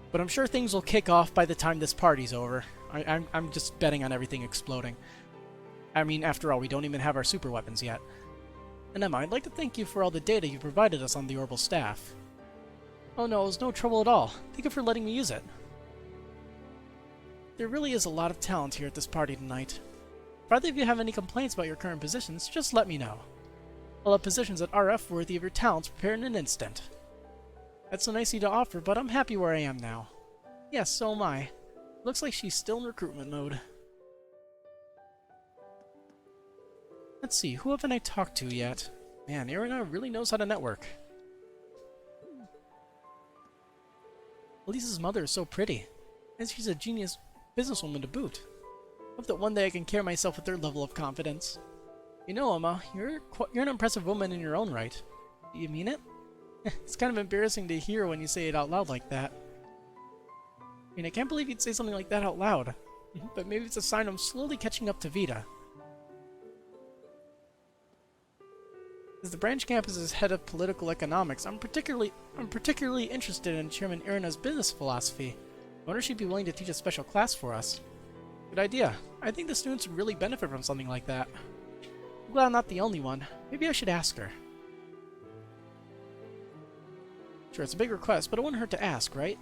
But I'm sure things will kick off by the time this party's over. I'm just betting on everything exploding. I mean, after all, we don't even have our super weapons yet. And Emma, I'd like to thank you for all the data you provided us on the orbital staff. Oh no, it was no trouble at all. Thank you for letting me use it. There really is a lot of talent here at this party tonight. If either of you have any complaints about your current positions, just let me know. I'll have positions at RF worthy of your talents prepared in an instant. That's so nice of you to offer, but I'm happy where I am now. Yes, so am I. Looks like she's still in recruitment mode. Let's see, who haven't I talked to yet? Man, Irina really knows how to network. Elisa's mother is so pretty, and she's a genius businesswoman to boot. Hope that one day I can carry myself with her level of confidence. You know, Emma, you're an impressive woman in your own right. Do you mean it? It's kind of embarrassing to hear when you say it out loud like that. I mean, I can't believe you'd say something like that out loud. But maybe it's a sign I'm slowly catching up to Vita. As the branch campus's head of political economics, I'm particularly interested in Chairman Irina's business philosophy. I wonder if she'd be willing to teach a special class for us. Good idea. I think the students would really benefit from something like that. I'm glad I'm not the only one. Maybe I should ask her. Sure, it's a big request, but it wouldn't hurt to ask, right?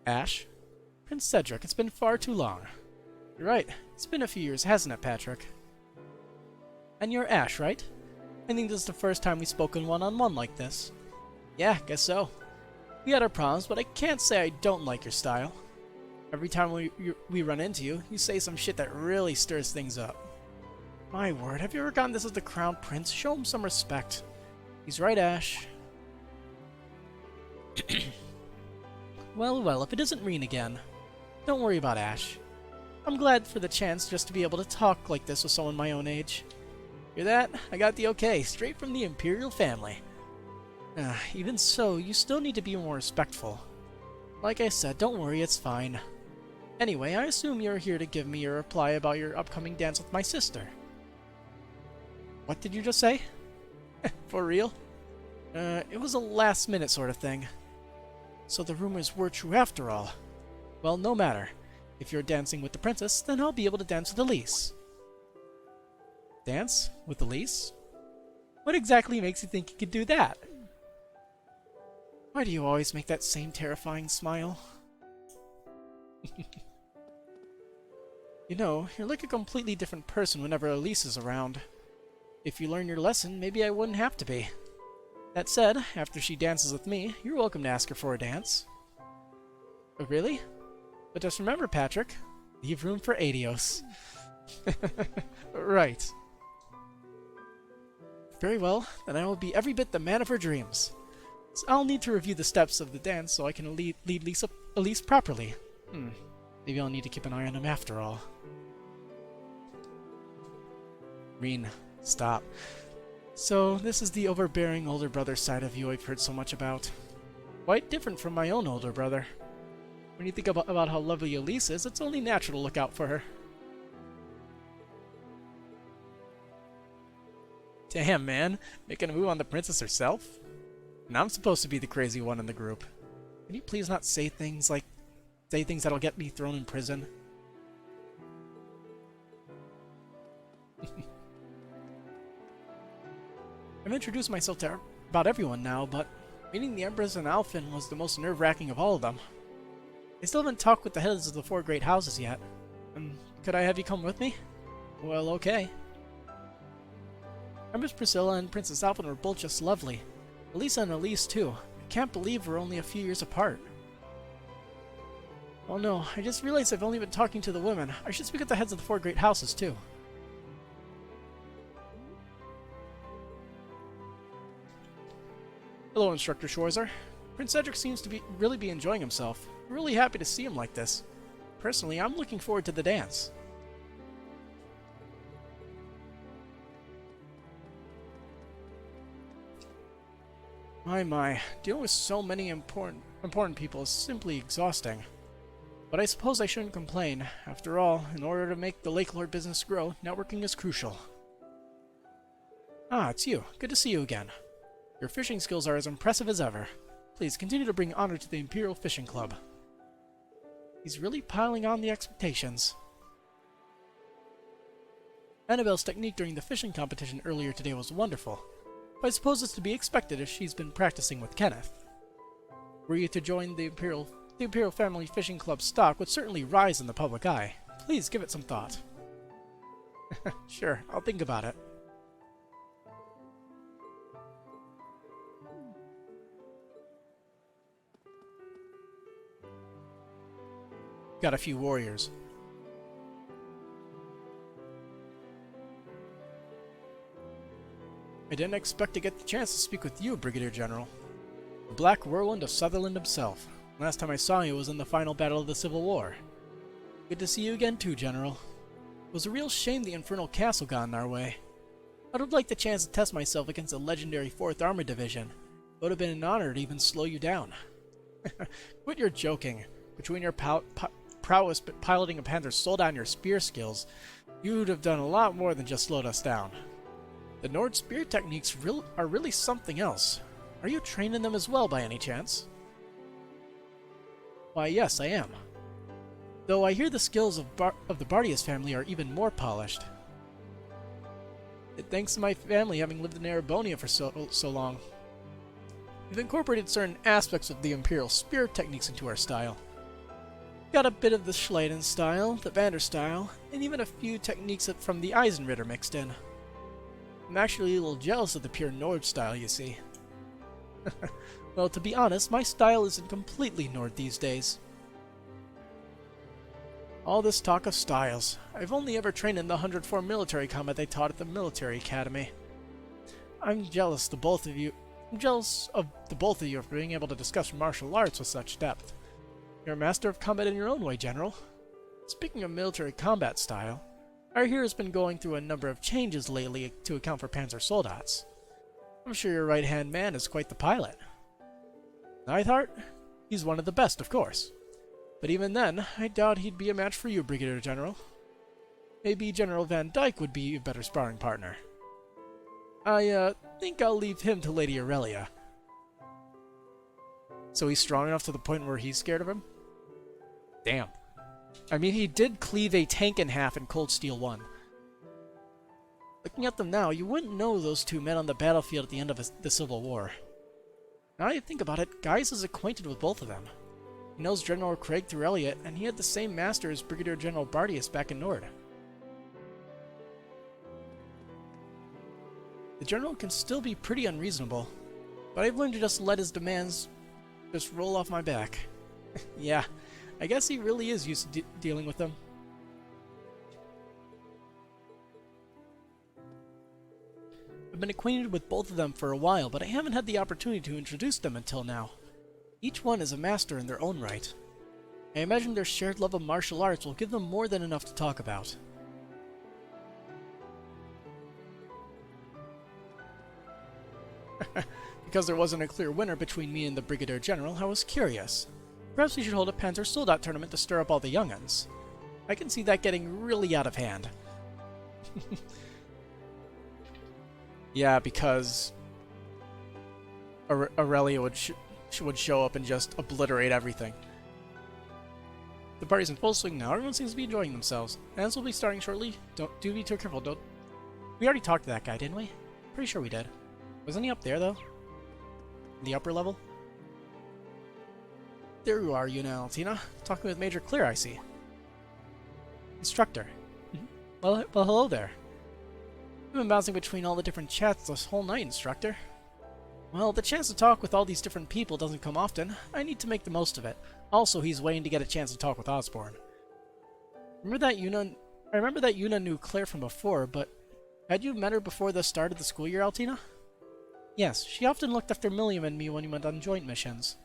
Ash? Prince Cedric, it's been far too long. You're right. It's been a few years, hasn't it, Patrick? And you're Ash, right? I think this is the first time we've spoken one-on-one like this. Yeah, guess so. We had our problems, but I can't say I don't like your style. Every time we run into you, you say some shit that really stirs things up. My word, have you ever gotten this as the Crown Prince? Show him some respect. He's right, Ash. Well, if it isn't Reen again. Don't worry about Ash. I'm glad for the chance just to be able to talk like this with someone my own age. Hear that? I got the okay, straight from the Imperial family. Even so, you still need to be more respectful. Like I said, don't worry, it's fine. Anyway, I assume you're here to give me your reply about your upcoming dance with my sister. What did you just say? For real? It was a last-minute sort of thing. So the rumors were true after all. Well, no matter. If you're dancing with the princess, then I'll be able to dance with Elise. Dance? With Elise? What exactly makes you think you could do that? Why do you always make that same terrifying smile? You know, you're like a completely different person whenever Elise is around. If you learn your lesson, maybe I wouldn't have to be. That said, after she dances with me, you're welcome to ask her for a dance. Oh, really? But just remember, Patrick, leave room for Adios. Right. Very well, then I will be every bit the man of her dreams. So I'll need to review the steps of the dance so I can lead Elise properly. Maybe I'll need to keep an eye on him after all. Reen, stop. So, this is the overbearing older brother side of you I've heard so much about. Quite different from my own older brother. When you think about how lovely Elise is, it's only natural to look out for her. Damn, man. Making a move on the princess herself? And I'm supposed to be the crazy one in the group. Can you please not say things that'll get me thrown in prison? I've introduced myself to about everyone now, but meeting the Empress and Alphen was the most nerve-wracking of all of them. I still haven't talked with the heads of the 4 great houses yet. Could I have you come with me? Well, okay. Empress Priscilla and Princess Alphen were both just lovely. Elisa and Elise, too. I can't believe we're only a few years apart. Oh no, I just realized I've only been talking to the women. I should speak with the heads of the 4 great houses, too. Hello, Instructor Schwarzer. Prince Cedric seems to really be enjoying himself. I'm really happy to see him like this. Personally, I'm looking forward to the dance. My, dealing with so many important people is simply exhausting. But I suppose I shouldn't complain. After all, in order to make the Lake Lord business grow, networking is crucial. Ah, it's you. Good to see you again. Your fishing skills are as impressive as ever. Please continue to bring honor to the Imperial Fishing Club. He's really piling on the expectations. Annabelle's technique during the fishing competition earlier today was wonderful. But I suppose it's to be expected if she's been practicing with Kenneth. Were you to join the Imperial Family Fishing Club stock would certainly rise in the public eye. Please give it some thought. Sure, I'll think about it. Got a few warriors. I didn't expect to get the chance to speak with you, Brigadier General. The Black Whirlwind of Sutherland himself. Last time I saw you was in the final battle of the Civil War. Good to see you again too, General. It was a real shame the Infernal Castle got in our way. I'd have liked the chance to test myself against the legendary 4th Armored Division. It would have been an honor to even slow you down. Quit your joking. Between your prowess piloting a Panther Soldat and your spear skills, you'd have done a lot more than just slowed us down. The Nord spear techniques are really something else. Are you trained in them as well by any chance? Why, yes, I am. Though I hear the skills of the Bardius family are even more polished. Thanks to my family having lived in Erebonia for so long. We've incorporated certain aspects of the Imperial spear techniques into our style. Got a bit of the Schleiden style, the Vander style, and even a few techniques from the Eisenritter mixed in. I'm actually a little jealous of the pure Nord style, you see. Well, to be honest, my style isn't completely Nord these days. All this talk of styles. I've only ever trained in the 104 military combat they taught at the military academy. I'm jealous of the both of you for being able to discuss martial arts with such depth. You're a master of combat in your own way, General. Speaking of military combat style, our hero's been going through a number of changes lately to account for Panzer Soldats. I'm sure your right-hand man is quite the pilot. Neidhart? He's one of the best, of course. But even then, I doubt he'd be a match for you, Brigadier General. Maybe General Van Dyke would be a better sparring partner. I think I'll leave him to Lady Aurelia. So he's strong enough to the point where he's scared of him? Damn. I mean, he did cleave a tank in half in Cold Steel 1. Looking at them now, you wouldn't know those two met on the battlefield at the end of the Civil War. Now that you think about it, Gaius is acquainted with both of them. He knows General Craig through Elliot, and he had the same master as Brigadier General Bardius back in Nord. The General can still be pretty unreasonable, but I've learned to just let his demands just roll off my back. Yeah, I guess he really is used to dealing with them. I've been acquainted with both of them for a while, but I haven't had the opportunity to introduce them until now. Each one is a master in their own right. I imagine their shared love of martial arts will give them more than enough to talk about. Because there wasn't a clear winner between me and the Brigadier General, I was curious. Perhaps we should hold a Panzer Soldat tournament to stir up all the young'uns. I can see that getting really out of hand. Yeah, because Aurelia would show up and just obliterate everything. The party's in full swing now. Everyone seems to be enjoying themselves. Dance will be starting shortly. Do be too careful. Don't. We already talked to that guy, didn't we? Pretty sure we did. Wasn't he up there though? The upper level? There you are, Altina. Talking with Major Clear, I see. Instructor. Well, hello there. We've been bouncing between all the different chats this whole night, Instructor. Well, the chance to talk with all these different people doesn't come often. I need to make the most of it. Also, he's waiting to get a chance to talk with Osborne. I remember that Yuna knew Claire from before, but had you met her before the start of the school year, Altina? Yes, she often looked after Milliam and me when we went on joint missions.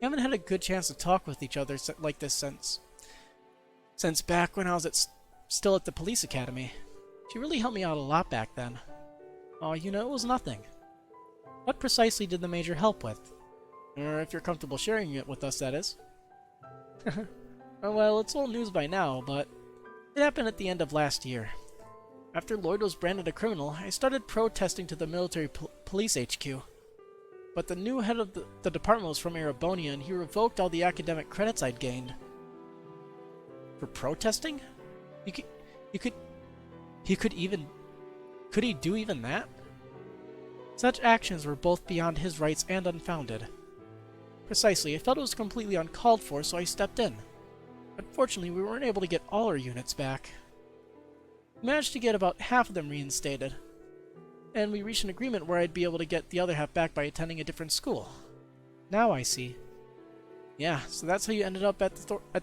We haven't had a good chance to talk with each other like this since back when I was still at the police academy. She really helped me out a lot back then. Oh, it was nothing. What precisely did the Major help with? Or if you're comfortable sharing it with us, that is. Well, it's old news by now, but it happened at the end of last year. After Lloyd was branded a criminal, I started protesting to the military police HQ. But the new head of the department was from Erebonia, and he revoked all the academic credits I'd gained. For protesting? Could he do even that? Such actions were both beyond his rights and unfounded. Precisely, I felt it was completely uncalled for, so I stepped in. Unfortunately, we weren't able to get all our units back. We managed to get about half of them reinstated, and we reached an agreement where I'd be able to get the other half back by attending a different school. Now I see. Yeah, so that's how you ended up at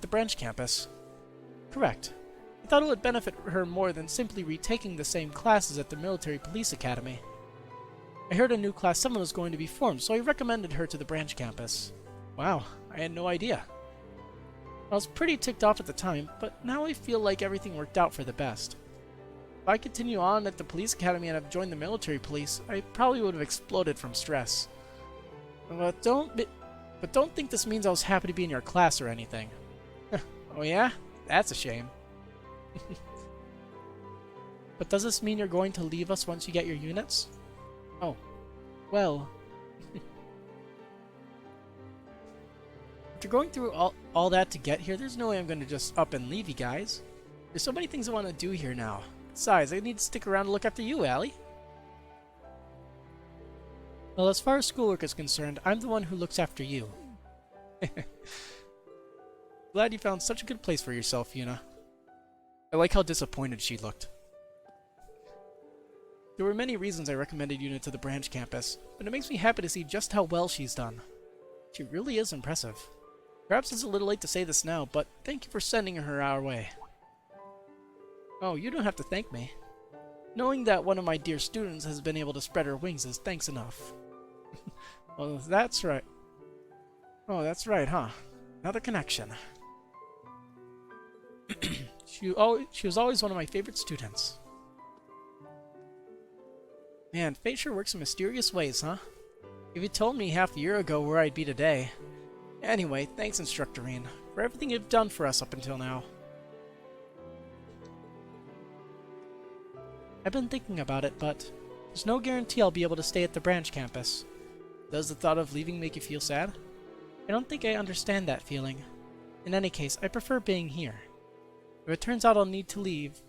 the branch campus. Correct. I thought it would benefit her more than simply retaking the same classes at the military police academy. I heard a new Class 7 was going to be formed, so I recommended her to the branch campus. Wow, I had no idea. I was pretty ticked off at the time, but now I feel like everything worked out for the best. If I continue on at the police academy and have joined the military police, I probably would have exploded from stress. But don't think this means I was happy to be in your class or anything. Oh yeah? That's a shame. But does this mean you're going to leave us once you get your units? Oh, well. After going through all that to get here, there's no way I'm going to just up and leave you guys. There's so many things I want to do here now. Besides, I need to stick around to look after you, Allie. Well, as far as schoolwork is concerned, I'm the one who looks after you. Glad you found such a good place for yourself, Yuna. I like how disappointed she looked. There were many reasons I recommended Yuna to the branch campus, but it makes me happy to see just how well she's done. She really is impressive. Perhaps it's a little late to say this now, but thank you for sending her our way. Oh, you don't have to thank me. Knowing that one of my dear students has been able to spread her wings is thanks enough. Well, that's right. Oh, that's right, huh? Another connection. She was always one of my favorite students. Man, fate sure works in mysterious ways, huh? If you told me half a year ago where I'd be today. Anyway, thanks, Instructorine, for everything you've done for us up until now. I've been thinking about it, but there's no guarantee I'll be able to stay at the branch campus. Does the thought of leaving make you feel sad? I don't think I understand that feeling. In any case, I prefer being here. If it turns out I need to leave,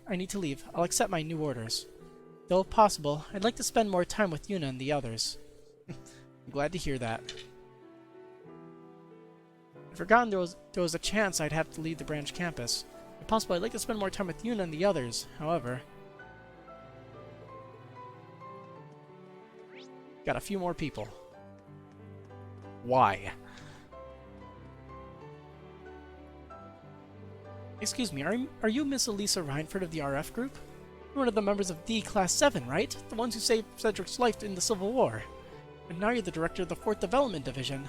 I'll accept my new orders. Though if possible, I'd like to spend more time with Yuna and the others. I'm glad to hear that. I'd forgotten there was a chance I'd have to leave the branch campus. If possible, I'd like to spend more time with Yuna and the others, however. Got a few more people. Why? Excuse me, are you Miss Elisa Reinford of the RF group? You're one of the members of D Class 7, right? The ones who saved Cedric's life in the Civil War. And now you're the director of the 4th Development Division.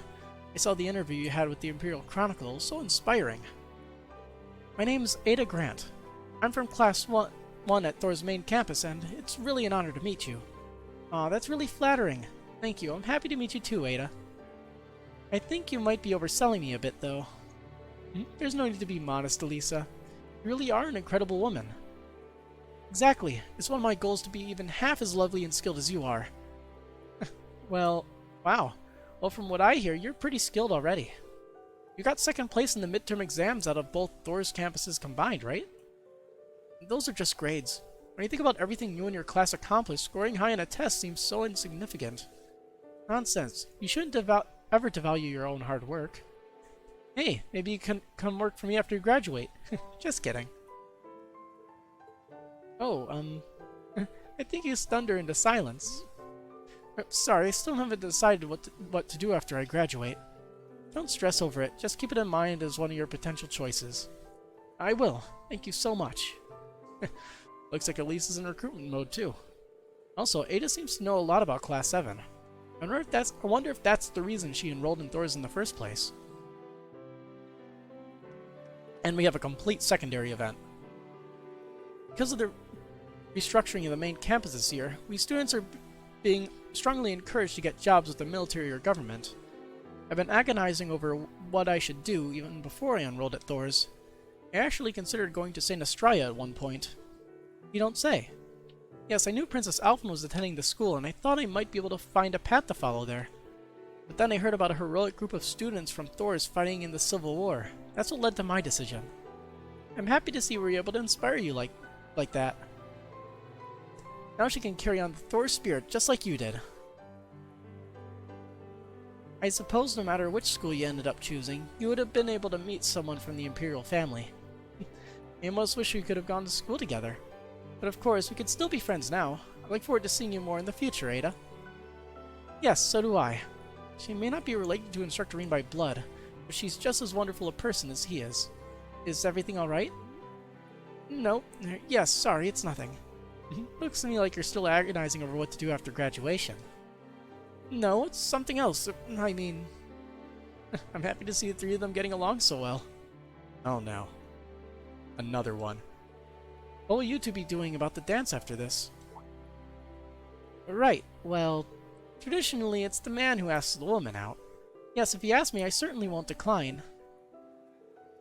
I saw the interview you had with the Imperial Chronicle, so inspiring. My name's Ada Grant. I'm from Class 1 at Thor's main campus, and it's really an honor to meet you. Aw, that's really flattering. Thank you. I'm happy to meet you too, Ada. I think you might be overselling me a bit, though. There's no need to be modest, Elisa. You really are an incredible woman. Exactly. It's one of my goals to be even half as lovely and skilled as you are. Well, Wow. Well, from what I hear, you're pretty skilled already. You got second place in the midterm exams out of both Thor's campuses combined, right? Those are just grades. When you think about everything you and your class accomplished, scoring high on a test seems so insignificant. Nonsense. You shouldn't ever devalue your own hard work. Hey, maybe you can come work for me after you graduate. Just kidding. Oh, I think you stunned her into silence. Sorry, I still haven't decided what to do after I graduate. Don't stress over it. Just keep it in mind as one of your potential choices. I will. Thank you so much. Looks like Elisa's in recruitment mode too. Also, Ada seems to know a lot about Class 7. I wonder if that's the reason she enrolled in Thor's in the first place. And we have a complete secondary event. Because of the restructuring of the main campus this year, we students are being strongly encouraged to get jobs with the military or government. I've been agonizing over what I should do even before I enrolled at Thor's. I actually considered going to St. Estrella at one point. You don't say. Yes, I knew Princess Alphen was attending the school, and I thought I might be able to find a path to follow there. But then I heard about a heroic group of students from Thor's fighting in the Civil War. That's what led to my decision. I'm happy to see we were able to inspire you like that. Now she can carry on the Thor spirit just like you did. I suppose no matter which school you ended up choosing, you would have been able to meet someone from the Imperial family. I almost wish we could have gone to school together. But of course, we could still be friends now. I look forward to seeing you more in the future, Ada. Yes, so do I. She may not be related to Instructor Rean by blood, but she's just as wonderful a person as he is. Is everything alright? No. Yes, sorry, it's nothing. Looks to me like you're still agonizing over what to do after graduation. No, it's something else. I mean... I'm happy to see the three of them getting along so well. Oh no. Another one. What will you two be doing about the dance after this? Right, well... Traditionally, it's the man who asks the woman out. Yes, if you ask me, I certainly won't decline.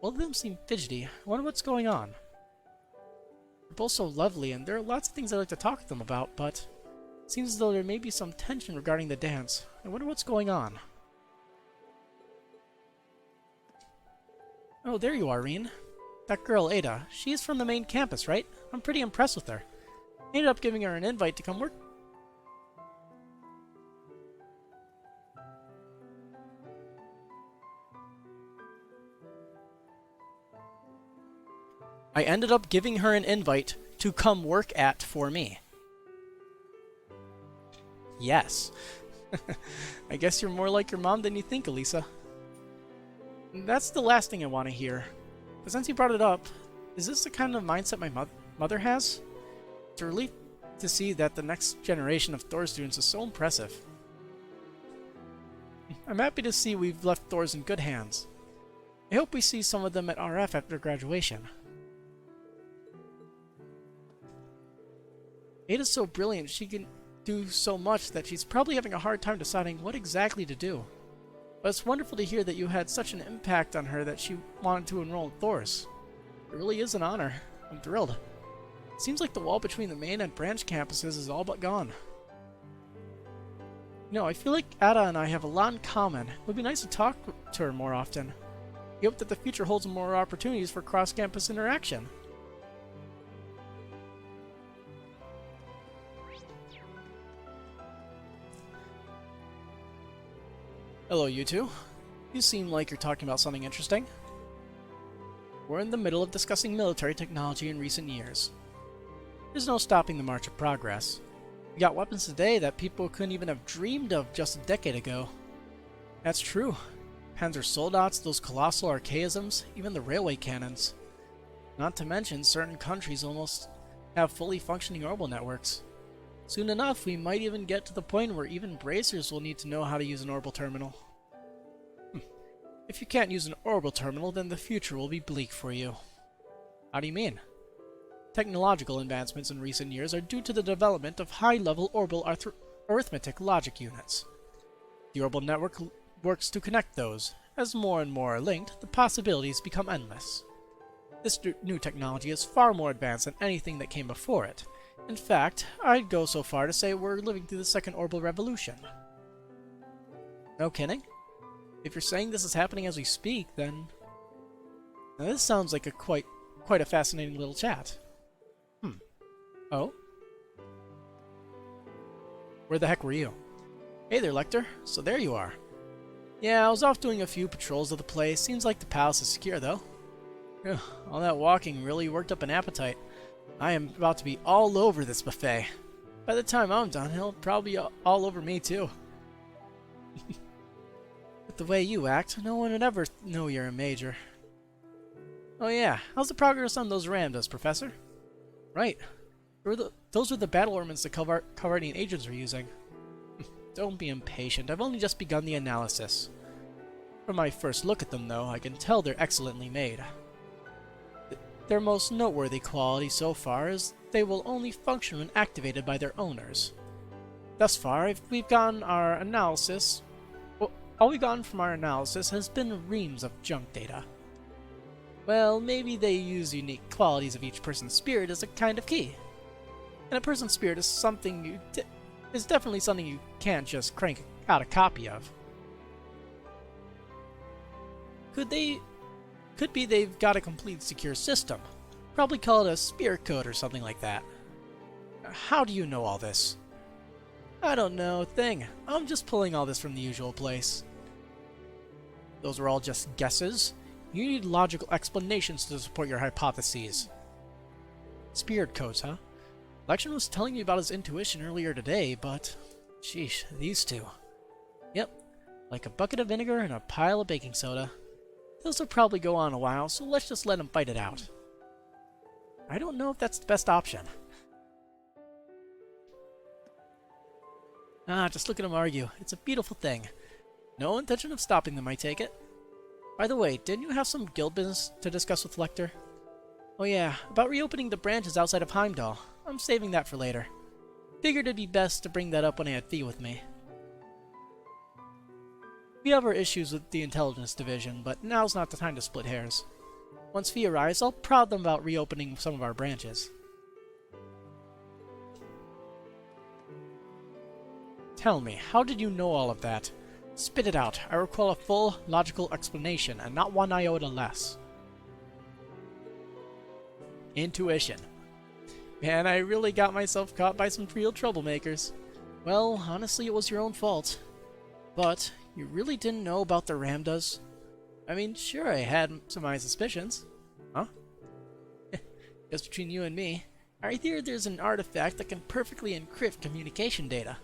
Both of them seem fidgety. I wonder what's going on. They're both so lovely, and there are lots of things I'd like to talk to them about, but... It seems as though there may be some tension regarding the dance. I wonder what's going on. Oh, there you are, Rean. That girl, Ada. She's from the main campus, right? I'm pretty impressed with her. I ended up giving her an invite to come work. I ended up giving her an invite to come work at for me. Yes. I guess you're more like your mom than you think, Elisa. That's the last thing I want to hear. But since you brought it up, is this the kind of mindset my mother has? It's a relief to see that the next generation of Thor students is so impressive. I'm happy to see we've left Thor's in good hands. I hope we see some of them at RF after graduation. Ada's so brilliant, she can do so much that she's probably having a hard time deciding what exactly to do. But it's wonderful to hear that you had such an impact on her that she wanted to enroll in Thor's. It really is an honor. I'm thrilled. It seems like the wall between the main and branch campuses is all but gone. You know, I feel like Ada and I have a lot in common. It would be nice to talk to her more often. I hope that the future holds more opportunities for cross-campus interaction. Hello, you two. You seem like you're talking about something interesting. We're in the middle of discussing military technology in recent years. There's no stopping the march of progress. We got weapons today that people couldn't even have dreamed of just a decade ago. That's true. Panzer Soldats, those colossal archaisms, even the railway cannons. Not to mention, certain countries almost have fully functioning orbital networks. Soon enough, we might even get to the point where even bracers will need to know how to use an orbital terminal. If you can't use an orbital terminal, then the future will be bleak for you. How do you mean? Technological advancements in recent years are due to the development of high-level orbital arithmetic logic units. The orbital network works to connect those. As more and more are linked, the possibilities become endless. This new technology is far more advanced than anything that came before it. In fact, I'd go so far to say we're living through the second orbital revolution. No kidding? If you're saying this is happening as we speak, then... Now this sounds like a quite a fascinating little chat. Oh? Where the heck were you? Hey there, Lecter. So there you are. Yeah, I was off doing a few patrols of the place. Seems like the palace is secure, though. Ugh, all that walking really worked up an appetite. I am about to be all over this buffet. By the time I'm done, he'll probably be all over me, too. With the way you act, no one would ever know you're a major. Oh yeah, how's the progress on those Ramdas, Professor? Right. Those were the battle ornaments the Calvardian agents were using. Don't be impatient, I've only just begun the analysis. From my first look at them, though, I can tell they're excellently made. Their most noteworthy quality so far is they will only function when activated by their owners. Thus far, we've gotten our analysis. Well, all we've gotten from our analysis has been reams of junk data. Well, maybe they use unique qualities of each person's spirit as a kind of key. And a person's spirit is definitely something you can't just crank out a copy of. Could be they've got a complete secure system. Probably call it a spirit code or something like that. How do you know all this? I don't know a thing. I'm just pulling all this from the usual place. Those were all just guesses. You need logical explanations to support your hypotheses. Spirit codes, huh? Lection was telling me about his intuition earlier today, but... Sheesh, these two. Yep, like a bucket of vinegar and a pile of baking soda. Those will probably go on a while, so let's just let him fight it out. I don't know if that's the best option. Just look at them argue. It's a beautiful thing. No intention of stopping them, I take it. By the way, didn't you have some guild business to discuss with Lecter? Oh yeah, about reopening the branches outside of Heimdall. I'm saving that for later. Figured it'd be best to bring that up when I had Fee with me. We have our issues with the intelligence division, but now's not the time to split hairs. Once Fee arrives, I'll prod them about reopening some of our branches. Tell me, how did you know all of that? Spit it out. I recall a full, logical explanation, and not one iota less. Intuition. Man, I really got myself caught by some real troublemakers. Well, honestly, it was your own fault. But, you really didn't know about the Ramdas? I mean, sure, I had some of my suspicions. Huh? Just between you and me, I hear there's an artifact that can perfectly encrypt communication data.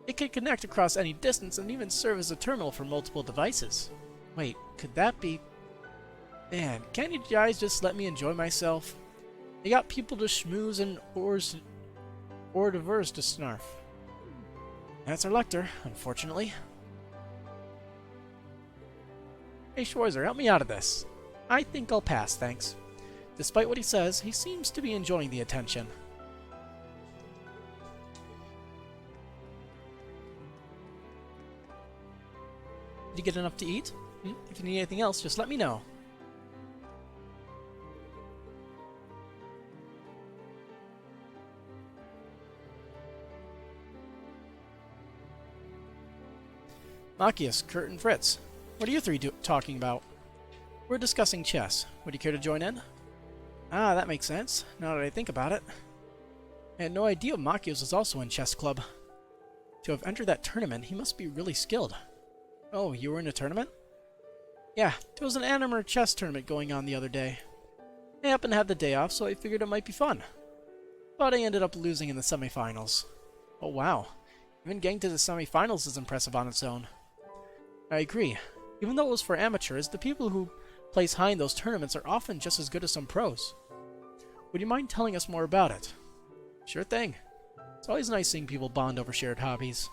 It can connect across any distance and even serve as a terminal for multiple devices. Wait, could that be... Man, can't you guys just let me enjoy myself? They got people to schmooze and hors d'oeuvres to snarf. That's our Lecter, unfortunately. Hey Schwarzer, help me out of this. I think I'll pass, thanks. Despite what he says, he seems to be enjoying the attention. Did you get enough to eat? If you need anything else, just let me know. Machias, Kurt, and Fritz. What are you three talking about? We're discussing chess. Would you care to join in? Ah, that makes sense, now that I think about it. I had no idea Machias was also in chess club. To have entered that tournament, he must be really skilled. Oh, you were in a tournament? Yeah, there was an anime chess tournament going on the other day. I happened to have the day off, so I figured it might be fun. But I ended up losing in the semifinals. Oh wow, even getting to the semifinals is impressive on its own. I agree. Even though it was for amateurs, the people who place high in those tournaments are often just as good as some pros. Would you mind telling us more about it? Sure thing. It's always nice seeing people bond over shared hobbies.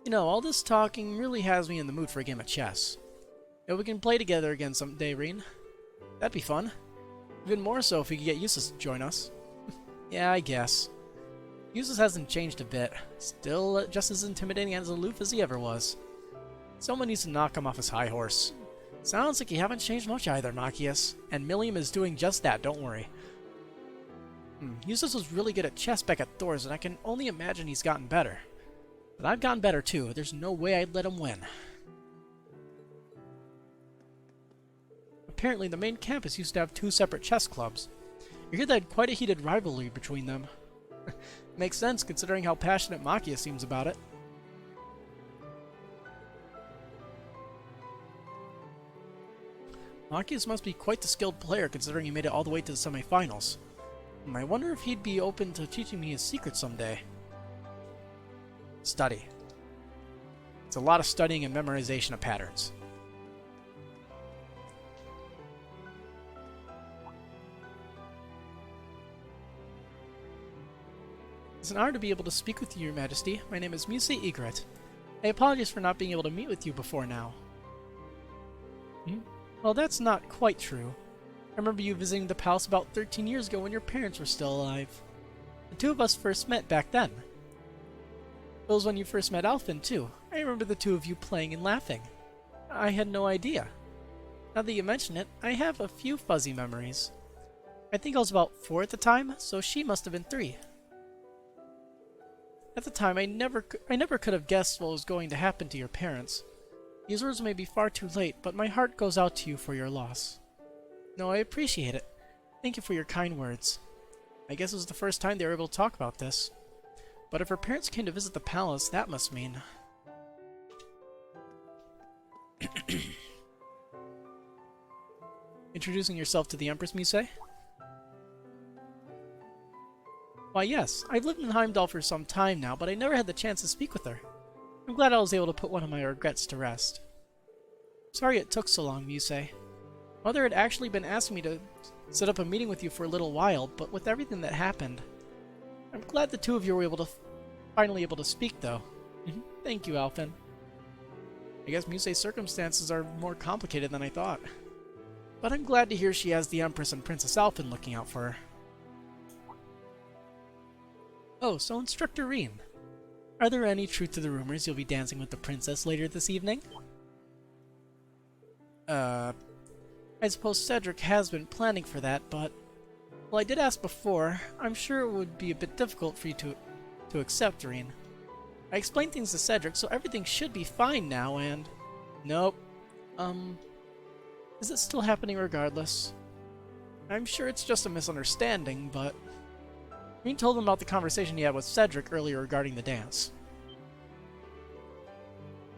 You know, all this talking really has me in the mood for a game of chess. If we can play together again someday, Reen. That'd be fun. Even more so if we could get Eustace to join us. Yeah, I guess. Eustace hasn't changed a bit. Still just as intimidating and as aloof as he ever was. Someone needs to knock him off his high horse. Sounds like you haven't changed much either, Machias. And Milliam is doing just that, don't worry. Eustace was really good at chess back at Thor's, and I can only imagine he's gotten better. But I've gotten better too. There's no way I'd let him win. Apparently, the main campus used to have 2 separate chess clubs. I hear they had quite a heated rivalry between them. Makes sense considering how passionate Makia seems about it. Machias must be quite the skilled player considering he made it all the way to the semifinals. I wonder if he'd be open to teaching me his secret someday. Study. It's a lot of studying and memorization of patterns. It's an honor to be able to speak with you, Your Majesty. My name is Muse Egret. I apologize for not being able to meet with you before now. Well, that's not quite true. I remember you visiting the palace about 13 years ago when your parents were still alive. The 2 of us first met back then. It was when you first met Alphen, too. I remember the 2 of you playing and laughing. I had no idea. Now that you mention it, I have a few fuzzy memories. I think I was about 4 at the time, so she must have been 3. At the time, I never could have guessed what was going to happen to your parents. These words may be far too late, but my heart goes out to you for your loss. No, I appreciate it. Thank you for your kind words. I guess it was the first time they were able to talk about this. But if her parents came to visit the palace, that must mean... Introducing yourself to the Empress, Muse? Why yes, I've lived in Heimdall for some time now, but I never had the chance to speak with her. I'm glad I was able to put one of my regrets to rest. Sorry it took so long, Muse. Mother had actually been asking me to set up a meeting with you for a little while, but with everything that happened... I'm glad the 2 of you were finally able to speak, though. Thank you, Alphen. I guess Muse's circumstances are more complicated than I thought. But I'm glad to hear she has the Empress and Princess Alphen looking out for her. Oh, so Instructor Rean. Are there any truth to the rumors you'll be dancing with the princess later this evening? I suppose Cedric has been planning for that, but... Well, I did ask before. I'm sure it would be a bit difficult for you to accept, Rean. I explained things to Cedric, so everything should be fine now, and... Nope. Is it still happening regardless? I'm sure it's just a misunderstanding, but... Rean told him about the conversation he had with Cedric earlier regarding the dance.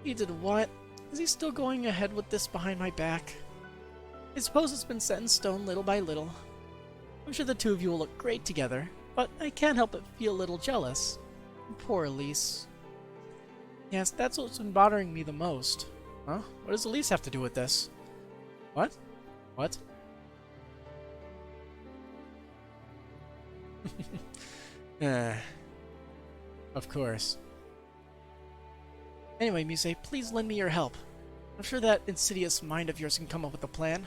He did what? Is he still going ahead with this behind my back? I suppose it's been set in stone little by little. I'm sure the 2 of you will look great together, but I can't help but feel a little jealous. Poor Elise. Yes, that's what's been bothering me the most. Huh? What does Elise have to do with this? What? What? Of course. Anyway, Muse, please lend me your help. I'm sure that insidious mind of yours can come up with a plan.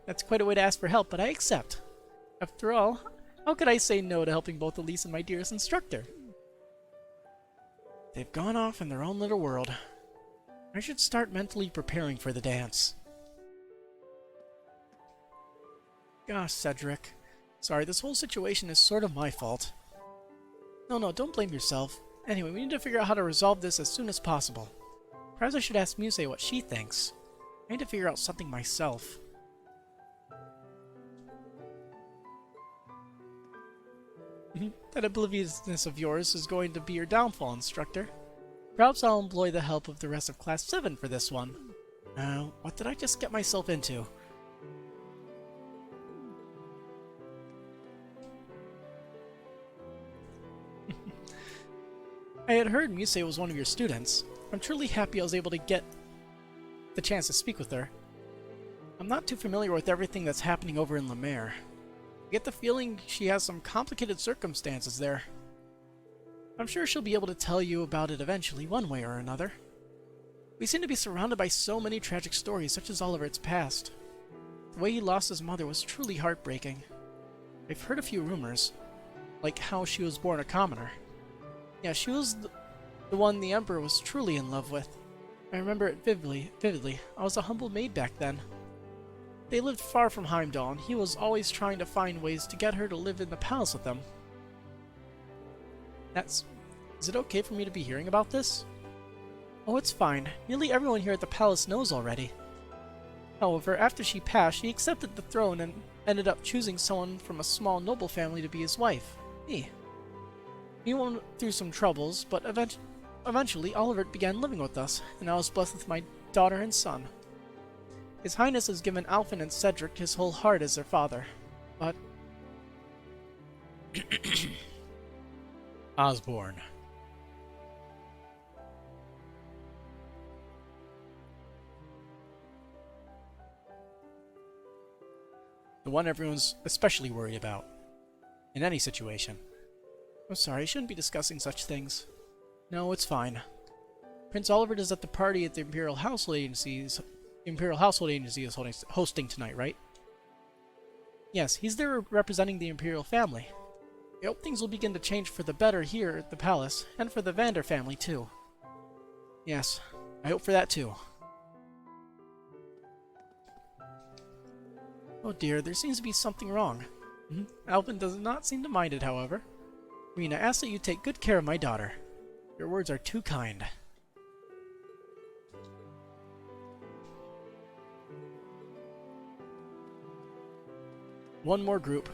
That's quite a way to ask for help, but I accept. After all, how could I say no to helping both Elise and my dearest instructor? They've gone off in their own little world. I should start mentally preparing for the dance. Gosh, Cedric. Sorry, this whole situation is sort of my fault. No, don't blame yourself. Anyway, we need to figure out how to resolve this as soon as possible. Perhaps I should ask Muse what she thinks. I need to figure out something myself. That obliviousness of yours is going to be your downfall, Instructor. Perhaps I'll employ the help of the rest of Class 7 for this one. What did I just get myself into? I had heard Muse was one of your students. I'm truly happy I was able to get the chance to speak with her. I'm not too familiar with everything that's happening over in Lemaire. I get the feeling she has some complicated circumstances there. I'm sure she'll be able to tell you about it eventually, one way or another. We seem to be surrounded by so many tragic stories, such as Oliver's past. The way he lost his mother was truly heartbreaking. I've heard a few rumors, like how she was born a commoner. Yeah, she was the one the Emperor was truly in love with. I remember it vividly. I was a humble maid back then. They lived far from Heimdall, and he was always trying to find ways to get her to live in the palace with them. Is Is it okay for me to be hearing about this? Oh, it's fine. Nearly everyone here at the palace knows already. However, after she passed, she accepted the throne and ended up choosing someone from a small noble family to be his wife, me. He went through some troubles, but eventually Oliver began living with us, and I was blessed with my daughter and son. His Highness has given Alphen and Cedric his whole heart as their father, but... Osborne. The one everyone's especially worried about. In any situation. I'm sorry, I shouldn't be discussing such things. No, it's fine. Prince Oliver is at the party at the Imperial Household Agency is hosting tonight, right? Yes, he's there representing the Imperial family. I hope things will begin to change for the better here at the palace, and for the Vander family too. Yes, I hope for that too. Oh dear, there seems to be something wrong. Alvin does not seem to mind it, however. Rena, I ask that you take good care of my daughter. Your words are too kind. One more group.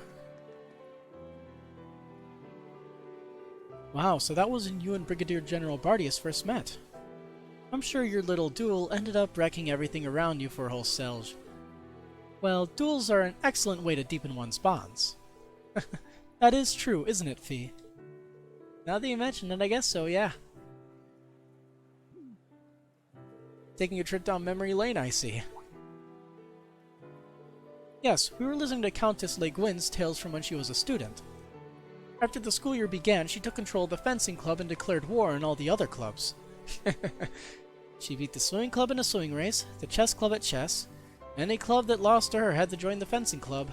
Wow, so that was when you and Brigadier General Bardius first met. I'm sure your little duel ended up wrecking everything around you for wholesale. Well, duels are an excellent way to deepen one's bonds. That is true, isn't it, Fee? Now that you mention it, I guess so, yeah. Taking a trip down memory lane, I see. Yes, we were listening to Countess Le Guin's tales from when she was a student. After the school year began, she took control of the fencing club and declared war on all the other clubs. She beat the swimming club in a swimming race, the chess club at chess. Any club that lost to her had to join the fencing club.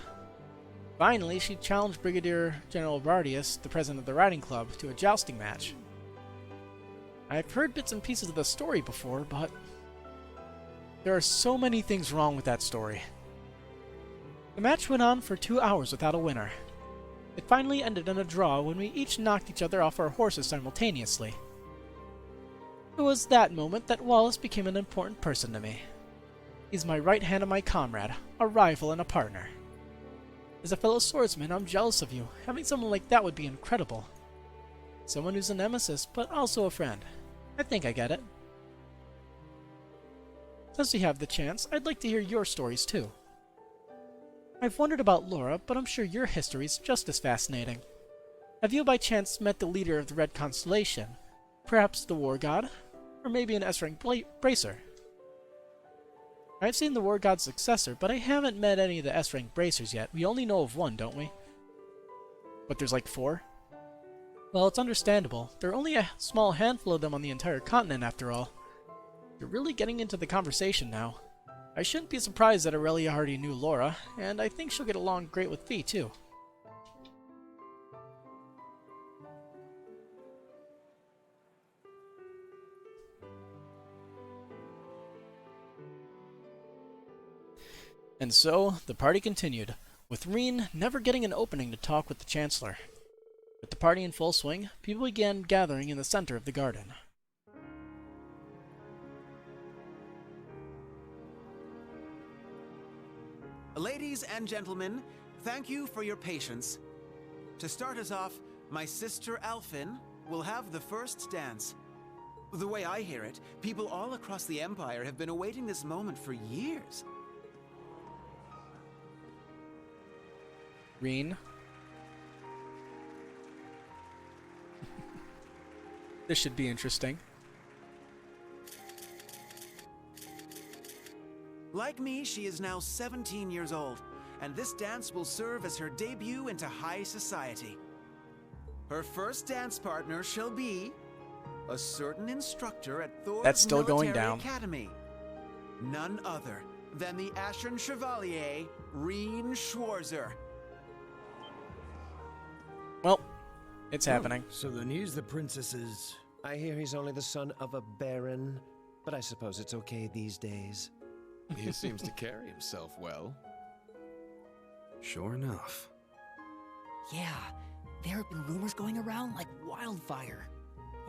Finally, she challenged Brigadier General Bardius, the president of the riding club, to a jousting match. I've heard bits and pieces of the story before, but there are so many things wrong with that story. The match went on for 2 hours without a winner. It finally ended in a draw when we each knocked each other off our horses simultaneously. It was that moment that Wallace became an important person to me. He's my right hand and my comrade, a rival and a partner. As a fellow swordsman, I'm jealous of you. Having someone like that would be incredible. Someone who's a nemesis, but also a friend. I think I get it. Since we have the chance, I'd like to hear your stories too. I've wondered about Laura, but I'm sure your history's just as fascinating. Have you by chance met the leader of the Red Constellation? Perhaps the War God? Or maybe an S-rank Bracer? I've seen the War God's successor, but I haven't met any of the S-rank Bracers yet. We only know of one, don't we? But there's like 4? Well, it's understandable. There are only a small handful of them on the entire continent, after all. You're really getting into the conversation now. I shouldn't be surprised that Aurelia already knew Laura, and I think she'll get along great with Fee, too. And so, the party continued, with Reen never getting an opening to talk with the Chancellor. With the party in full swing, people began gathering in the center of the garden. Ladies and gentlemen, thank you for your patience. To start us off, my sister Alphen will have the first dance. The way I hear it, people all across the Empire have been awaiting this moment for years. Reen. This should be interesting. Like me, she is now 17 years old, and this dance will serve as her debut into high society. Her first dance partner shall be a certain instructor at Thor's That's still Military going down. Academy. None other than the Ashen Chevalier, Reen Schwarzer. Well, it's happening. So then he's the princess's... I hear he's only the son of a baron, but I suppose it's okay these days. He seems to carry himself well. Sure enough. Yeah, there have been rumors going around like wildfire.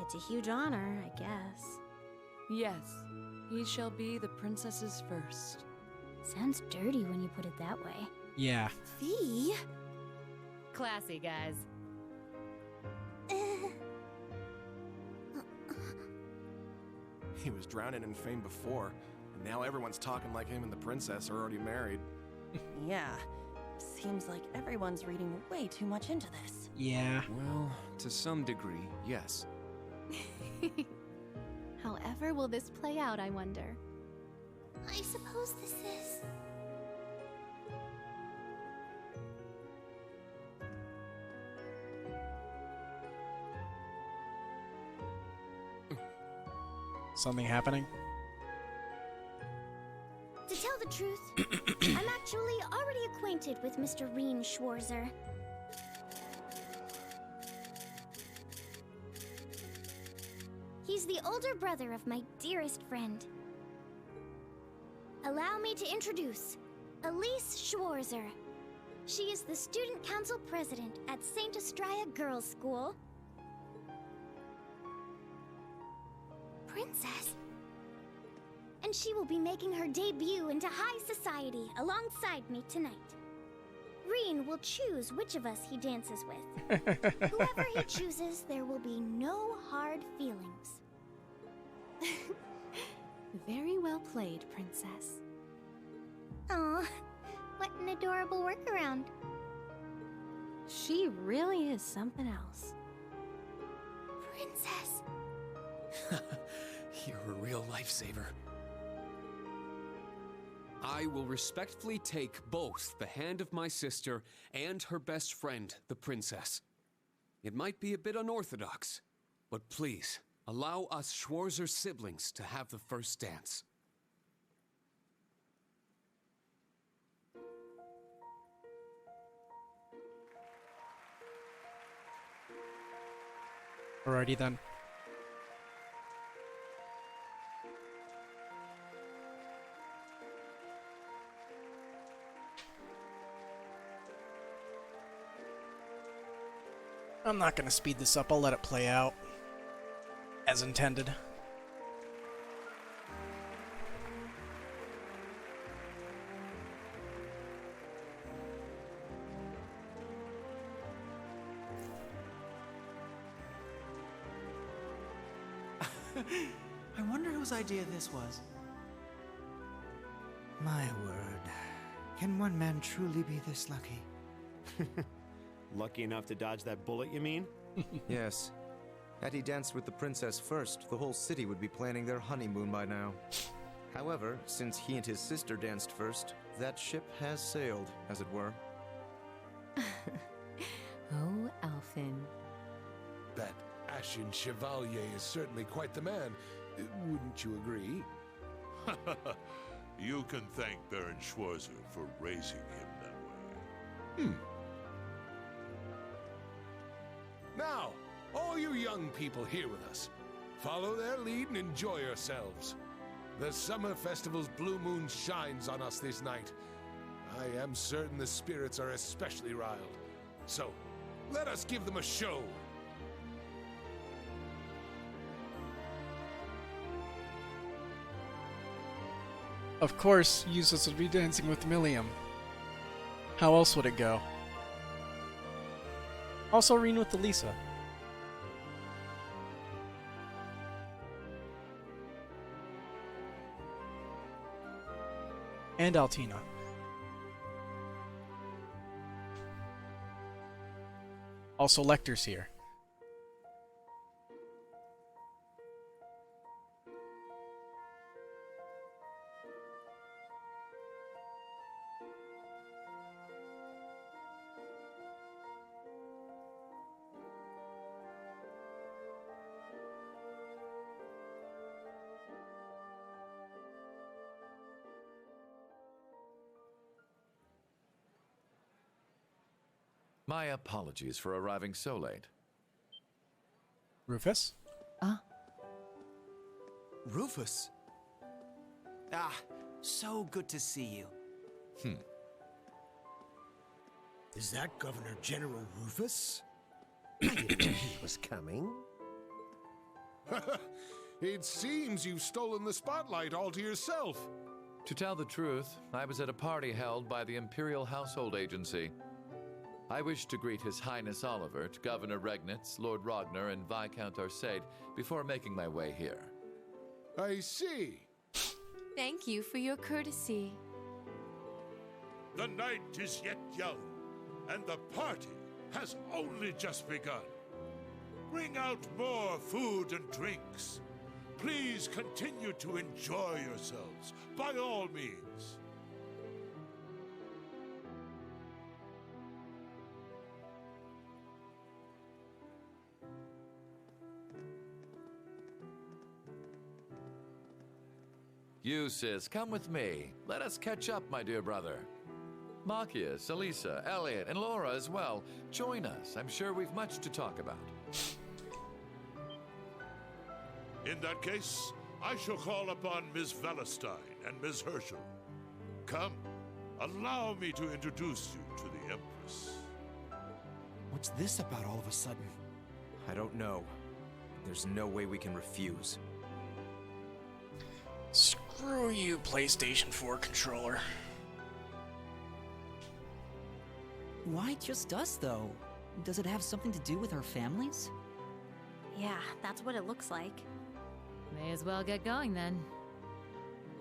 It's a huge honor, I guess. Yes, he shall be the princess's first. Sounds dirty when you put it that way. Yeah. Fee? Classy, guys. He was drowning in fame before, and now everyone's talking like him and the princess are already married. Yeah. Seems like everyone's reading way too much into this. Yeah. Well, to some degree, yes. However will this play out, I wonder? I suppose this is... Something happening? To tell the truth, I'm actually already acquainted with Mr. Reen Schwarzer. He's the older brother of my dearest friend. Allow me to introduce Elise Schwarzer. She is the student council president at St. Estrella Girls' School. Princess? And she will be making her debut into high society alongside me tonight. Reen will choose which of us he dances with. Whoever he chooses, there will be no hard feelings. Very well played, Princess. Aw, what an adorable workaround. She really is something else. Princess. You're a real lifesaver. I will respectfully take both the hand of my sister and her best friend, the princess. It might be a bit unorthodox, but please, allow us Schwarzer siblings to have the first dance. Alrighty then. I'm not gonna speed this up, I'll let it play out. As intended. I wonder whose idea this was. My word. Can one man truly be this lucky? Lucky enough to dodge that bullet, you mean? Yes. Had he danced with the princess first, the whole city would be planning their honeymoon by now. However, since he and his sister danced first, that ship has sailed, as it were. Oh, Alphin. That Ashen Chevalier is certainly quite the man. Wouldn't you agree? You can thank Baron Schwarzer for raising him that way. Now, all you young people here with us, follow their lead and enjoy yourselves. The summer festival's blue moon shines on us this night. I am certain the spirits are especially riled. So, let us give them a show. Of course, Eustace would be dancing with Milliam. How else would it go? Also Reen with Elisa. And Altina. Also Lecter's here. My apologies for arriving so late. Rufus? Rufus? Ah, so good to see you. Is that Governor General Rufus? I didn't know he was coming. It seems you've stolen the spotlight all to yourself. To tell the truth, I was at a party held by the Imperial Household Agency. I wish to greet His Highness Olivert, Governor Regnitz, Lord Ragnar, and Viscount Arcade before making my way here. I see. Thank you for your courtesy. The night is yet young, and the party has only just begun. Bring out more food and drinks. Please continue to enjoy yourselves, by all means. You, sis, come with me. Let us catch up, my dear brother. Machias, Elisa, Elliot, and Laura as well. Join us. I'm sure we've much to talk about. In that case, I shall call upon Ms. Valestein and Ms. Herschel. Come, allow me to introduce you to the Empress. What's this about all of a sudden? I don't know. There's no way we can refuse. Screw you, PlayStation 4 controller. Why just us, though? Does it have something to do with our families? Yeah, that's what it looks like. May as well get going then.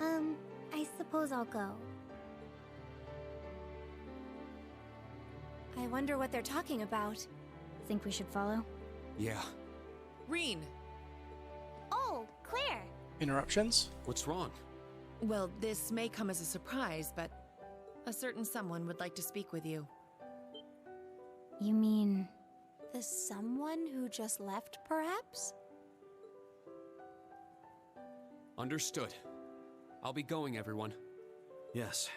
I suppose I'll go. I wonder what they're talking about. Think we should follow? Yeah. Reen! Oh, Claire! Interruptions? What's wrong? Well, this may come as a surprise, but a certain someone would like to speak with you. You mean... The someone who just left, perhaps? Understood. I'll be going, everyone. Yes.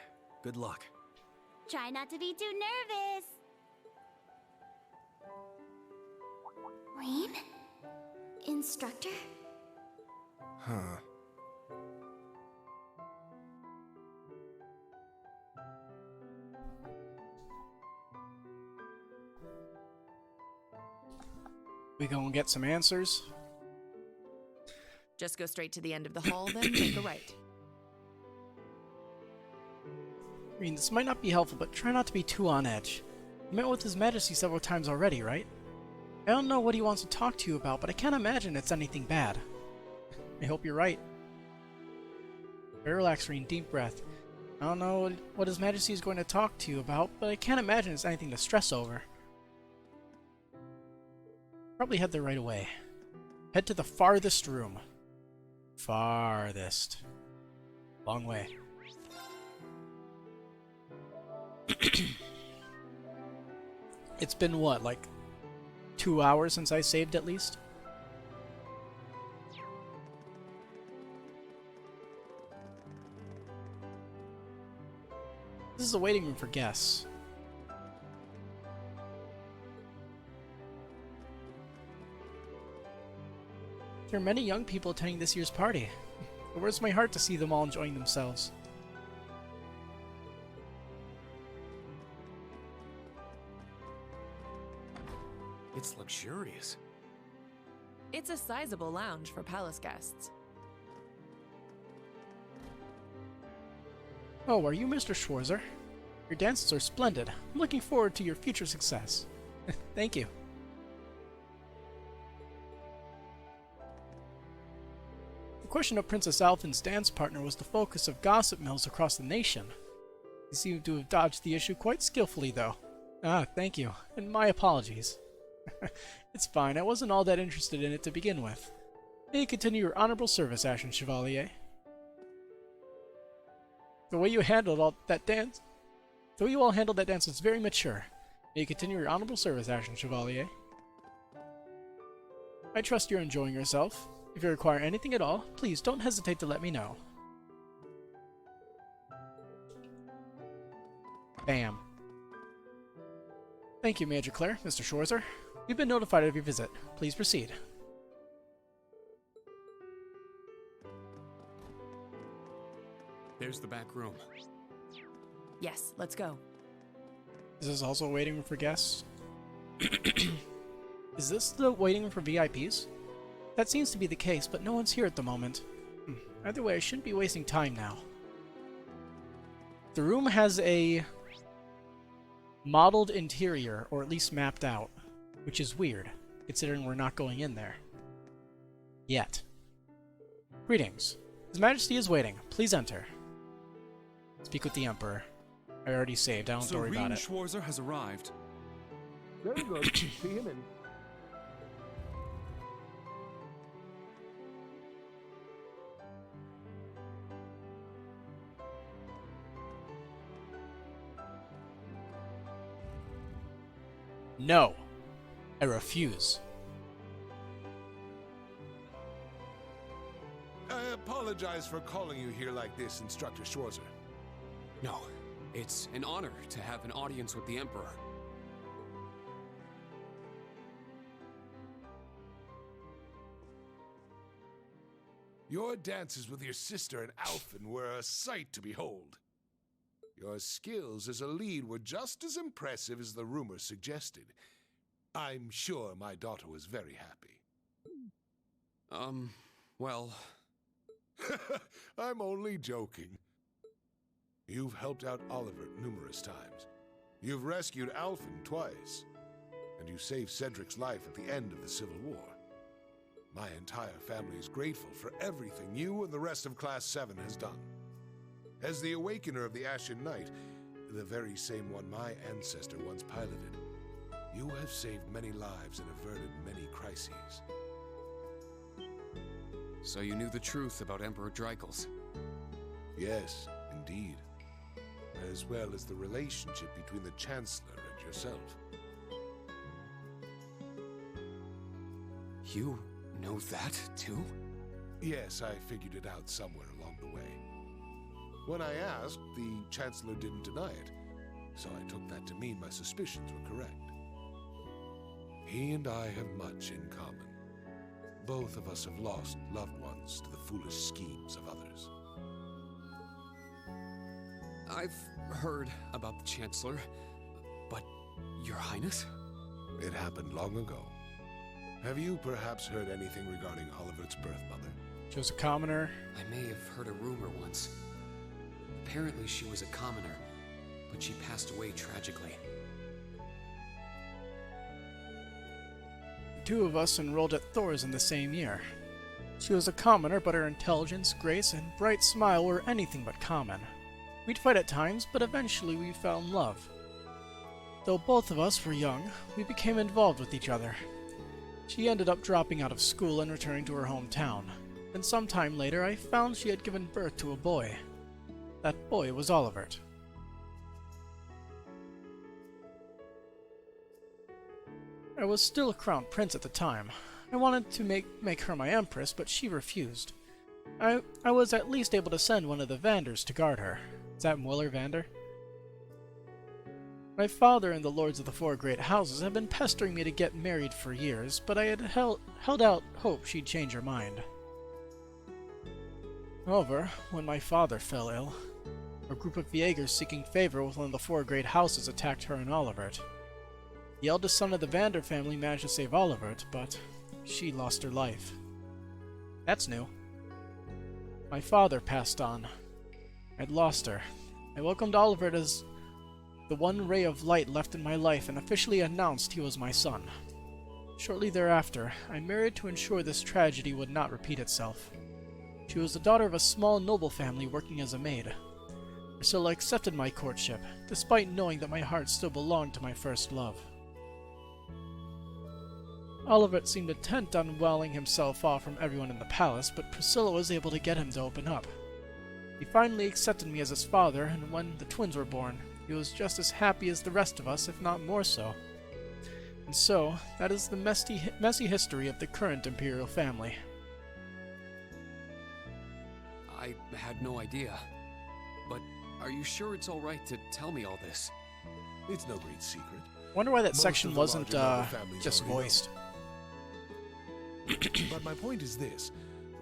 Good luck. Try not to be too nervous. Reen? Instructor? Huh. We go and get some answers. Just go straight to the end of the hall, then make a right. I mean, this might not be helpful, but try not to be too on edge. You met with His Majesty several times already, right? I don't know what he wants to talk to you about, but I can't imagine it's anything bad. I hope you're right. Very relaxed, Reen. Deep breath. I don't know what His Majesty is going to talk to you about, but I can't imagine it's anything to stress over. Probably head there right away. Head to the farthest room. Farthest. Long way. It's been what, like 2 hours since I saved at least? This is a waiting room for guests. There are many young people attending this year's party. It warms my heart to see them all enjoying themselves. It's luxurious. It's a sizable lounge for palace guests. Oh, are you Mr. Schwarzer? Your dances are splendid. I'm looking forward to your future success. Thank you. The question of Princess Alphen's dance partner was the focus of gossip mills across the nation. You seem to have dodged the issue quite skillfully, though. Ah, thank you, and my apologies. It's fine, I wasn't all that interested in it to begin with. May you continue your honorable service, Ashen Chevalier. The way you handled all that dance... The way you all handled that dance was very mature. May you continue your honorable service, Ashen Chevalier. I trust you're enjoying yourself. If you require anything at all, please don't hesitate to let me know. Bam. Thank you, Major Claire, Mr. Schwarzer. You've been notified of your visit. Please proceed. There's the back room. Yes, let's go. Is this also a waiting room for guests? Is this the waiting room for VIPs? That seems to be the case, but no one's here at the moment. Either way, I shouldn't be wasting time now. The room has a modeled interior, or at least mapped out, which is weird, considering we're not going in there. Yet. Greetings. His Majesty is waiting. Please enter. Speak with the Emperor. I already saved. I don't have to worry about it. Schwarzer has arrived. Very good. See him in. No. I refuse. I apologize for calling you here like this, Instructor Schwarzer. No, it's an honor to have an audience with the Emperor. Your dances with your sister and Alphen were a sight to behold. Your skills as a lead were just as impressive as the rumor suggested. I'm sure my daughter was very happy. Well... I'm only joking. You've helped out Oliver numerous times. You've rescued Alphen twice. And you saved Cedric's life at the end of the Civil War. My entire family is grateful for everything you and the rest of Class 7 has done. As the Awakener of the Ashen Knight, the very same one my ancestor once piloted, you have saved many lives and averted many crises. So you knew the truth about Emperor Dreikels? Yes, indeed. As well as the relationship between the Chancellor and yourself. You know that, too? Yes, I figured it out somewhere along the way. When I asked, the Chancellor didn't deny it, so I took that to mean my suspicions were correct. He and I have much in common. Both of us have lost loved ones to the foolish schemes of others. I've heard about the Chancellor, but Your Highness? It happened long ago. Have you perhaps heard anything regarding Oliver's birth mother? She was a commoner. I may have heard a rumor once. Apparently she was a commoner, but she passed away tragically. The two of us enrolled at Thor's in the same year. She was a commoner, but her intelligence, grace, and bright smile were anything but common. We'd fight at times, but eventually we fell in love. Though both of us were young, we became involved with each other. She ended up dropping out of school and returning to her hometown. Then sometime later, I found she had given birth to a boy. That boy was Olivert. I was still a crown prince at the time. I wanted to make her my empress, but she refused. I was at least able to send one of the Vanders to guard her. Is that Mueller Vander? My father and the lords of the four great houses had been pestering me to get married for years, but I had held out hope she'd change her mind. However, when my father fell ill, a group of Viegers seeking favor with one of the four great houses attacked her and Olivert. The eldest son of the Vander family managed to save Olivert, but she lost her life. That's new. My father passed on. I'd lost her. I welcomed Olivert as the one ray of light left in my life and officially announced he was my son. Shortly thereafter, I married to ensure this tragedy would not repeat itself. She was the daughter of a small noble family working as a maid. Priscilla accepted my courtship, despite knowing that my heart still belonged to my first love. Olivert seemed intent on welling himself off from everyone in the palace, but Priscilla was able to get him to open up. He finally accepted me as his father, and when the twins were born, he was just as happy as the rest of us, if not more so. And so, that is the messy history of the current imperial family. I had no idea. But are you sure it's alright to tell me all this? It's no great secret. Wonder why that section wasn't just voiced. But my point is this.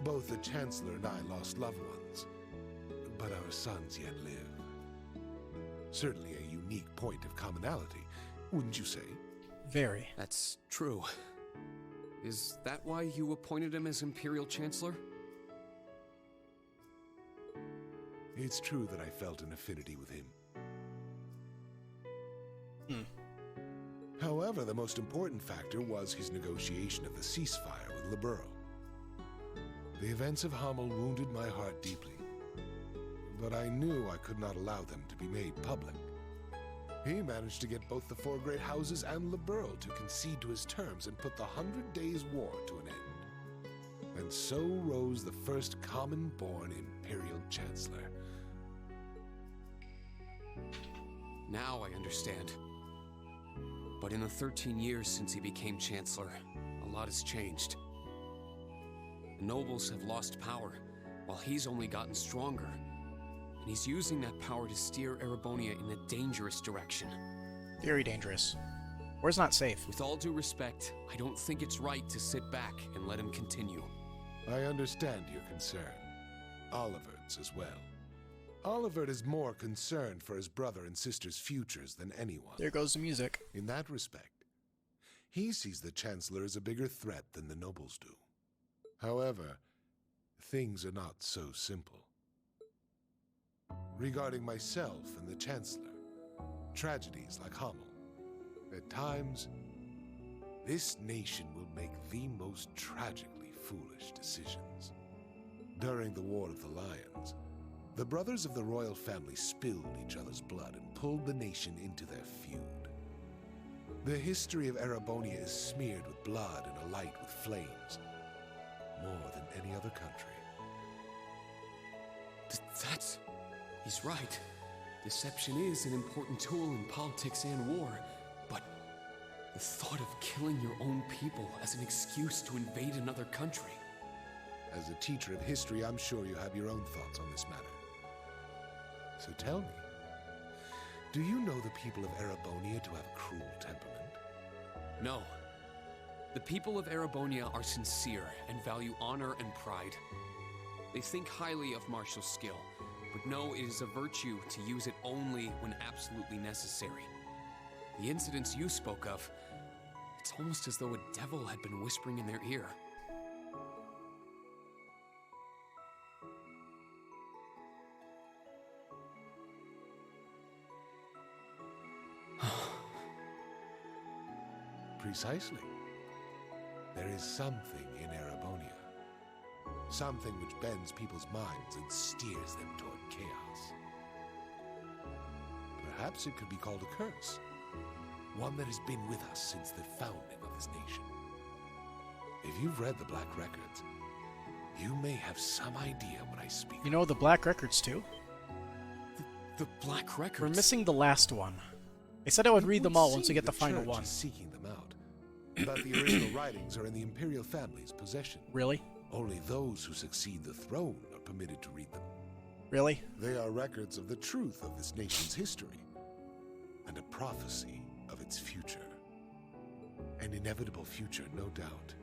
Both the Chancellor and I lost loved ones. But our sons yet live. Certainly a unique point of commonality, wouldn't you say? Very. That's true. Is that why you appointed him as Imperial Chancellor? It's true that I felt an affinity with him. However, the most important factor was his negotiation of the ceasefire with Liberl. The events of Hamel wounded my heart deeply, but I knew I could not allow them to be made public. He managed to get both the Four Great Houses and Liberl to concede to his terms and put the 100 Days' War to an end. And so rose the first common-born Imperial Chancellor. Now I understand. But in the 13 years since he became Chancellor, a lot has changed. The nobles have lost power, while he's only gotten stronger. And he's using that power to steer Erebonia in a dangerous direction. Very dangerous. War's not safe. With all due respect, I don't think it's right to sit back and let him continue. I understand your concern. Oliver's as well. Oliver is more concerned for his brother and sister's futures than anyone. There goes the music. In that respect, he sees the Chancellor as a bigger threat than the nobles do. However, things are not so simple. Regarding myself and the Chancellor, tragedies like Hamel, at times, this nation will make the most tragically foolish decisions. During the War of the Lions, the brothers of the royal family spilled each other's blood and pulled the nation into their feud. The history of Erebonia is smeared with blood and alight with flames, more than any other country. He's right. Deception is an important tool in politics and war, but the thought of killing your own people as an excuse to invade another country. As a teacher of history, I'm sure you have your own thoughts on this matter. So tell me, do you know the people of Erebonia to have a cruel temperament? No. The people of Erebonia are sincere and value honor and pride. They think highly of martial skill, but know it is a virtue to use it only when absolutely necessary. The incidents you spoke of, it's almost as though a devil had been whispering in their ear. Precisely. There is something in Erebonia. Something which bends people's minds and steers them toward chaos. Perhaps it could be called a curse. One that has been with us since the founding of this nation. If you've read the Black Records, you may have some idea what I speak of. You know the Black Records too? The Black Records? We're missing the last one. I said I would read them all once we get the final one. Seeking them out. But the original writings are in the Imperial family's possession. Really? Only those who succeed the throne are permitted to read them. Really? They are records of the truth of this nation's history, and a prophecy of its future. An inevitable future, no doubt.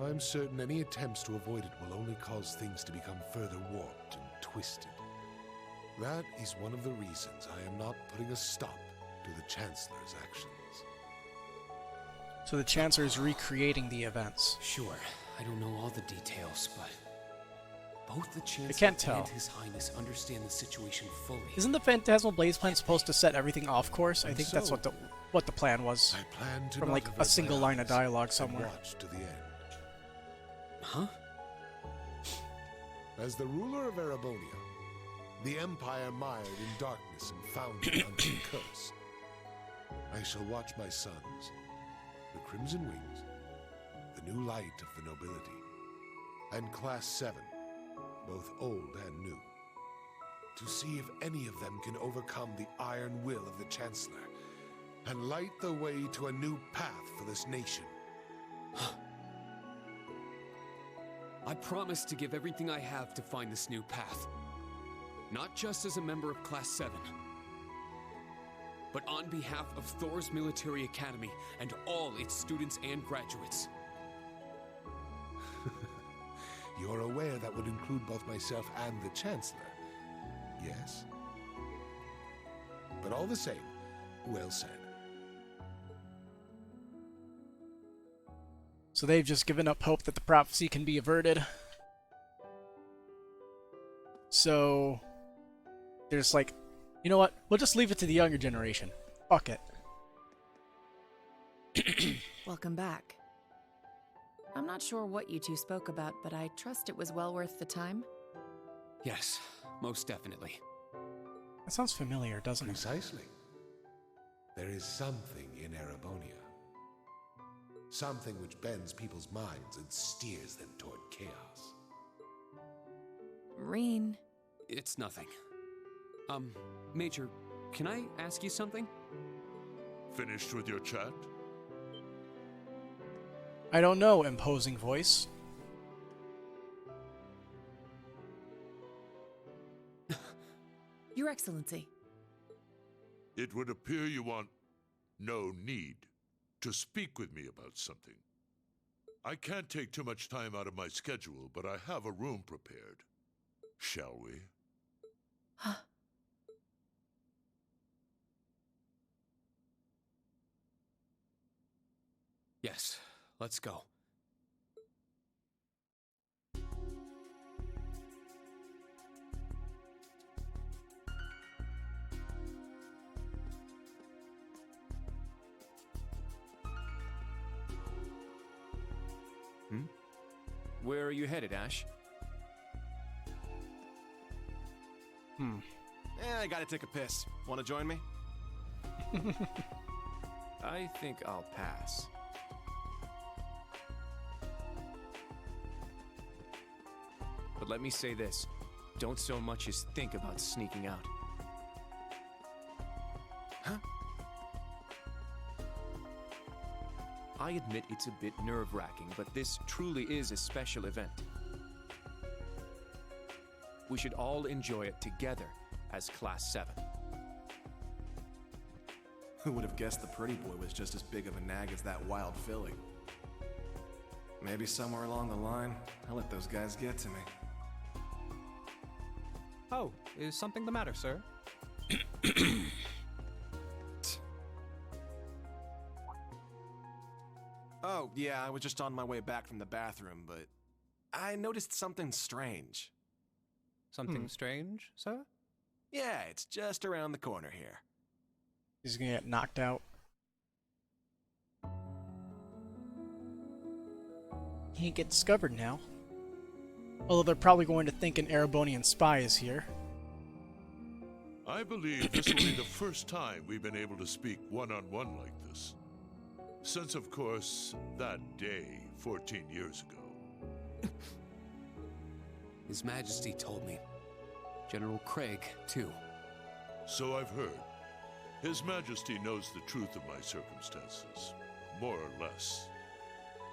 I'm certain any attempts to avoid it will only cause things to become further warped and twisted. That is one of the reasons I am not putting a stop to the Chancellor's actions. So the Chancellor is recreating the events. Sure, I don't know all the details, but both the Chancellor can't tell. and His Highness understand the situation fully. Isn't the Phantasmal Blaze plan supposed to set everything off course? I think that's what the plan was. I plan to from not like avert a single my line of eyes dialogue and somewhere. watch to the end. Huh? As the ruler of Erebonia, the Empire mired in darkness and founded under a curse, I shall watch my sons, the Crimson Wings, the new light of the nobility, and Class 7, both old and new, to see if any of them can overcome the iron will of the Chancellor and light the way to a new path for this nation. I promise to give everything I have to find this new path. Not just as a member of Class 7, but on behalf of Thor's Military Academy and all its students and graduates. You're aware that would include both myself and the Chancellor, yes? But all the same, well said. So they've just given up hope that the prophecy can be averted. So they're just like, you know what? We'll just leave it to the younger generation. Fuck it. Welcome back. I'm not sure what you two spoke about, but I trust it was well worth the time. Yes, most definitely. That sounds familiar, doesn't it? Precisely. There is something in Erebonia. Something which bends people's minds and steers them toward chaos. Reen. It's nothing. Major, can I ask you something? Finished with your chat? I don't know, imposing voice. Your Excellency. It would appear you want no need to speak with me about something. I can't take too much time out of my schedule, but I have a room prepared. Shall we? Yes, let's go. Where are you headed, Ash? I gotta take a piss. Wanna join me? I think I'll pass. But let me say this. Don't so much as think about sneaking out. Huh? I admit it's a bit nerve-wracking, but this truly is a special event. We should all enjoy it together as Class 7. Who would have guessed the pretty boy was just as big of a nag as that wild filly? Maybe somewhere along the line, I'll let those guys get to me. Oh, is something the matter, sir? Oh, yeah, I was just on my way back from the bathroom, but I noticed something strange. Something strange, sir? Yeah, it's just around the corner here. He's gonna get knocked out. He can't get discovered now. Although they're probably going to think an Erebonian spy is here. I believe this will be the first time we've been able to speak one-on-one like this. Since, of course, that day 14 years ago. His Majesty told me. General Craig, too. So I've heard. His Majesty knows the truth of my circumstances, more or less.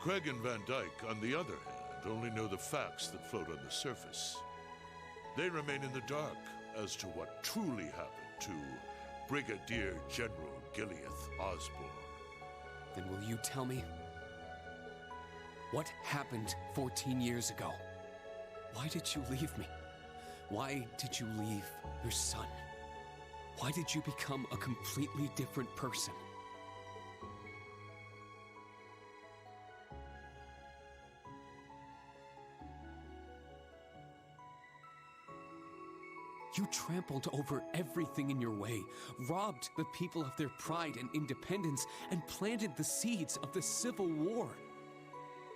Craig and Van Dyke, on the other hand, only know the facts that float on the surface. They remain in the dark as to what truly happened to Brigadier General Gileath Osborne. Then will you tell me? What happened 14 years ago? Why did you leave me? Why did you leave your son? Why did you become a completely different person? You trampled over everything in your way, robbed the people of their pride and independence, and planted the seeds of the Civil War.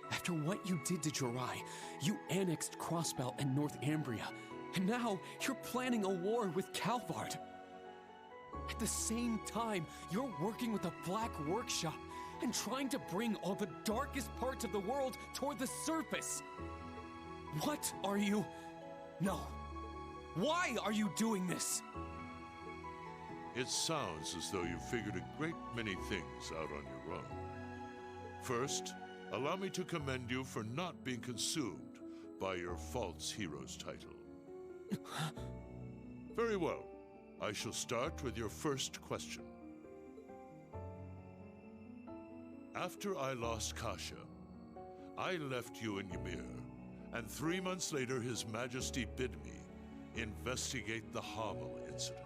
After what you did to Jirai, you annexed Crossbelt and North Ambria, and now you're planning a war with Calvard. At the same time, you're working with a Black Workshop and trying to bring all the darkest parts of the world toward the surface. What are you... No. Why are you doing this? It sounds as though you've figured a great many things out on your own. First, allow me to commend you for not being consumed by your false hero's title. Very well. I shall start with your first question. After I lost Kasha, I left you in Ymir, and 3 months later His Majesty bid me investigate the Hamel incident.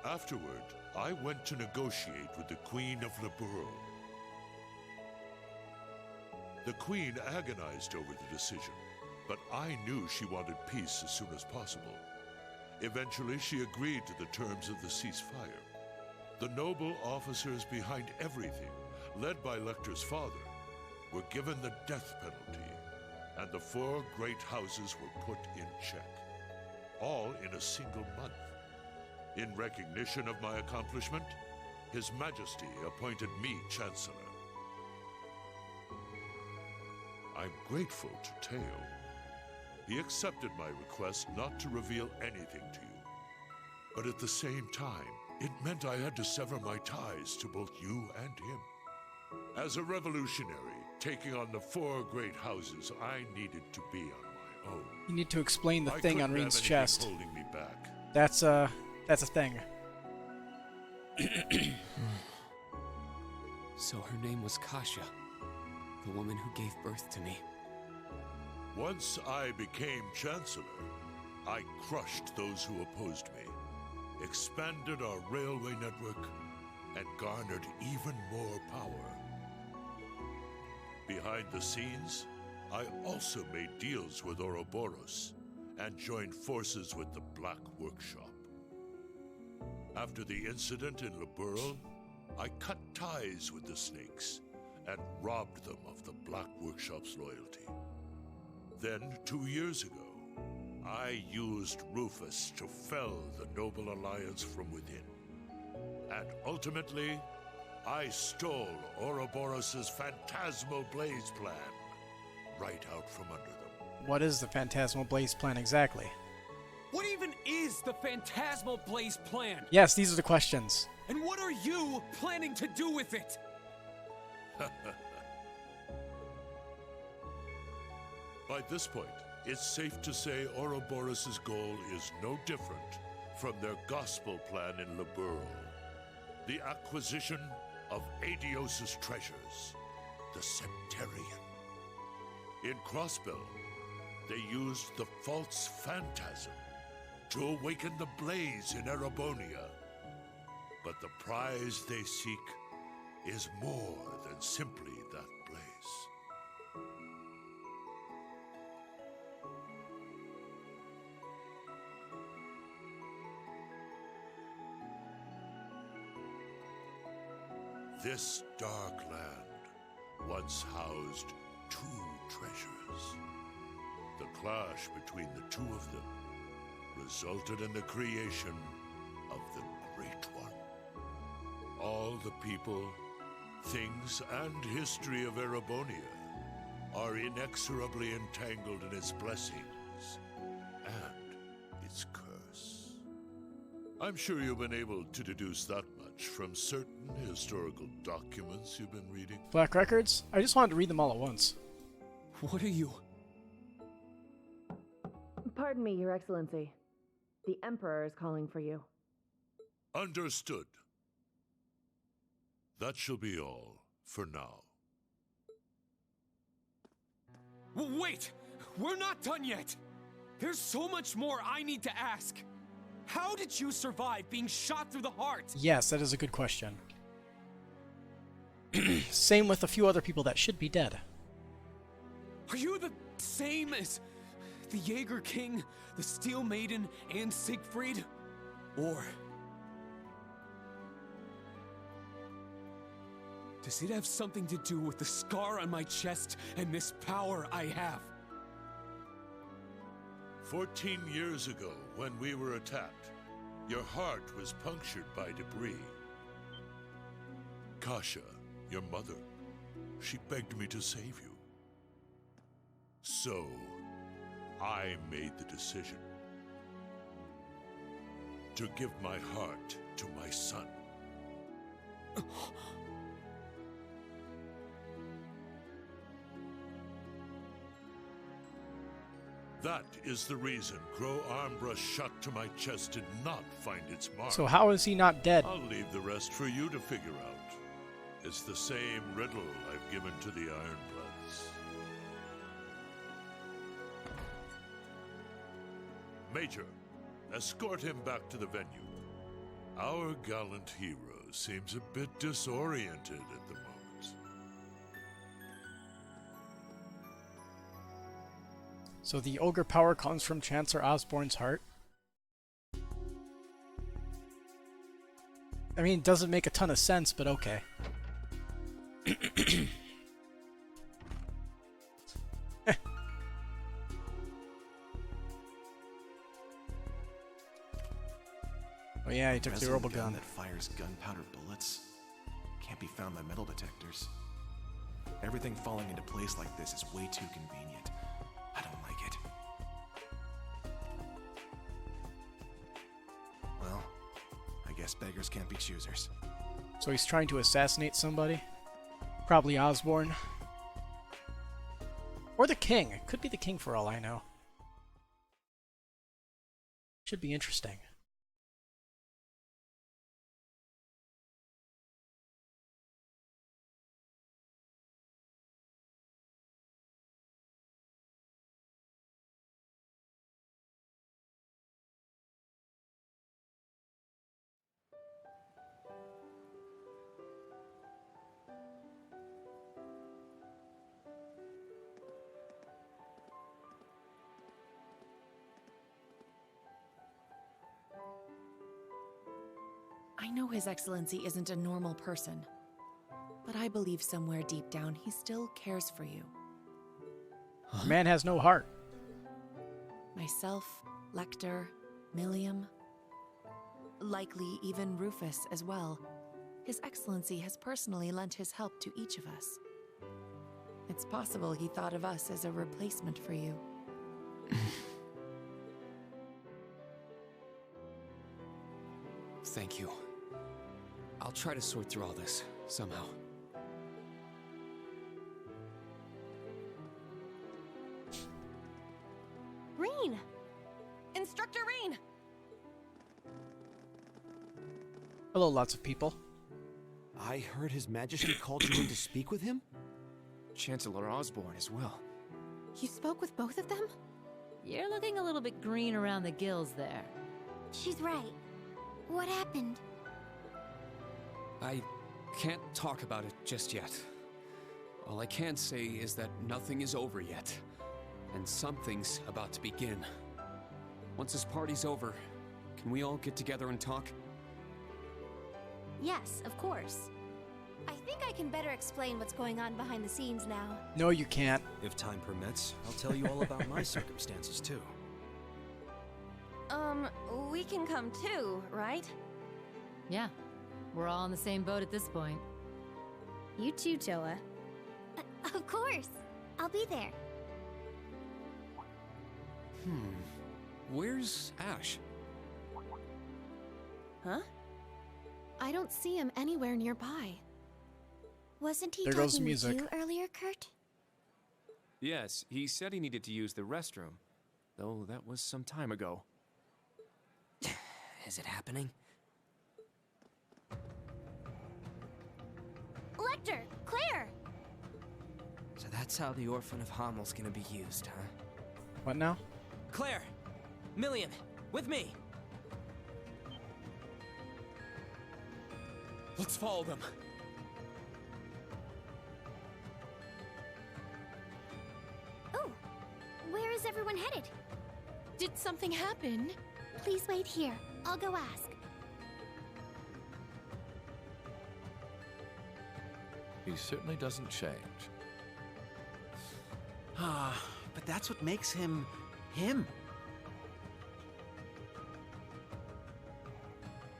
Afterward, I went to negotiate with the Queen of Liberl. The Queen agonized over the decision, but I knew she wanted peace as soon as possible. Eventually, she agreed to the terms of the ceasefire. The noble officers behind everything, led by Lecter's father, were given the death penalty, and the 4 great houses were put in check, all in a single month. In recognition of my accomplishment, His Majesty appointed me Chancellor. I'm grateful to Teo. He accepted my request not to reveal anything to you. But at the same time, it meant I had to sever my ties to both you and him. As a revolutionary, taking on the 4 great houses, I needed to be on my own. You need to explain the thing on Reen's chest. Holding me back. That's a thing. So her name was Kasha, the woman who gave birth to me. Once I became Chancellor, I crushed those who opposed me, expanded our railway network, and garnered even more power. Behind the scenes, I also made deals with Ouroboros and joined forces with the Black Workshop. After the incident in Liberl, I cut ties with the Snakes and robbed them of the Black Workshop's loyalty. Then, 2 years ago, I used Rufus to fell the Noble Alliance from within. And ultimately, I stole Ouroboros' Phantasmal Blaze plan right out from under them. What is the Phantasmal Blaze plan exactly? What even is the Phantasmal Blaze plan? Yes, these are the questions. And what are you planning to do with it? By this point, it's safe to say Ouroboros' goal is no different from their gospel plan in Liberl. The acquisition of Adios' treasures, the Septarian. In Crossbell, they used the false phantasm to awaken the blaze in Erebonia. But the prize they seek is more than simply that blaze. This dark land once housed 2 treasures. The clash between the 2 of them resulted in the creation of the Great One. All the people, things, and history of Erebonia are inexorably entangled in its blessings and its curse. I'm sure you've been able to deduce that much from certain historical documents you've been reading. Black Records? I just wanted to read them all at once. What are you? Pardon me, Your Excellency. The Emperor is calling for you. Understood. That shall be all for now. Wait! We're not done yet! There's so much more I need to ask. How did you survive being shot through the heart? Yes, that is a good question. Same with a few other people that should be dead. Are you the same as the Jaeger King, the Steel Maiden, and Siegfried? Or does it have something to do with the scar on my chest and this power I have? 14 years ago, when we were attacked, your heart was punctured by debris. Kasha, your mother, she begged me to save you. So, I made the decision to give my heart to my son. That is the reason Gro Armbrush shot to my chest did not find its mark. So how is he not dead? I'll leave the rest for you to figure out. It's the same riddle I've given to the Ironbloods. Major, escort him back to the venue. Our gallant hero seems a bit disoriented at the moment. So the ogre power comes from Chancellor Osborne's heart. I mean, it doesn't make a ton of sense, but okay. Oh yeah, he took the orbital gun. That fires gunpowder bullets can't be found by metal detectors. Everything falling into place like this is way too convenient. I don't like it. Well, I guess beggars can't be choosers. So he's trying to assassinate somebody? Probably Osborne. Or the king. It could be the king for all I know. Should be interesting. I know His Excellency isn't a normal person, but I believe somewhere deep down he still cares for you. The man has no heart. Myself, Lecter, Milliam, likely even Rufus as well. His Excellency has personally lent his help to each of us. It's possible he thought of us as a replacement for you. Thank you. I'll try to sort through all this, somehow. Reen! Instructor Reen! Hello, lots of people. I heard His Majesty called you in to speak with him? Chancellor Osborne as well. You spoke with both of them? You're looking a little bit green around the gills there. She's right. What happened? I can't talk about it just yet. All I can say is that nothing is over yet, and something's about to begin. Once this party's over, can we all get together and talk? Yes, of course. I think I can better explain what's going on behind the scenes now. No, you can't. If time permits, I'll tell you all about my circumstances too. We can come too, right? Yeah, we're all on the same boat at this point. You too, Toa. Of course. I'll be there. Where's Ash? Huh? I don't see him anywhere nearby. Wasn't he There goes talking music. with you earlier, Kurt? Yes, he said he needed to use the restroom, though that was some time ago. Is it happening? Lecter! Claire! So that's how the Orphan of Hommel's gonna be used, huh? What now? Claire! Milliam! With me! Let's follow them. Oh! Where is everyone headed? Did something happen? Please wait here. I'll go ask. He certainly doesn't change. But that's what makes him him.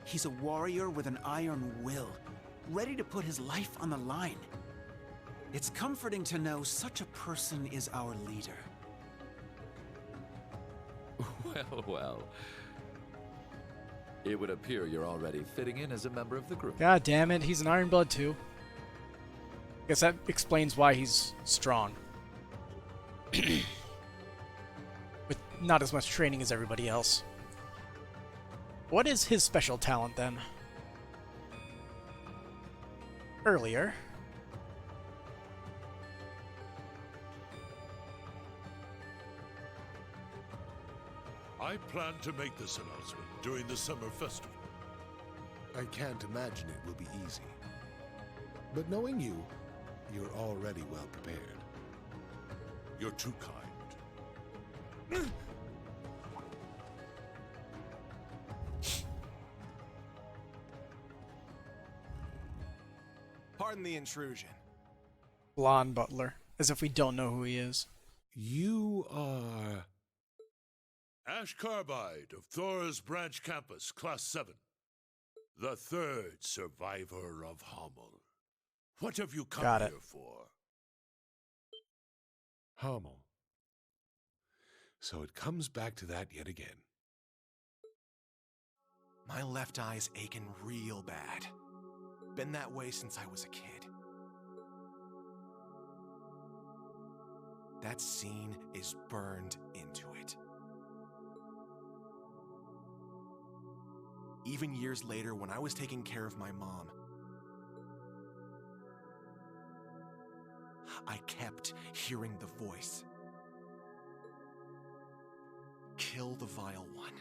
He's a warrior with an iron will, ready to put his life on the line. It's comforting to know such a person is our leader. Well, well. It would appear you're already fitting in as a member of the group. God damn it, he's an Ironblood too. Guess that explains why he's strong. With not as much training as everybody else. What is his special talent then? Earlier. I plan to make this announcement during the summer festival. I can't imagine it will be easy. But knowing you, you're already well prepared. You're too kind. Pardon the intrusion. Blonde butler, as if we don't know who he is. You are... Ash Carbide of Thor's Branch Campus, Class 7. The third survivor of Hummel. What have you come here for? Hummel. So it comes back to that yet again. My left eye's aching real bad. Been that way since I was a kid. That scene is burned into it. Even years later, when I was taking care of my mom, I kept hearing the voice. Kill the vile one.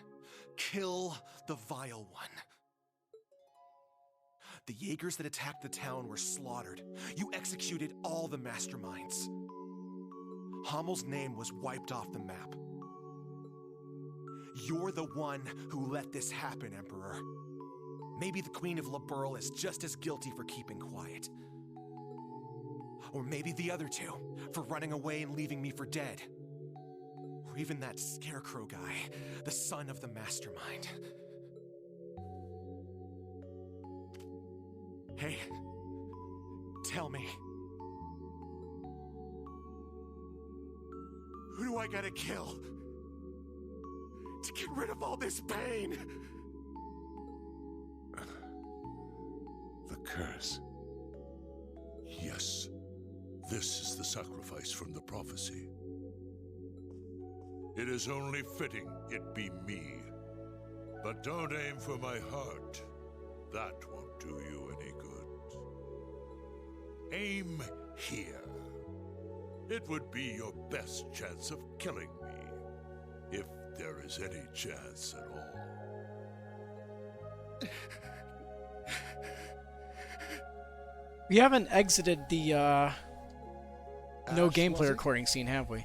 Kill the vile one. The Jaegers that attacked the town were slaughtered. You executed all the masterminds. Hammel's name was wiped off the map. You're the one who let this happen, Emperor. Maybe the Queen of Laburl is just as guilty for keeping quiet. Or maybe the other two, for running away and leaving me for dead. Or even that Scarecrow guy, the son of the mastermind. Hey, tell me. Who do I gotta kill to get rid of all this pain? The curse. Yes, this is the sacrifice from the prophecy. It is only fitting it be me. But don't aim for my heart. That won't do you any good. Aim here. It would be your best chance of killing me, if there is any chance at all. We haven't exited the no gameplay recording scene, have we?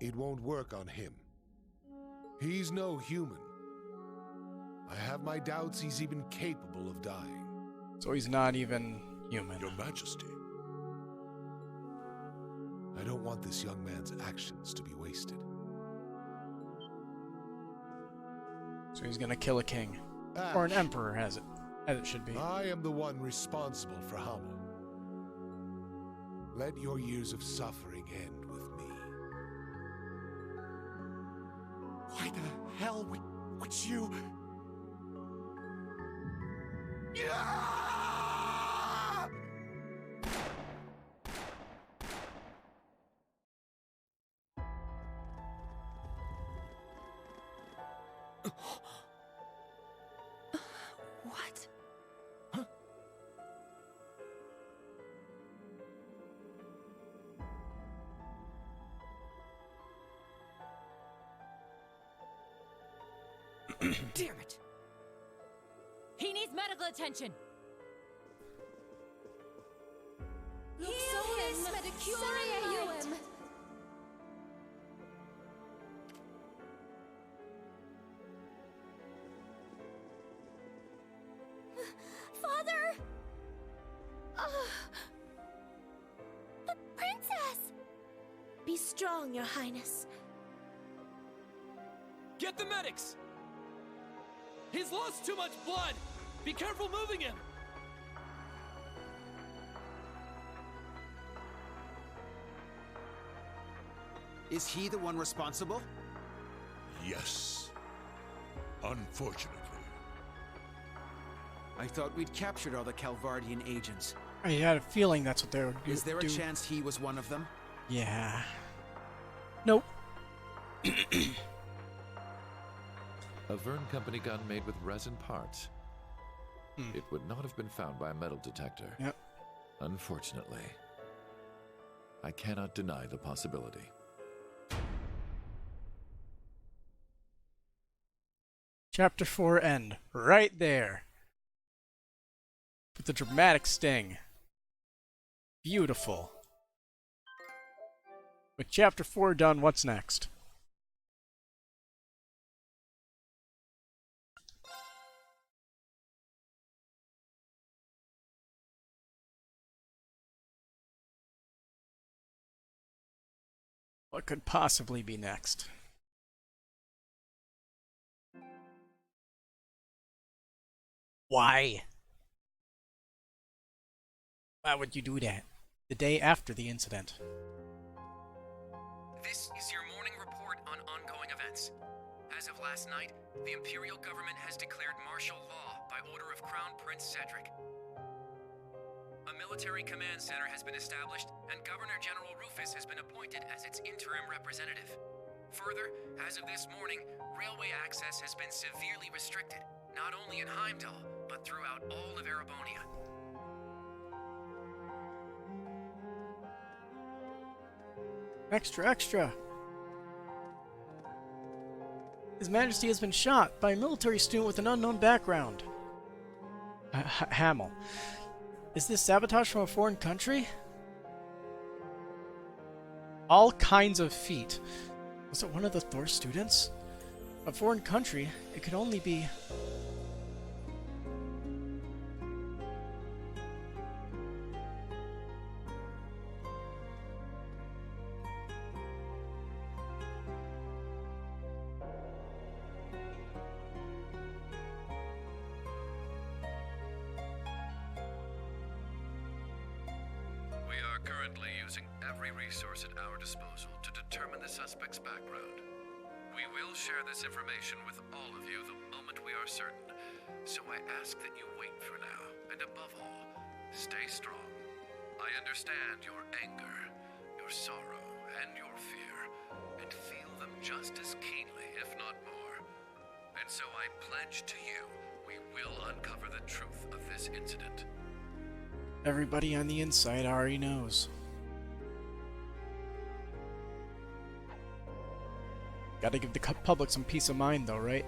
It won't work on him. He's no human. I have my doubts he's even capable of dying. So he's not even human. Your Majesty. I don't want this young man's actions to be wasted. So he's gonna kill a king. Or an emperor, as it should be. I am the one responsible for Hummel. Let your years of suffering end with me. Why the hell would you... What? Damn it! He needs medical attention! Father! The princess! Be strong, Your Highness. Get the medics! He's lost too much blood! Be careful moving him! Is he the one responsible? Yes. Unfortunately. I thought we'd captured all the Calvardian agents. I had a feeling that's what they would do. Is there a chance he was one of them? Yeah. Nope. A Vern Company gun made with resin parts. It would not have been found by a metal detector. Yep. Unfortunately. I cannot deny the possibility. Chapter 4 end. Right there. With the dramatic sting. Beautiful. With Chapter 4 done, what's next? What could possibly be next? Why? Why would you do that? The day after the incident. This is your morning report on ongoing events. As of last night, the Imperial government has declared martial law by order of Crown Prince Cedric. A military command center has been established, and Governor General Rufus has been appointed as its interim representative. Further, as of this morning, railway access has been severely restricted, not only in Heimdall, but throughout all of Erebonia. Extra, extra! His Majesty has been shot by a military student with an unknown background. Hamel. Is this sabotage from a foreign country? All kinds of feet. Was it one of the Thor students? A foreign country? It could only be... We are currently using every resource at our disposal to determine the suspect's background. We will share this information with all of you the moment we are certain, so I ask that you wait for now, and above all, stay strong. I understand your anger, your sorrow, and your fear, and feel them just as keenly, if not more. And so I pledge to you, we will uncover the truth of this incident. Everybody on the inside already knows. Gotta give the public some peace of mind though, right?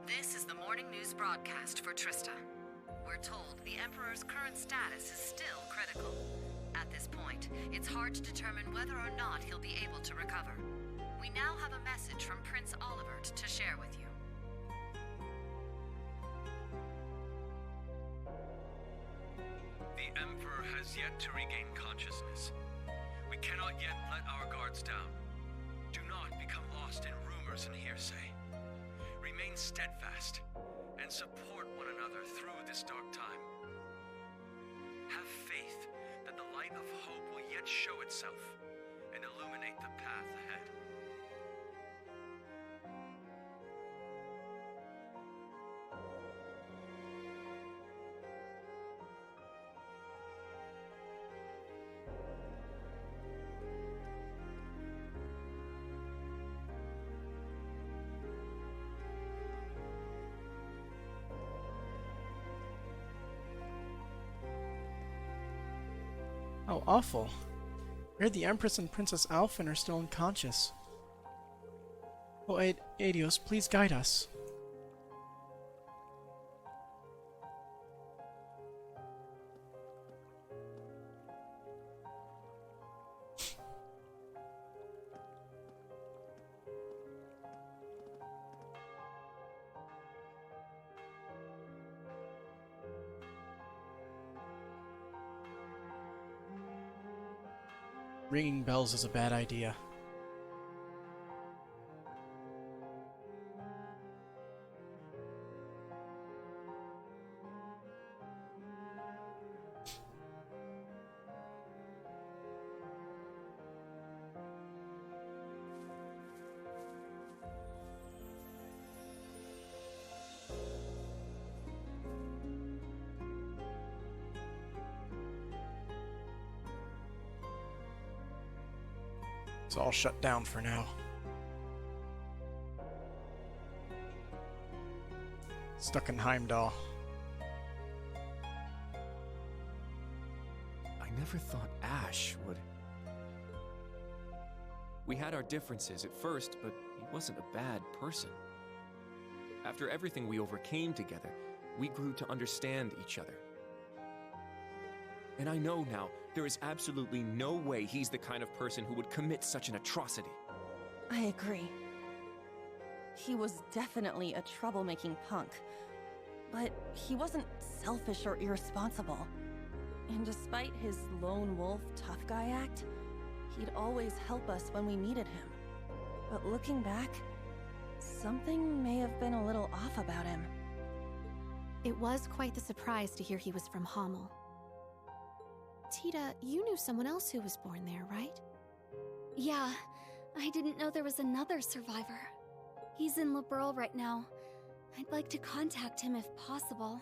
This is the morning news broadcast for Trista. We're told the Emperor's current status is still critical. At this point, it's hard to determine whether or not he'll be able to recover. We now have a message from Prince Olivert to share with you. The Emperor has yet to regain consciousness. We cannot yet let our guards down. Do not become lost in rumors and hearsay. Remain steadfast and support one another through this dark time. Have faith that the light of hope will yet show itself and illuminate the path ahead. How awful. I heard the Empress and Princess Alphen are still unconscious. Oh, Adios, please guide us. Ringing bells is a bad idea. It's all shut down for now. Stuck in Heimdall. I never thought Ash would... We had our differences at first, but he wasn't a bad person. After everything we overcame together, we grew to understand each other. And I know now, there is absolutely no way he's the kind of person who would commit such an atrocity. I agree. He was definitely a troublemaking punk. But he wasn't selfish or irresponsible. And despite his lone wolf tough guy act, he'd always help us when we needed him. But looking back, something may have been a little off about him. It was quite the surprise to hear he was from Hamel. Tita, you knew someone else who was born there, right? Yeah, I didn't know there was another survivor. He's in Liberl right now. I'd like to contact him if possible.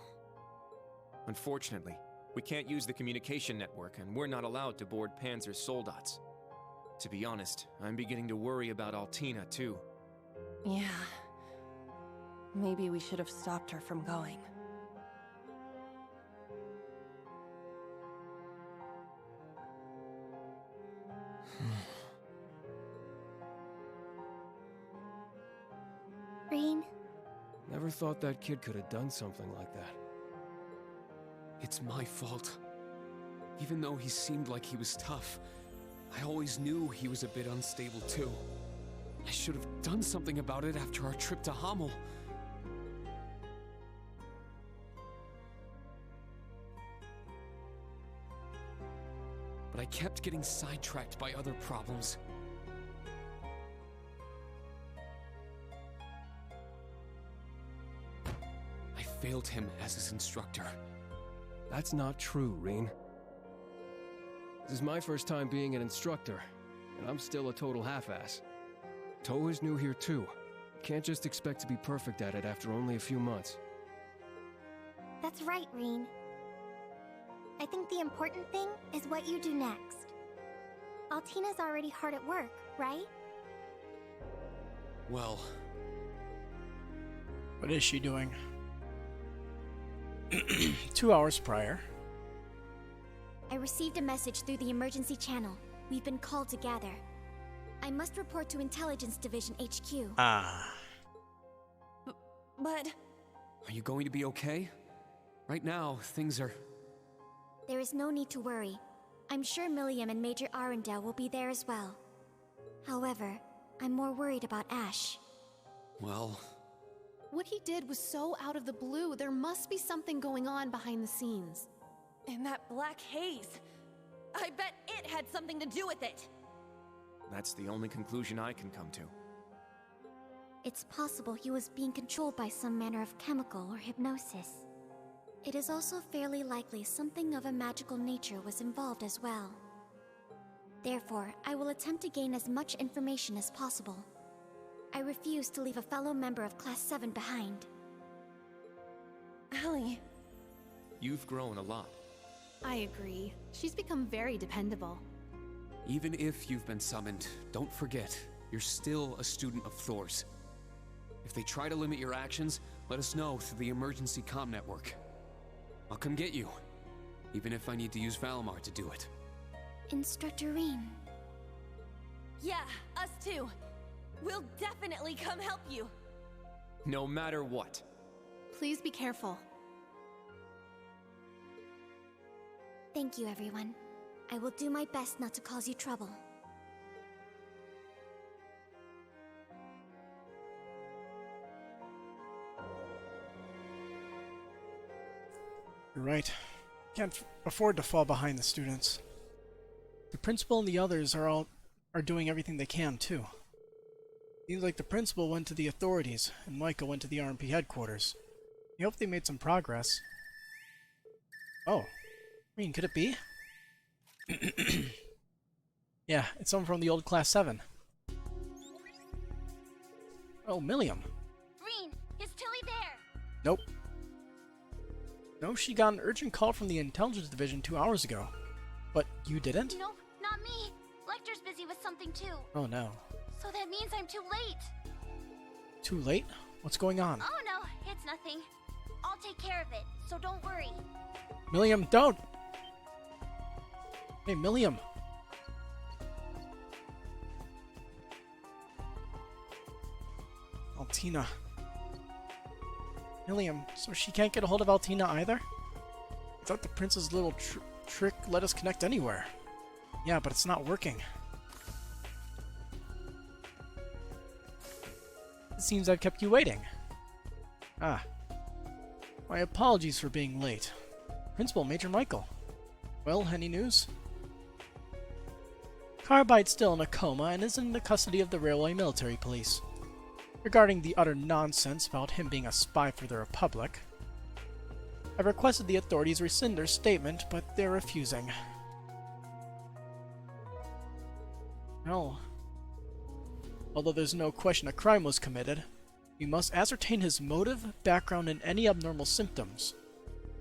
Unfortunately, we can't use the communication network, and we're not allowed to board Panzer's soldats. To be honest, I'm beginning to worry about Altina, too. Yeah. Maybe we should have stopped her from going. Rean? Never thought that kid could have done something like that. It's my fault. Even though he seemed like he was tough, I always knew he was a bit unstable too. I should have done something about it after our trip to Hamel. But I kept getting sidetracked by other problems. I failed him as his instructor. That's not true, Rean. This is my first time being an instructor, and I'm still a total half-ass. Toa is new here too. Can't just expect to be perfect at it after only a few months. That's right, Rean. I think the important thing is what you do next. Altina's already hard at work, right? Well... What is she doing? 2 hours prior. I received a message through the emergency channel. We've been called to gather. I must report to Intelligence Division HQ. Ah. But... Are you going to be okay? Right now, things are... There is no need to worry. I'm sure Milliam and Major Arundel will be there as well. However, I'm more worried about Ash. Well... What he did was so out of the blue. There must be something going on behind the scenes. And that black haze. I bet it had something to do with it. That's the only conclusion I can come to. It's possible he was being controlled by some manner of chemical or hypnosis. It is also fairly likely something of a magical nature was involved as well. Therefore, I will attempt to gain as much information as possible. I refuse to leave a fellow member of Class 7 behind. Allie. You've grown a lot. I agree. She's become very dependable. Even if you've been summoned, don't forget, you're still a student of Thor's. If they try to limit your actions, let us know through the emergency comm network. I'll come get you, even if I need to use Valimar to do it. Instructor Rean. Yeah, us too. We'll definitely come help you. No matter what. Please be careful. Thank you, everyone. I will do my best not to cause you trouble. You're right. Can't afford to fall behind the students. The principal and the others are doing everything they can, too. Seems like the principal went to the authorities, and Micah went to the RMP headquarters. I hope they made some progress. Oh. I mean, could it be? Yeah, it's someone from the old Class 7. Oh, Milliam. Rean, is Tilly there? Nope. No, she got an urgent call from the Intelligence Division 2 hours ago. But you didn't? No, not me. Let Lecter's busy with something too. Oh no. So that means I'm too late. Too late? What's going on? Oh no, it's nothing. I'll take care of it, so don't worry. Milliam, don't! Hey, Milliam! Altina. Milliam, so she can't get a hold of Altina either? I thought the prince's little trick let us connect anywhere. Yeah, but it's not working. It seems I've kept you waiting. Ah. My apologies for being late. Principal Major Michael. Well, any news? Carbide's still in a coma and is in the custody of the Railway Military Police. Regarding the utter nonsense about him being a spy for the Republic, I've requested the authorities rescind their statement, but they're refusing. No. Although there's no question a crime was committed, we must ascertain his motive, background, and any abnormal symptoms.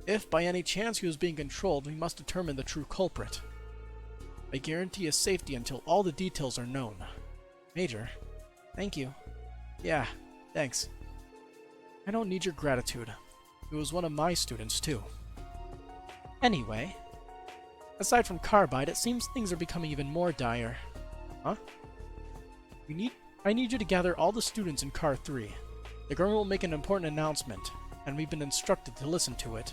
If by any chance he was being controlled, we must determine the true culprit. I guarantee his safety until all the details are known. Major, thank you. Yeah, thanks. I don't need your gratitude. He was one of my students, too. Anyway, aside from Carbide, it seems things are becoming even more dire. Huh? I need you to gather all the students in Car 3. The government will make an important announcement, and we've been instructed to listen to it.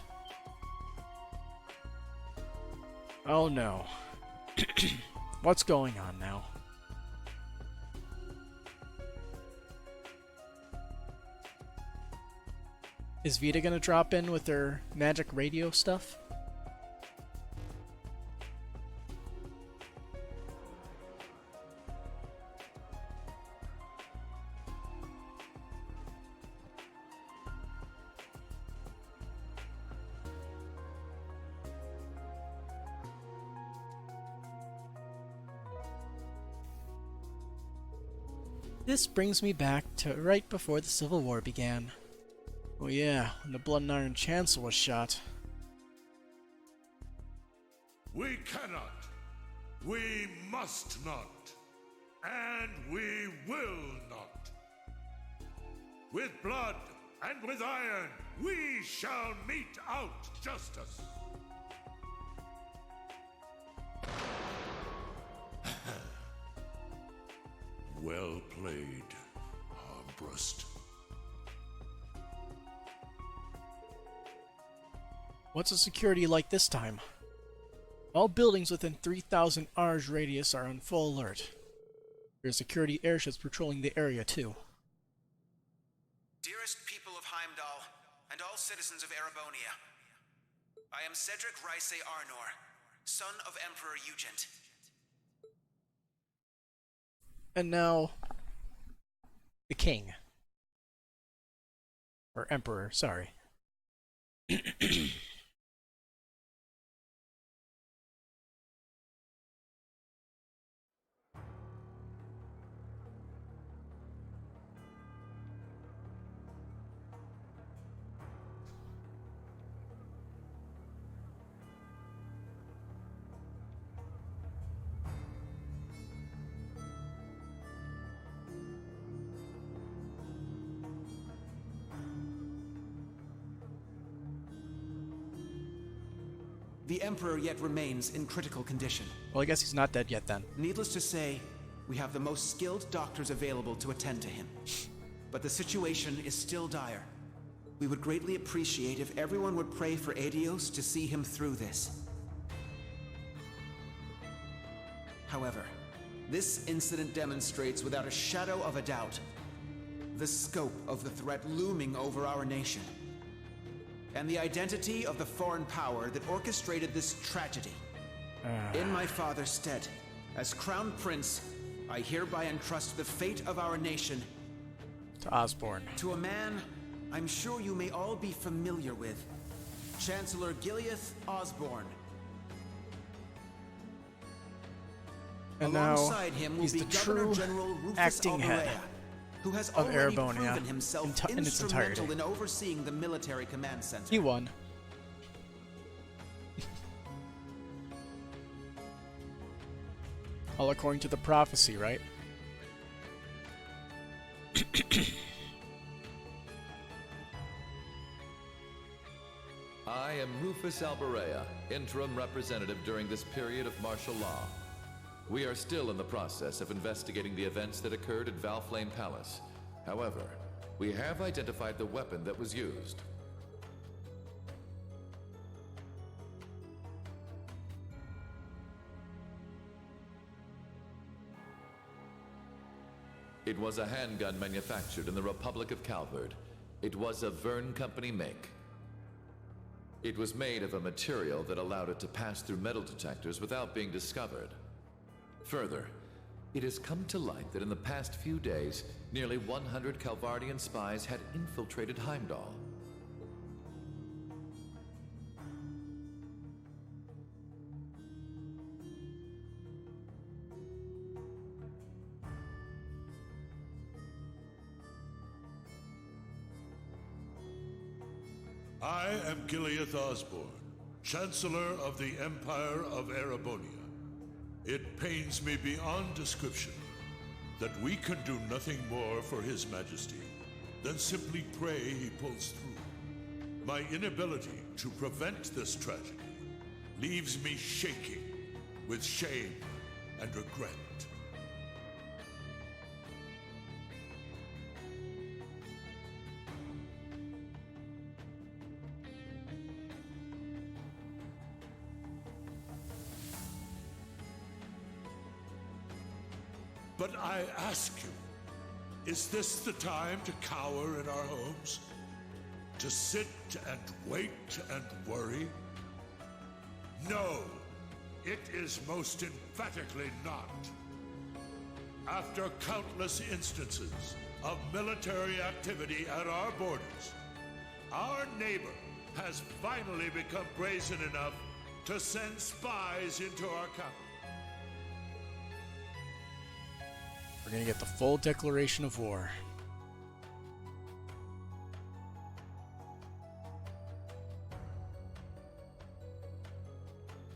Oh no. What's going on now? Is Vita gonna drop in with her magic radio stuff? This brings me back to right before the Civil War began. Oh yeah, when the Blood and Iron Chancellor was shot. We cannot. We must not. And we will not. With blood and with iron, we shall mete out justice. Well played, Armbrust. What's the security like this time? All buildings within 3,000 Arj radius are on full alert. There are security airships patrolling the area too. Dearest people of Heimdall, and all citizens of Erebonia, I am Cedric Ryse Arnor, son of Emperor Eugent. And now, the king. Or emperor, sorry. The Emperor yet remains in critical condition. Well, I guess he's not dead yet then. Needless to say, we have the most skilled doctors available to attend to him. But the situation is still dire. We would greatly appreciate if everyone would pray for Adios to see him through this. However, this incident demonstrates without a shadow of a doubt the scope of the threat looming over our nation, and the identity of the foreign power that orchestrated this tragedy. In my father's stead, as Crown Prince, I hereby entrust the fate of our nation to Osborne. To a man I'm sure you may all be familiar with, Chancellor Gileath Osborne. And Alongside now, him will he's be the Governor true General Rufus acting head Alvarez, who has of already Erebonia proven himself in its instrumental entirety. in overseeing the military command center. He won. All according to the prophecy, right? I am Rufus Alberea, interim representative during this period of martial law. We are still in the process of investigating the events that occurred at Valflame Palace. However, we have identified the weapon that was used. It was a handgun manufactured in the Republic of Calvard. It was a Verne Company make. It was made of a material that allowed it to pass through metal detectors without being discovered. Further, it has come to light that in the past few days, nearly 100 Calvardian spies had infiltrated Heimdall. I am Gileath Osborne, Chancellor of the Empire of Erebonia. It pains me beyond description that we can do nothing more for His Majesty than simply pray he pulls through. My inability to prevent this tragedy leaves me shaking with shame and regret. But I ask you, is this the time to cower in our homes? To sit and wait and worry? No, it is most emphatically not. After countless instances of military activity at our borders, our neighbor has finally become brazen enough to send spies into our capital. We're gonna get the full declaration of war.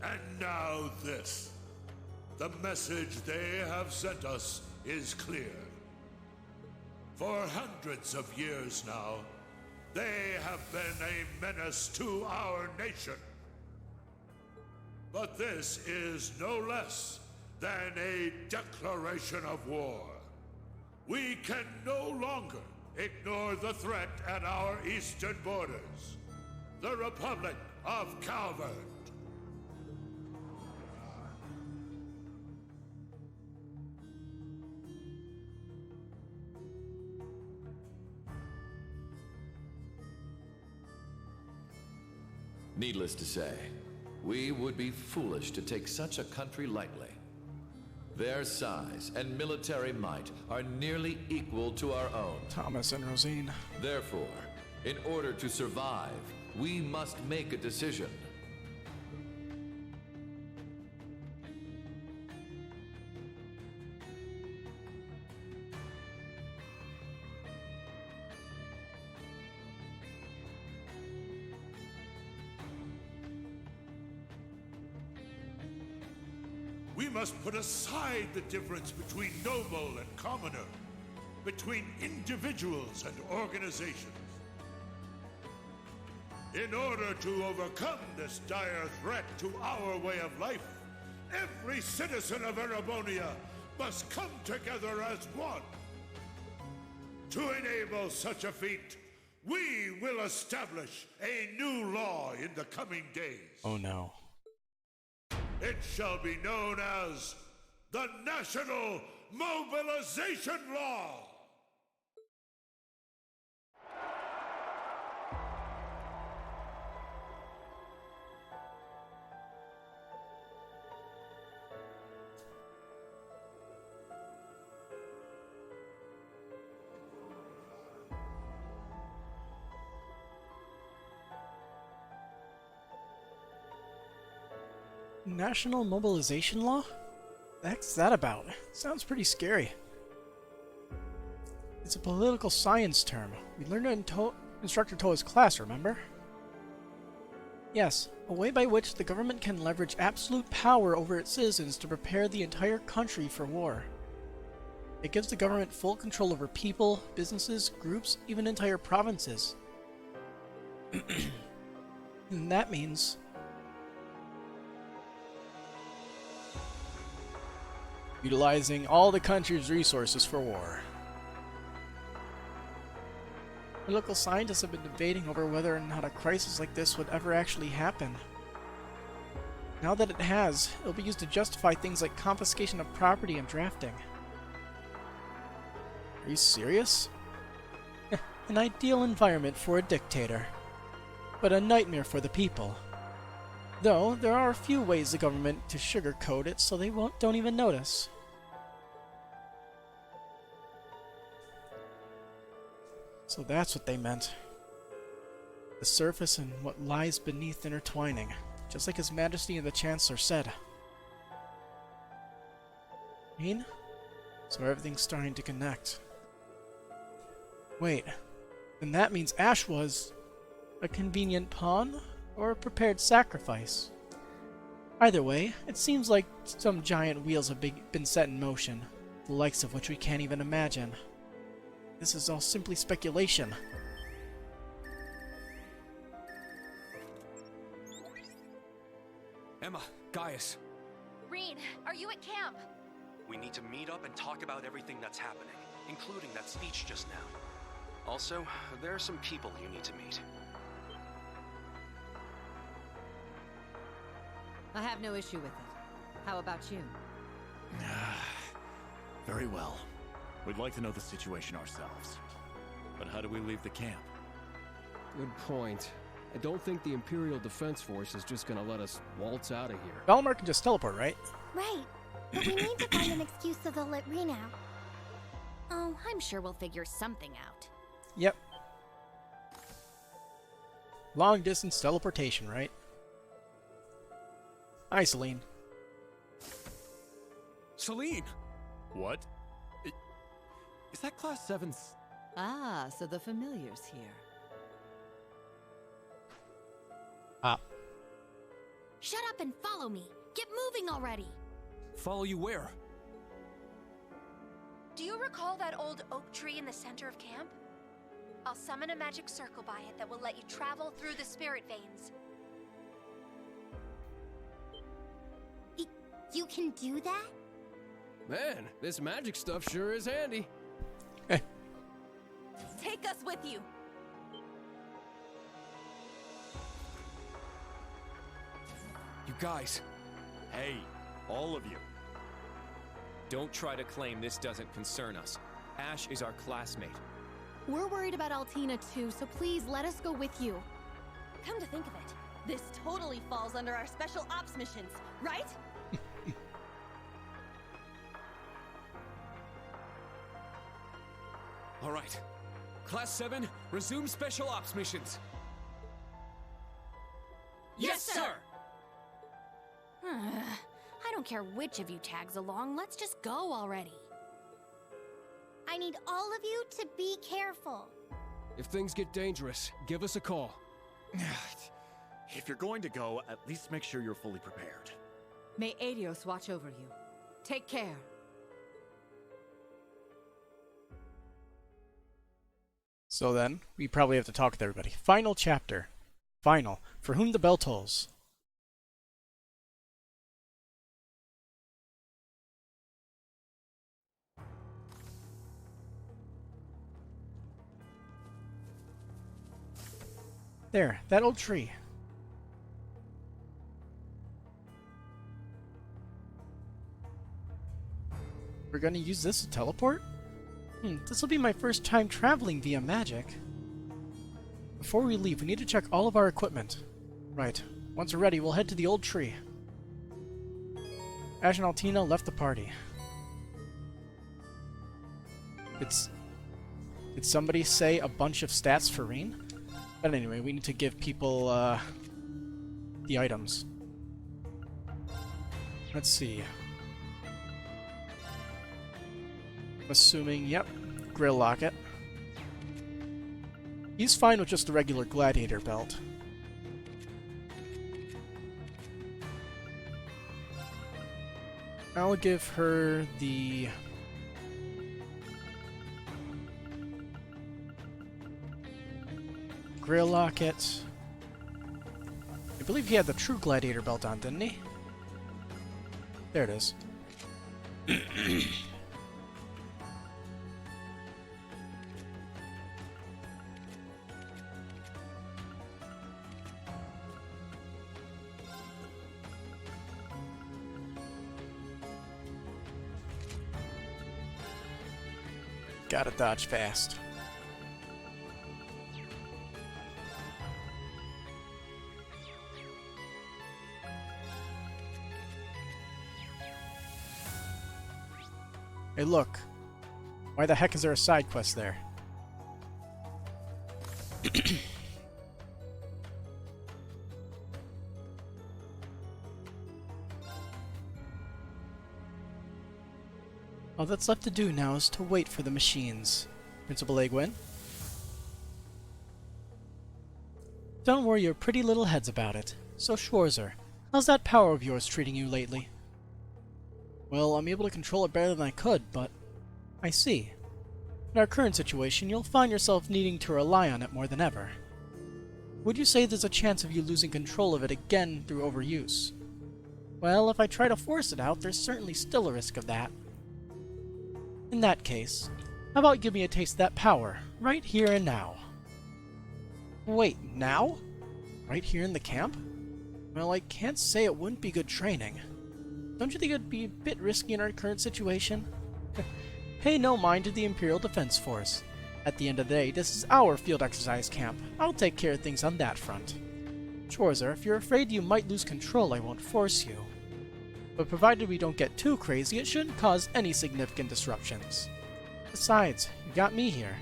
And now this. The message they have sent us is clear. For hundreds of years now, they have been a menace to our nation. But this is no less than a declaration of war. We can no longer ignore the threat at our eastern borders. The Republic of Calvard. Needless to say, we would be foolish to take such a country lightly. Their size and military might are nearly equal to our own. Thomas and Rosine. Therefore, in order to survive, we must make a decision. We must put aside the difference between noble and commoner, between individuals and organizations. In order to overcome this dire threat to our way of life, every citizen of Erebonia must come together as one. To enable such a feat, we will establish a new law in the coming days. Oh no. It shall be known as the National Mobilization Law. National mobilization law? The heck's that about? Sounds pretty scary. It's a political science term. We learned it in Instructor Toa's class, remember? Yes, a way by which the government can leverage absolute power over its citizens to prepare the entire country for war. It gives the government full control over people, businesses, groups, even entire provinces. And that means utilizing all the country's resources for war. The local scientists have been debating over whether or not a crisis like this would ever actually happen. Now that it has, it'll be used to justify things like confiscation of property and drafting. Are you serious? An ideal environment for a dictator, but a nightmare for the people. Though, there are a few ways the government to sugarcoat it so they don't even notice. So that's what they meant. The surface and what lies beneath intertwining, just like His Majesty and the Chancellor said. Mean? So everything's starting to connect. Wait, then that means Ash was a convenient pawn or a prepared sacrifice. Either way, it seems like some giant wheels have been set in motion, the likes of which we can't even imagine. This is all simply speculation. Emma, Gaius. Rean, are you at camp? We need to meet up and talk about everything that's happening, including that speech just now. Also, there are some people you need to meet. I have no issue with it. How about you? Very well. We'd like to know the situation ourselves. But how do we leave the camp? Good point. I don't think the Imperial Defense Force is just gonna let us waltz out of here. Valimar can just teleport, right? Right. But we need to find an excuse so they'll let Rean out. Oh, I'm sure we'll figure something out. Yep. Long distance teleportation, right? Hi, Celine. Celine! What? Is that Class 7's... Ah, so the familiar's here. Shut up and follow me. Get moving already. Follow you where? Do you recall that old oak tree in the center of camp? I'll summon a magic circle by it that will let you travel through the spirit veins. You can do that? Man, this magic stuff sure is handy. Take us with you. You guys. Hey, all of you. Don't try to claim this doesn't concern us. Ash is our classmate. We're worried about Altina too, so please let us go with you. Come to think of it, this totally falls under our special ops missions, right? All right. Class 7, resume special ops missions. Yes, sir! I don't care which of you tags along, let's just go already. I need all of you to be careful. If things get dangerous, give us a call. If you're going to go, at least make sure you're fully prepared. May Adios watch over you. Take care. So then, we probably have to talk with everybody. Final chapter. Final. For whom the bell tolls. There, that old tree. We're gonna use this to teleport? This will be my first time traveling via magic. Before we leave, we need to check all of our equipment. Right. Once we're ready, we'll head to the old tree. Ash and Altina left the party. Did somebody say a bunch of stats for Rean? But anyway, we need to give people the items. Let's see. I'm assuming, yep, Grill Locket. He's fine with just the regular Gladiator belt. I'll give her the... Grail Locket. I believe he had the True Gladiator belt on, didn't he? There it is. Gotta dodge fast. Hey, look. Why the heck is there a side quest there? All that's left to do now is to wait for the machines. Principal Egwin? Don't worry your pretty little heads about it. So, Schwarzer, how's that power of yours treating you lately? Well, I'm able to control it better than I could, but... I see. In our current situation, you'll find yourself needing to rely on it more than ever. Would you say there's a chance of you losing control of it again through overuse? Well, if I try to force it out, there's certainly still a risk of that. In that case, how about give me a taste of that power, right here and now? Wait, now? Right here in the camp? Well, I can't say it wouldn't be good training. Don't you think it'd be a bit risky in our current situation? Pay no mind to the Imperial Defense Force. At the end of the day, this is our field exercise camp. I'll take care of things on that front. Schwarzer, if you're afraid you might lose control, I won't force you. But provided we don't get too crazy, it shouldn't cause any significant disruptions. Besides, you got me here.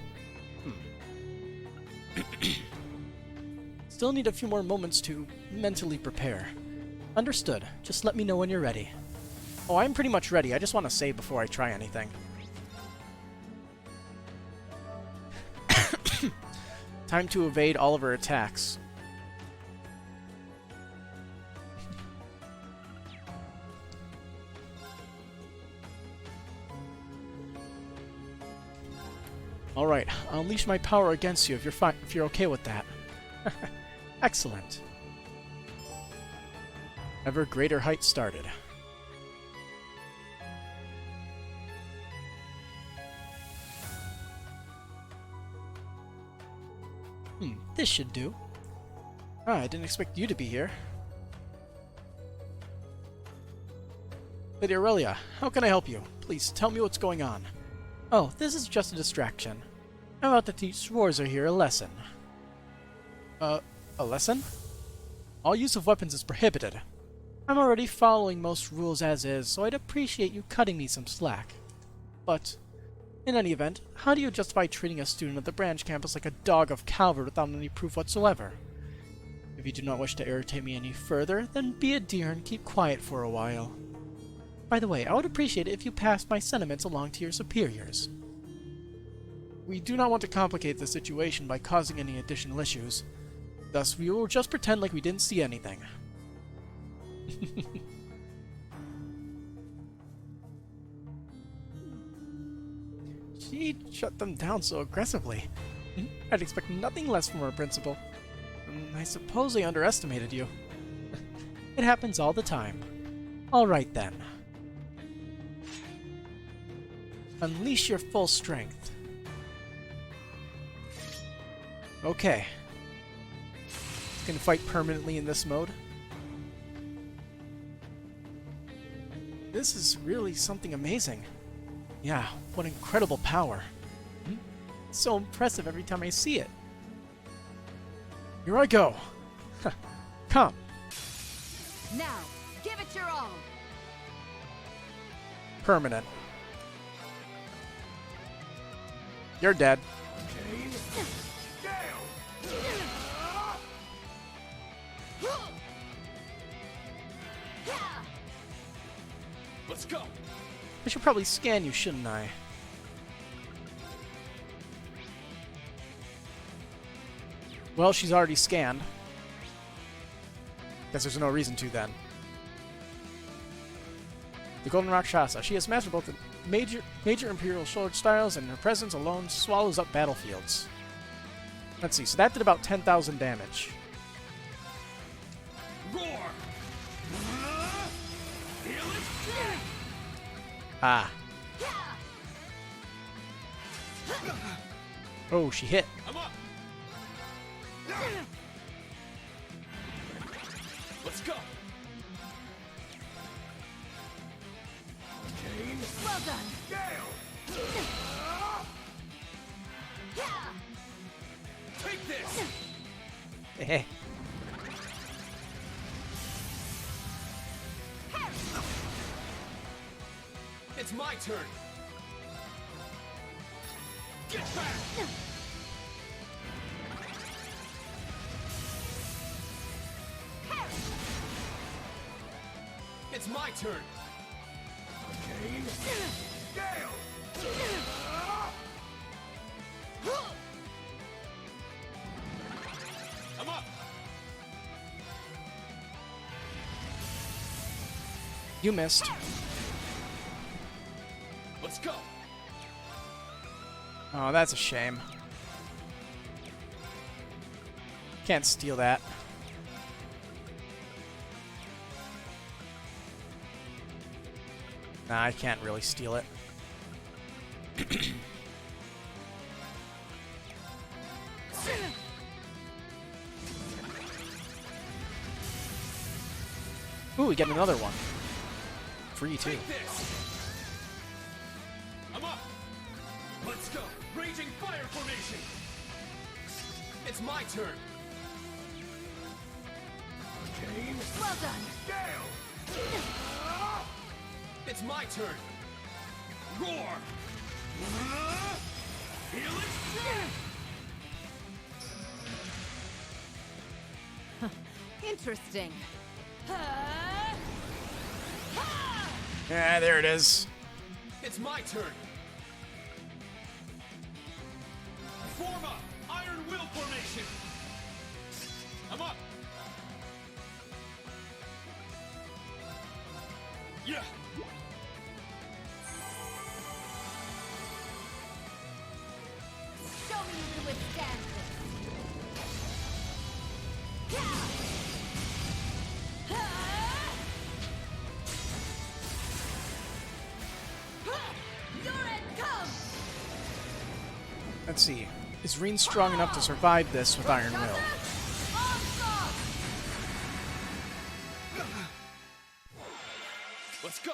Still need a few more moments to mentally prepare. Understood. Just let me know when you're ready. Oh, I'm pretty much ready. I just want to save before I try anything. Time to evade all of her attacks. Alright, I'll unleash my power against you if you're okay with that. Excellent. Ever greater heights started. This should do. I didn't expect you to be here. Lady Aurelia, how can I help you? Please tell me what's going on. Oh, this is just a distraction. I'm about to teach Schwarzer here a lesson. A lesson? All use of weapons is prohibited. I'm already following most rules as is, so I'd appreciate you cutting me some slack. But, in any event, how do you justify treating a student at the branch campus like a dog of Calvert without any proof whatsoever? If you do not wish to irritate me any further, then be a dear and keep quiet for a while. By the way, I would appreciate it if you passed my sentiments along to your superiors. We do not want to complicate the situation by causing any additional issues. Thus, we will just pretend like we didn't see anything. She shut them down so aggressively. I'd expect nothing less from our principal. I suppose I underestimated you. It happens all the time. Alright then. Unleash your full strength. Okay. Can fight permanently in this mode. This is really something amazing. Yeah, what incredible power. It's so impressive every time I see it. Here I go. Come. Now, give it your all. Permanent. You're dead. Let's go. I should probably scan you, shouldn't I? Well, she's already scanned. Guess there's no reason to then. The Golden Rakshasa. She has mastered both the major Imperial sword styles, and her presence alone swallows up battlefields. Let's see, so that did about 10,000 damage. Roar! Ah. Oh, she hit. I'm up. Let's go. Well done. Take this. Heh. It's my turn. Get back. It's my turn. I'm up. You missed. Let's go. Oh, that's a shame. Can't steal that. Nah, I can't really steal it. Ooh, we get another one. Free, too. I'm up. Let's go. Raging fire formation. It's my turn. Well done. It's my turn. Roar. Interesting. Yeah, there it is. It's my turn. Form up. Iron Will formation. I'm up. Yeah. Show me you can withstand this. Your end comes. Let's see. Is Reen strong enough to survive this with Iron Will? Let's go.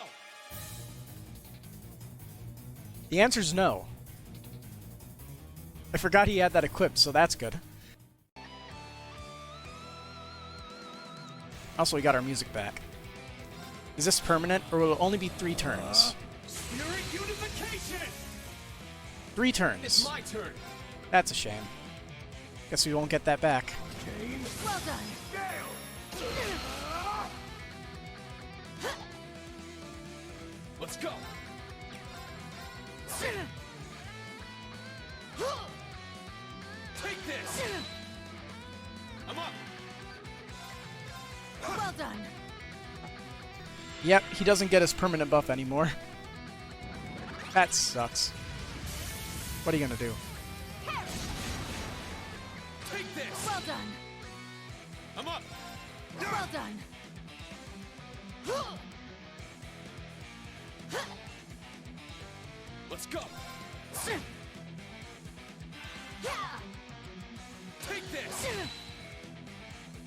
The answer's no. I forgot he had that equipped, so that's good. Also, we got our music back. Is this permanent, or will it only be 3 turns? Spirit unification. 3 turns. It's my turn. That's a shame. Guess we won't get that back. Well done. Let's go. Take this. I'm up. Well done. Yep, he doesn't get his permanent buff anymore. That sucks. What are you gonna do? Take this. Well done. I'm up. Well done. Let's go. Take this.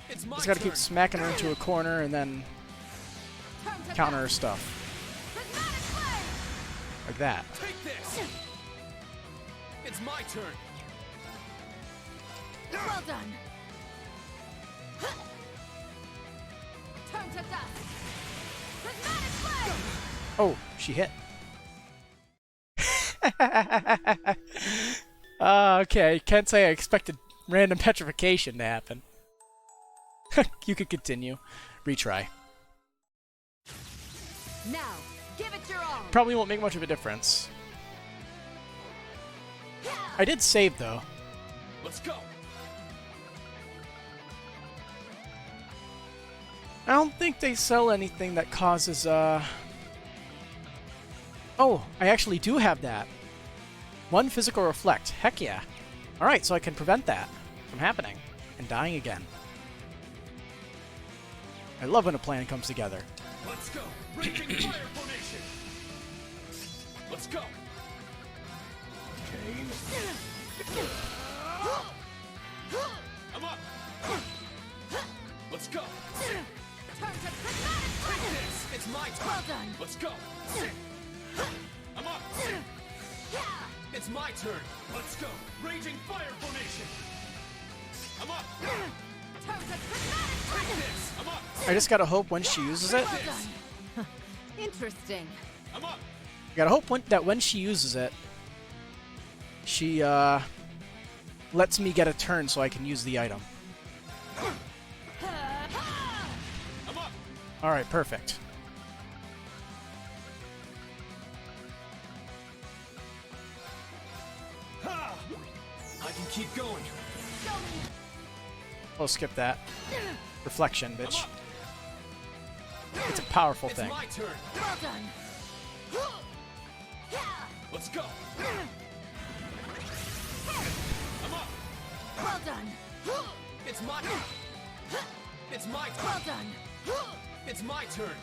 It's my Just gotta turn. keep smacking her into a corner and then counter her stuff. Like that. Take this. It's my turn. Well done. Turn to dust. Prismatic flame. Oh, she hit. Okay, can't say I expected random petrification to happen. You could continue. Retry. Now, give it your all. Probably won't make much of a difference. I did save, though. Let's go. I don't think they sell anything that causes, Oh, I actually do have that. 1 physical reflect. Heck yeah. Alright, so I can prevent that from happening and dying again. I love when a plan comes together. Let's go! Raging fire formation! Let's go! I'm up! Let's go! Turn to prismatic Take this! It's my turn! Well done. Let's go! I'm up! It's my turn! Let's go! Raging fire formation! I'm up! Turn to prismatic Take this! I'm up! I just gotta hope when she uses it. Well done. Interesting. I'm up! I gotta hope that when she uses it, she lets me get a turn so I can use the item. I'm up! Alright, perfect. Ha! I can keep going. We'll skip that. Reflection, bitch. It's a powerful It's thing. my turn. Well done. Let's go. I'm up. Well done. It's my It's my turn. Well done. It's my turn.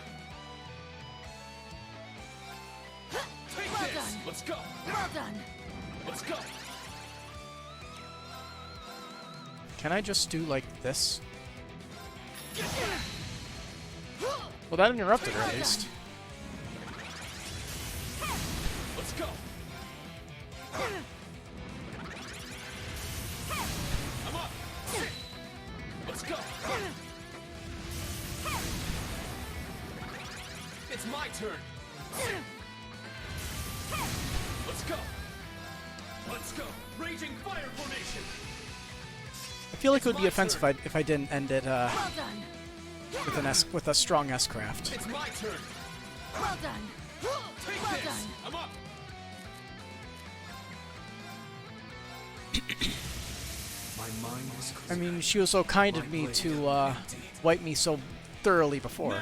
Take Well this. done. Let's go. Well done. Let's go. Can I just do like this? Well, that interrupted her at least. Let's go. I'm up. Let's go. It's my turn. Let's go. Let's go. Raging fire formation. I feel like it would be offensive if I didn't end it Well done. with a strong S-craft. It's my turn. Well done. Take Well this. done. I'm up. My mind is I mean, she was so kind of me to wipe me so thoroughly before.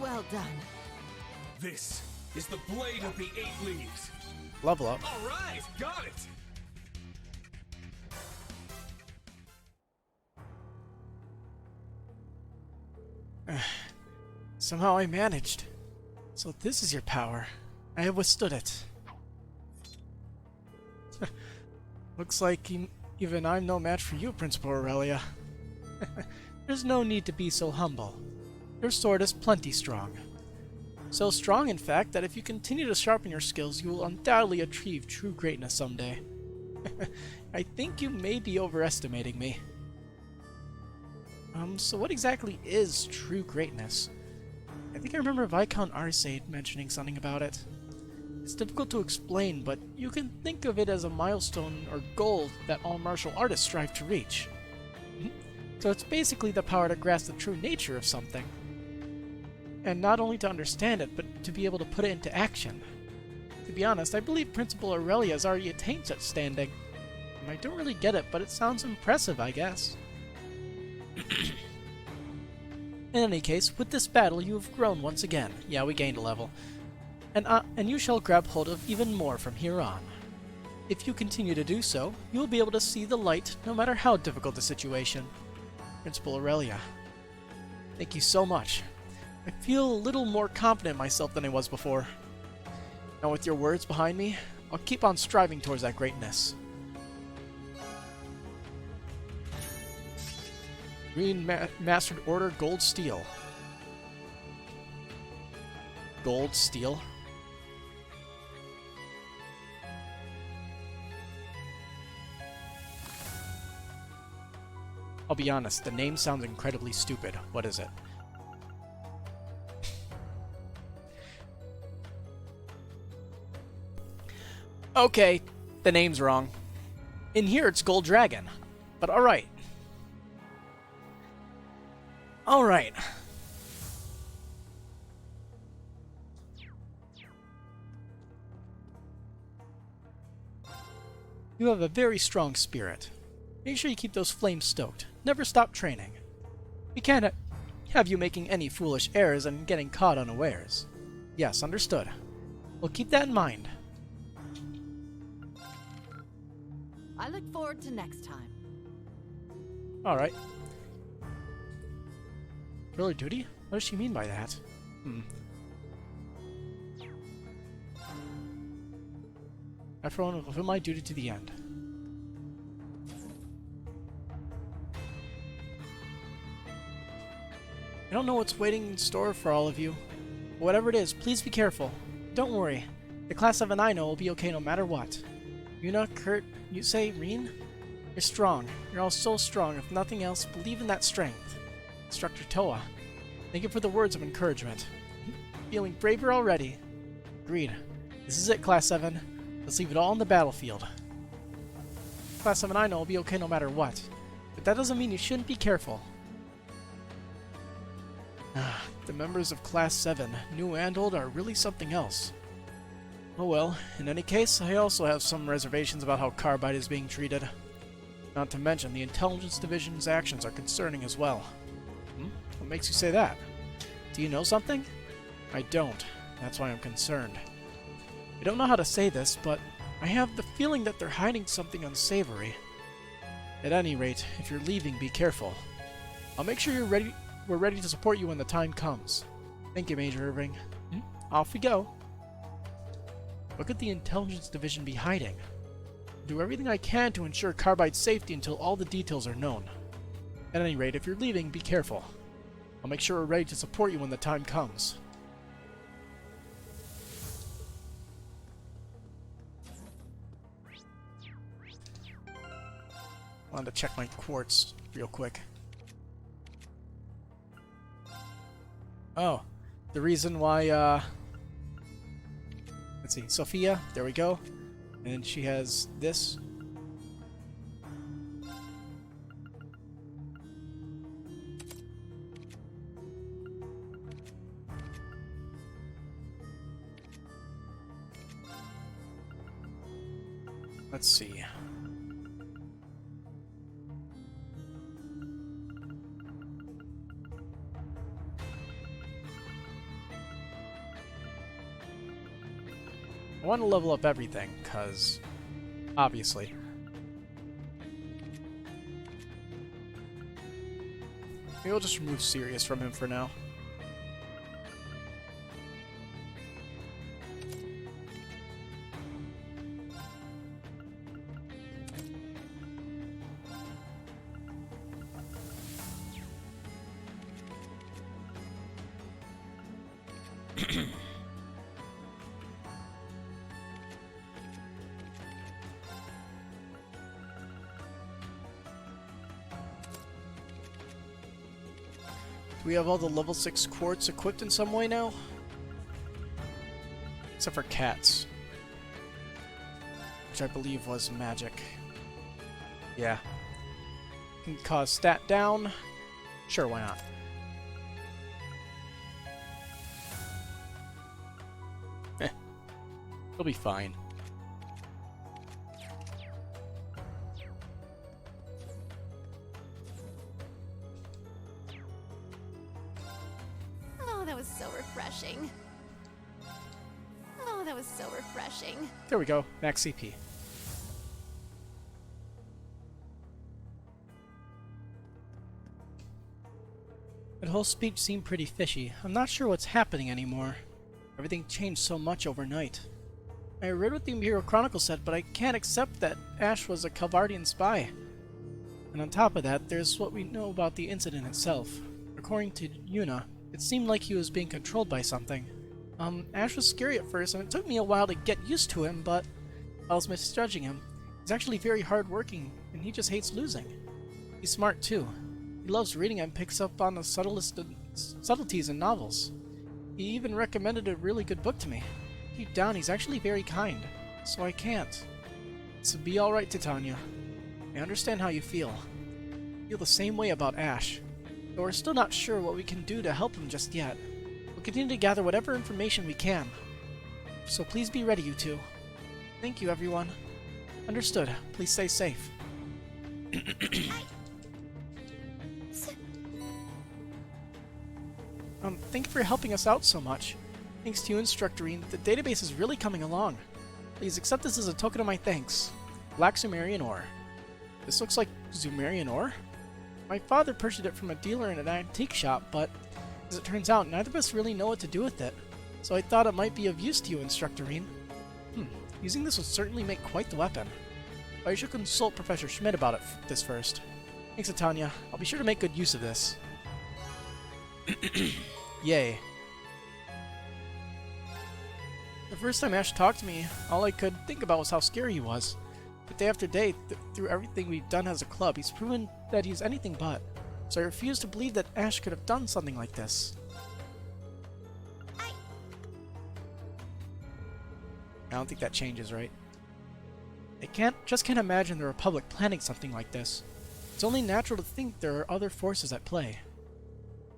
Well done. This is the blade of the 8 leaves. Level up. All right, got it. Somehow I managed. So this is your power. I have withstood it. Looks like even I'm no match for you, Principal Aurelia. There's no need to be so humble. Your sword is plenty strong. So strong, in fact, that if you continue to sharpen your skills, you will undoubtedly achieve true greatness someday. I think you may be overestimating me. So what exactly is true greatness? I think I remember Viscount Arcade mentioning something about it. It's difficult to explain, but you can think of it as a milestone or goal that all martial artists strive to reach. So it's basically the power to grasp the true nature of something. And not only to understand it, but to be able to put it into action. To be honest, I believe Principal Aurelia has already attained such standing. I don't really get it, but it sounds impressive, I guess. In any case, with this battle you have grown once again. Yeah, we gained a level. And you shall grab hold of even more from here on. If you continue to do so, you will be able to see the light no matter how difficult the situation. Principal Aurelia, thank you so much. I feel a little more confident in myself than I was before. Now with your words behind me, I'll keep on striving towards that greatness. Green Mastered Order Gold Steel. Gold Steel? I'll be honest, the name sounds incredibly stupid. What is it? Okay, the name's wrong. In here it's Gold Dragon, but alright. Alright. You have a very strong spirit. Make sure you keep those flames stoked. Never stop training. We can't have you making any foolish errors and getting caught unawares. Yes, understood. We'll keep that in mind. I look forward to next time. Alright. Filler duty? What does she mean by that? I for one will fulfill my duty to the end. I don't know what's waiting in store for all of you. But whatever it is, please be careful. Don't worry. The Class 7 I know will be okay no matter what. Yuna, Kurt, you say, Reen? You're strong. You're all so strong. If nothing else, believe in that strength. Instructor Toa, thank you for the words of encouragement. Feeling braver already. Agreed. This is it, Class 7. Let's leave it all on the battlefield. Class 7 I know will be okay no matter what. But that doesn't mean you shouldn't be careful. The members of Class 7, new and old, are really something else. Oh well, in any case, I also have some reservations about how Carbide is being treated. Not to mention, the Intelligence Division's actions are concerning as well. What makes you say that? Do you know something? I don't. That's why I'm concerned. I don't know how to say this, but I have the feeling that they're hiding something unsavory. At any rate, if you're leaving, be careful. I'll make sure we're ready to support you when the time comes. Thank you, Major Irving. Off we go. What could the Intelligence Division be hiding? I'll do everything I can to ensure Carbide's safety until all the details are known. At any rate, if you're leaving, be careful. I'll make sure we're ready to support you when the time comes. I wanted to check my quartz real quick. Oh, the reason why, let's see, Sophia, there we go. And she has this. Let's see. I want to level up everything, because, obviously. Maybe we'll just remove Sirius from him for now. Do we have all the level 6 quartz equipped in some way now? Except for cats. Which I believe was magic. Yeah. Can cause stat down. Sure, why not? It'll be fine. So refreshing. Oh, that was so refreshing. There we go. Max CP. That whole speech seemed pretty fishy. I'm not sure what's happening anymore. Everything changed so much overnight. I read what the Imperial Chronicle said, but I can't accept that Ash was a Calvardian spy. And on top of that, there's what we know about the incident itself. According to Yuna, it seemed like he was being controlled by something. Ash was scary at first, and it took me a while to get used to him, but I was misjudging him. He's actually very hardworking, and he just hates losing. He's smart too. He loves reading and picks up on the subtleties in novels. He even recommended a really good book to me. Deep down, he's actually very kind, so I can't. So be alright, Titania. I understand how you feel. I feel the same way about Ash. But we're still not sure what we can do to help him just yet. We'll continue to gather whatever information we can. So please be ready, you two. Thank you, everyone. Understood. Please stay safe. Thank you for helping us out so much. Thanks to you, Instructorine, the database is really coming along. Please accept this as a token of my thanks. Black Sumerian ore. This looks like Sumerian ore? My father purchased it from a dealer in an antique shop, but as it turns out, neither of us really know what to do with it. So I thought it might be of use to you, Instructorine. Using this would certainly make quite the weapon. But I should consult Professor Schmidt about this first. Thanks, Tanya. I'll be sure to make good use of this. Yay. The first time Ash talked to me, all I could think about was how scary he was. But day after day, through everything we've done as a club, he's proven that he's anything but. So I refuse to believe that Ash could have done something like this. I don't think that changes, right? I just can't imagine the Republic planning something like this. It's only natural to think there are other forces at play.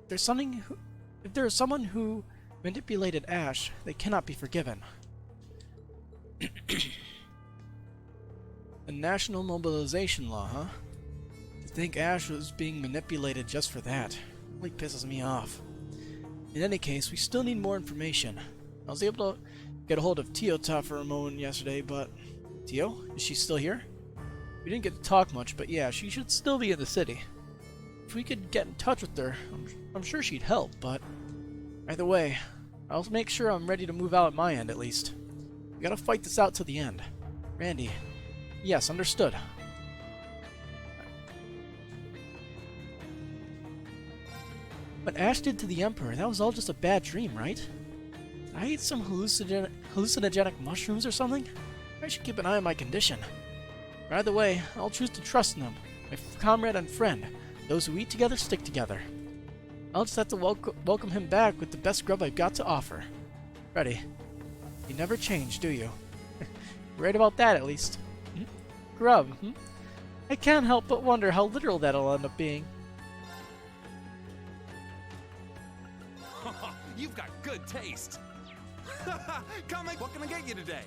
If there is someone who manipulated Ash, they cannot be forgiven. A national mobilization law, huh? To think Ash was being manipulated just for that really pisses me off. In any case, we still need more information. I was able to get a hold of Teota for a moment yesterday, but... Tio? Is she still here? We didn't get to talk much, but yeah, she should still be in the city. If we could get in touch with her, I'm sure she'd help, but... Either way, I'll make sure I'm ready to move out at my end, at least. We gotta fight this out to the end. Randy. Yes, understood. What Ash did to the Emperor, that was all just a bad dream, right? Did I ate some hallucinogenic mushrooms or something? I should keep an eye on my condition. Either way, I'll choose to trust in them, my comrade and friend. Those who eat together stick together. I'll just have to welcome him back with the best grub I've got to offer. Ready. You never change, do you? Right about that, at least. Grub, I can't help but wonder how literal that'll end up being. You've got good taste. Come on, what can I get you today?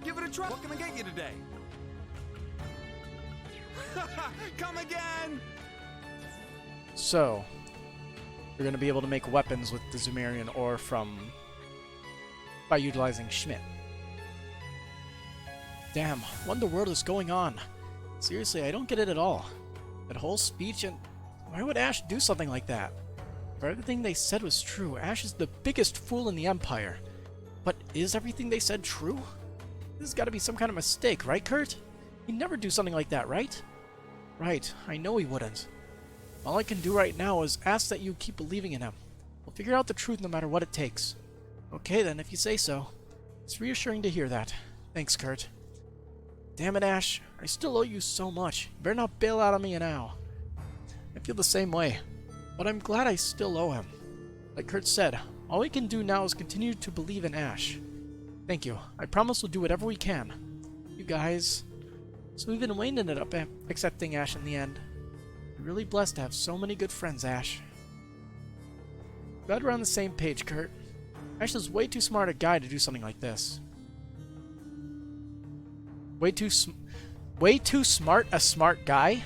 Give it a try. What can I get you today? Come again! So, you're going to be able to make weapons with the Sumerian ore by utilizing Schmidt. Damn, what in the world is going on? Seriously, I don't get it at all. That whole speech, and why would Ash do something like that? If everything they said was true, Ash is the biggest fool in the Empire. But is everything they said true? This has got to be some kind of mistake, right, Kurt? He'd never do something like that, right? Right, I know he wouldn't. All I can do right now is ask that you keep believing in him. We'll figure out the truth no matter what it takes. Okay then, if you say so. It's reassuring to hear that. Thanks, Kurt. Damn it, Ash. I still owe you so much. You better not bail out on me now. I feel the same way. But I'm glad I still owe him. Like Kurt said, all we can do now is continue to believe in Ash. Thank you. I promise we'll do whatever we can. You guys... So we've been waiting it up accepting Ash in the end. We're really blessed to have so many good friends, Ash. Glad we're on the same page, Kurt. Ash is way too smart a guy to do something like this. Way too smart a smart guy?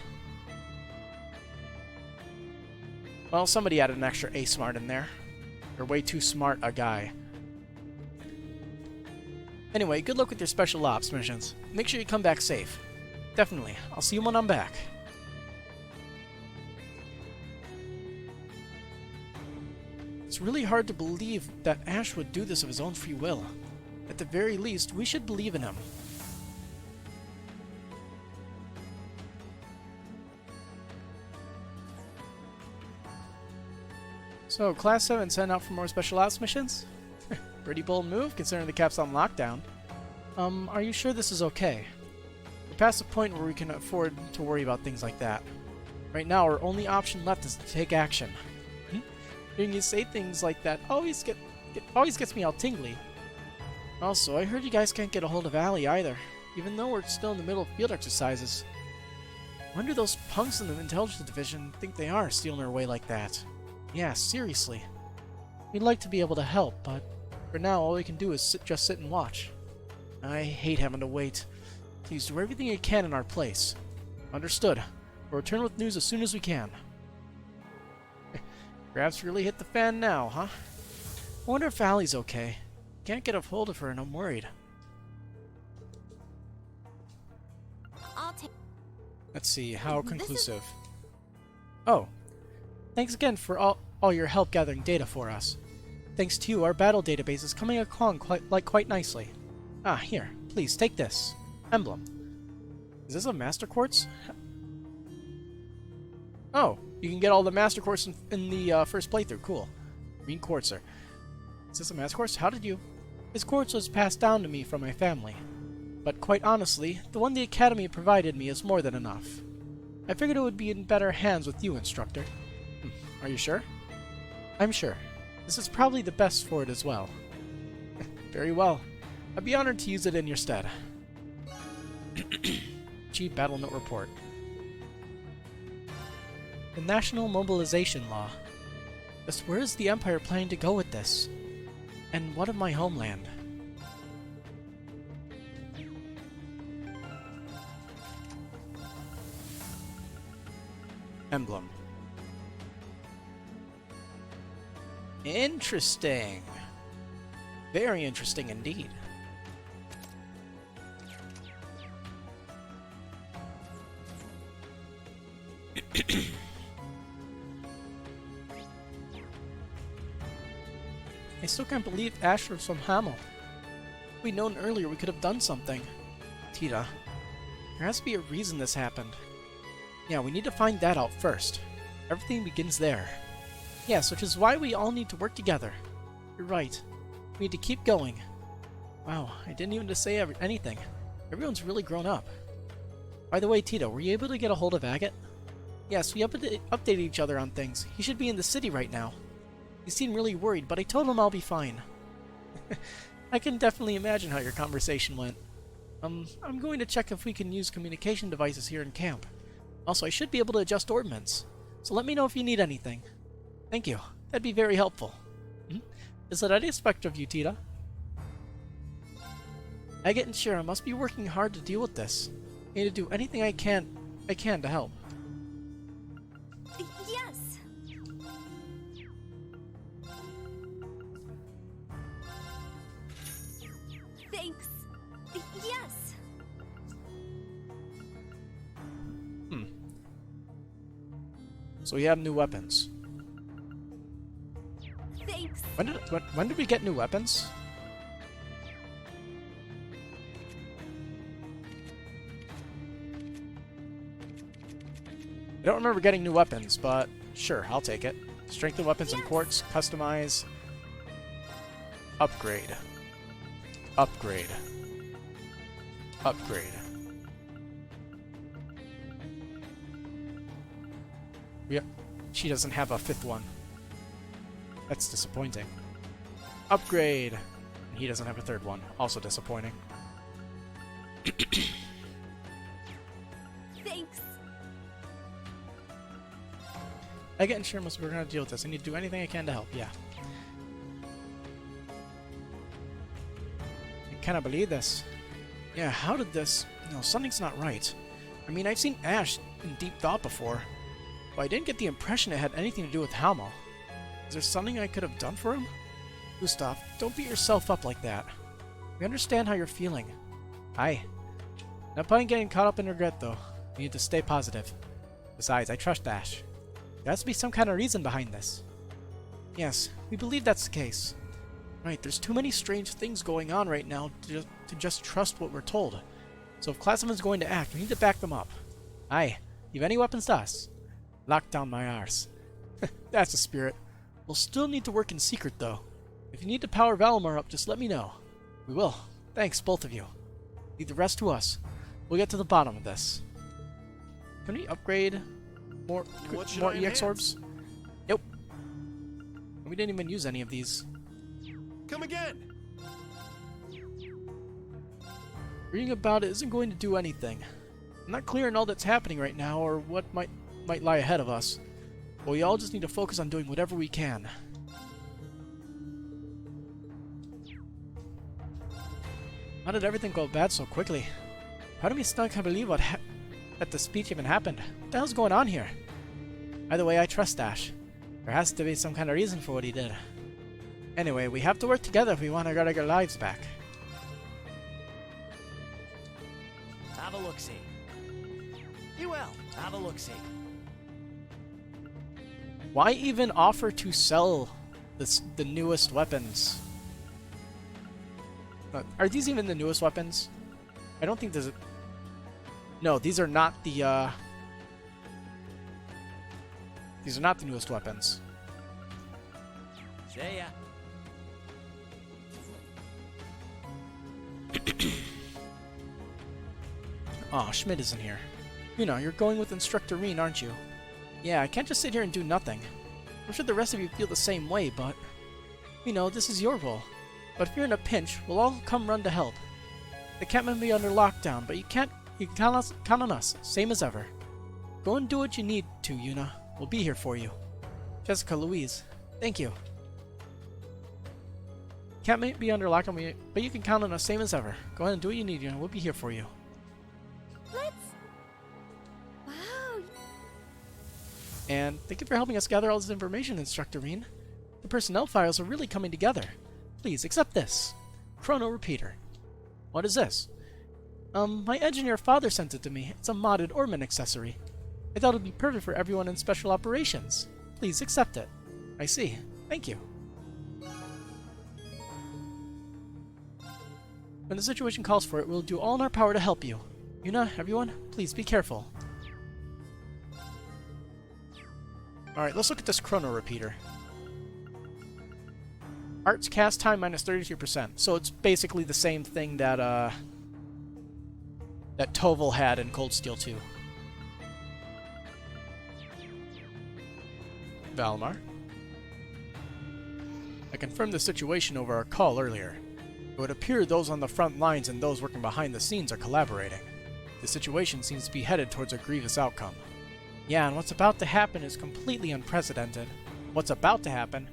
Well, somebody added an extra A smart in there. Or way too smart a guy. Anyway, good luck with your special ops missions. Make sure you come back safe. Definitely. I'll see you when I'm back. It's really hard to believe that Ash would do this of his own free will. At the very least, we should believe in him. So, Class 7 sent out for more special ops missions? Pretty bold move, considering the cap's on lockdown. Are you sure this is okay? We're past the point where we can afford to worry about things like that. Right now, our only option left is to take action. Hearing you say things like that always gets me all tingly. Also, I heard you guys can't get a hold of Allie either, even though we're still in the middle of field exercises. Wonder those punks in the intelligence division think they are stealing her away like that. Yeah, seriously. We'd like to be able to help, but for now all we can do is just sit and watch. I hate having to wait. Please do everything you can in our place. Understood. We'll return with news as soon as we can. Perhaps really hit the fan now, huh? I wonder if Allie's okay. Can't get a hold of her and I'm worried. I'll take. Let's see, how conclusive. Oh, thanks again for all your help gathering data for us. Thanks to you, our battle database is coming along quite nicely. Ah, here, please take this emblem. Is this a Master Quartz? Oh, you can get all the Master Quartz in the first playthrough. Cool. Green Quartzer. Is this a Master Quartz? How did you... This quartz was passed down to me from my family. But quite honestly, the one the Academy provided me is more than enough. I figured it would be in better hands with you, Instructor. Are you sure? I'm sure. This is probably the best for it as well. Very well. I'd be honored to use it in your stead. Chief Battle Note Report. The National Mobilization Law. Just where is the Empire planning to go with this? And what of my homeland? Emblem. Interesting. Very interesting indeed. I still can't believe Ash was from Hamel. If we'd known earlier, we could have done something. Tita, there has to be a reason this happened. Yeah, we need to find that out first. Everything begins there. Yes, which is why we all need to work together. You're right. We need to keep going. Wow, I didn't even say anything. Everyone's really grown up. By the way, Tito, were you able to get a hold of Agate? Yes, we updated each other on things. He should be in the city right now. He seemed really worried, but I told him I'll be fine. I can definitely imagine how your conversation went. I'm going to check if we can use communication devices here in camp. Also, I should be able to adjust ordnance, so let me know if you need anything. Thank you. That'd be very helpful. Is that I'd expect of you, Tita? Agate and Shira must be working hard to deal with this. I need to do anything I can to help. Yes. Thanks. Yes. So we have new weapons. Thanks. When did we get new weapons? I don't remember getting new weapons, but sure, I'll take it. Strengthen weapons and quartz, customize, upgrade, upgrade, upgrade. Yeah, she doesn't have a fifth one. That's disappointing. Upgrade! And he doesn't have a third one. Also disappointing. Thanks. I get insurance, we're gonna deal with this. I need to do anything I can to help, yeah. I cannot believe this. Yeah, how did this... No, something's not right. I mean, I've seen Ash in Deep Thought before, but I didn't get the impression it had anything to do with Hamel. Is there something I could have done for him? Gustav, don't beat yourself up like that. We understand how you're feeling. Aye. No point in getting caught up in regret, though. We need to stay positive. Besides, I trust Ash. There has to be some kind of reason behind this. Yes, we believe that's the case. Right, there's too many strange things going on right now to just trust what we're told. So if Class 7's going to act, we need to back them up. Aye, you have any weapons to us? Lock down my arse. That's the spirit. We'll still need to work in secret, though. If you need to power Valimar up, just let me know. We will. Thanks, both of you. Leave the rest to us. We'll get to the bottom of this. Can we upgrade more EX orbs? Nope. We didn't even use any of these. Come again! Reading about it isn't going to do anything. I'm not clear on all that's happening right now or what might lie ahead of us. But we all just need to focus on doing whatever we can. How did everything go bad so quickly? Part of me still can't believe that the speech even happened. What the hell's going on here? Either way, I trust Ash. There has to be some kind of reason for what he did. Anyway, we have to work together if we want our regular lives back. Have a look-see. You will. Have a look-see. Why even offer to sell the newest weapons? Are these even the newest weapons? I don't think there's a... No, these are not the, These are not the newest weapons. See ya. Aw, Schmidt isn't here. You know, you're going with Instructor Reen, aren't you? Yeah, I can't just sit here and do nothing. I'm sure the rest of you feel the same way, but... You know, this is your role. But if you're in a pinch, we'll all come run to help. The camp may be under lockdown, but you can count on us, same as ever. Go and do what you need to, Yuna. We'll be here for you. Jessica, Louise, thank you. Camp may be under lockdown, but you can count on us, same as ever. Go ahead and do what you need, Yuna. We'll be here for you. Wow. And thank you for helping us gather all this information, Instructor Reen. The personnel files are really coming together. Please, accept this. Chrono Repeater. What is this? My engineer father sent it to me. It's a modded Orman accessory. I thought it would be perfect for everyone in special operations. Please, accept it. I see. Thank you. When the situation calls for it, we'll do all in our power to help you. Yuna, everyone, please be careful. Alright, let's look at this Chrono Repeater. Arts cast time minus 32%. So it's basically the same thing that that Toval had in Cold Steel 2. Valmar. I confirmed the situation over our call earlier. It would appear those on the front lines and those working behind the scenes are collaborating. The situation seems to be headed towards a grievous outcome. Yeah, and what's about to happen is completely unprecedented. What's about to happen?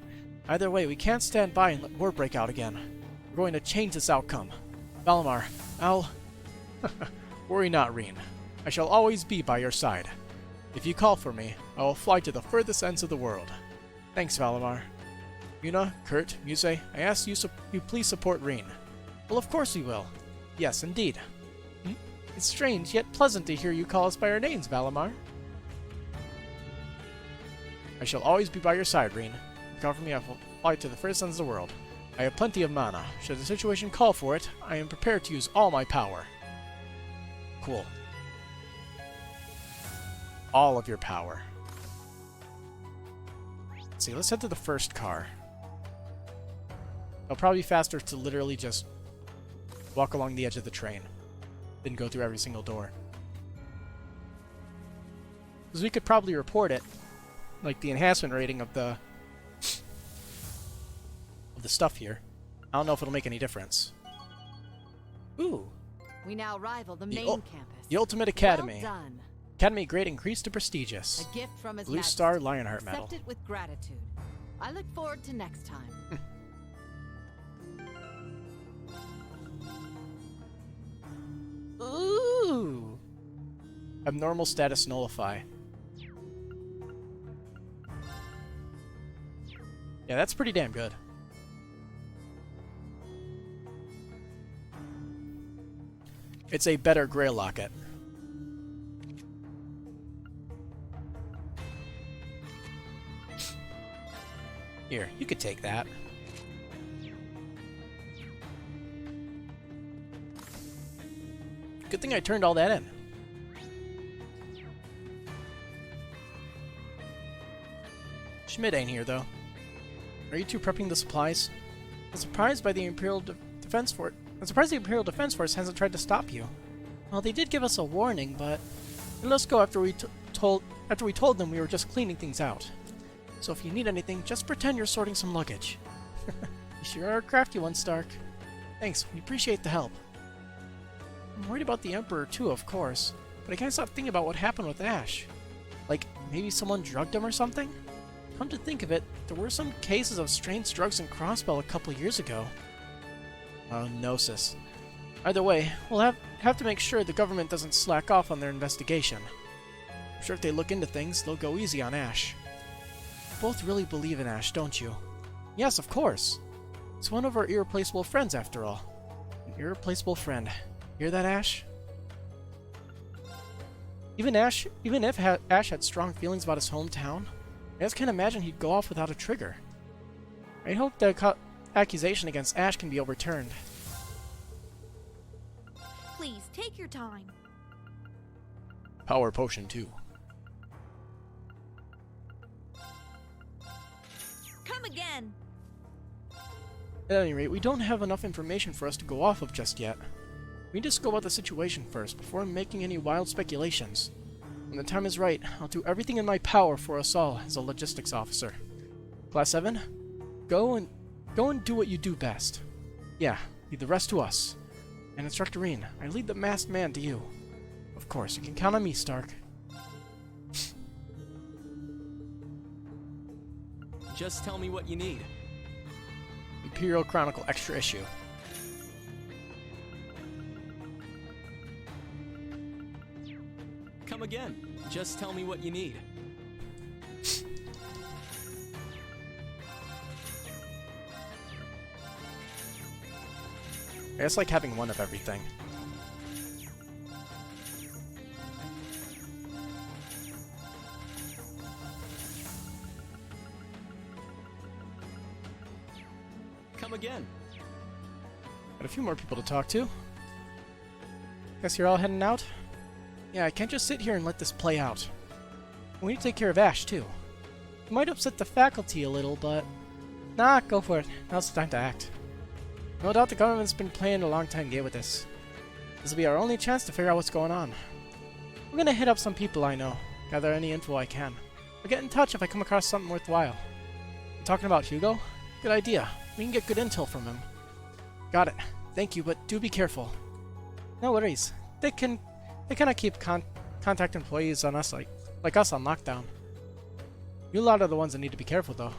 Either way, we can't stand by and let war break out again. We're going to change this outcome. Valimar, I'll... Worry not, Reen. I shall always be by your side. If you call for me, I will fly to the furthest ends of the world. Thanks, Valimar. Yuna, Kurt, Muse, I ask you please support Reen. Well, of course we will. Yes, indeed. It's strange, yet pleasant to hear you call us by our names, Valimar. I shall always be by your side, Reen. Call for me, I will fly to the furthest ends of the world. I have plenty of mana. Should the situation call for it, I am prepared to use all my power. Cool. All of your power. Let's see, let's head to the first car. It'll probably be faster to literally just walk along the edge of the train than go through every single door. Because we could probably report it, like the enhancement rating of the stuff here. I don't know if it'll make any difference. Ooh. We now rival the main campus. The Ultimate Academy. Well done. Academy grade increased to prestigious. A gift from His Blue Majesty. Star Lionheart Medal. Accept it with gratitude. I look forward to next time. Ooh. Abnormal status nullify. Yeah, that's pretty damn good. It's a better Grail Locket. Here, you could take that. Good thing I turned all that in. Schmidt ain't here, though. Are you two prepping the supplies? I'm surprised by the Imperial Defense Force. I'm surprised the Imperial Defense Force hasn't tried to stop you. Well, they did give us a warning, but they let us go after we told them we were just cleaning things out. So if you need anything, just pretend you're sorting some luggage. You sure are a crafty one, Stark. Thanks, we appreciate the help. I'm worried about the Emperor too, of course, but I can't stop thinking about what happened with Ash. Like, maybe someone drugged him or something? Come to think of it, there were some cases of strange drugs in Crossbell a couple years ago. Oh, Gnosis. Either way, we'll have to make sure the government doesn't slack off on their investigation. I'm sure if they look into things, they'll go easy on Ash. You both really believe in Ash, don't you? Yes, of course. It's one of our irreplaceable friends, after all. An irreplaceable friend. Hear that, Ash? Even if Ash had strong feelings about his hometown, I just can't imagine he'd go off without a trigger. I hope the accusation against Ash can be overturned. Please, take your time. Power potion 2. Come again! At any rate, we don't have enough information for us to go off of just yet. We need to scope out the situation first, before making any wild speculations. When the time is right, I'll do everything in my power for us all as a logistics officer. Class 7, go and do what you do best. Yeah, leave the rest to us. And Instructor Rean, I lead the masked man to you. Of course, you can count on me, Stark. Just tell me what you need. Imperial Chronicle Extra Issue. Come again. Just tell me what you need. It's like having one of everything. Come again. Got a few more people to talk to. Guess you're all heading out? Yeah, I can't just sit here and let this play out. We need to take care of Ash, too. It might upset the faculty a little, but... Nah, go for it. Now's the time to act. No doubt the government's been playing a long time game with this. This will be our only chance to figure out what's going on. I'm gonna hit up some people I know, gather any info I can. I'll get in touch if I come across something worthwhile. You talking about Hugo? Good idea. We can get good intel from him. Got it. Thank you, but do be careful. No worries. They cannot keep contact employees on us like us on lockdown. You lot are the ones that need to be careful, though.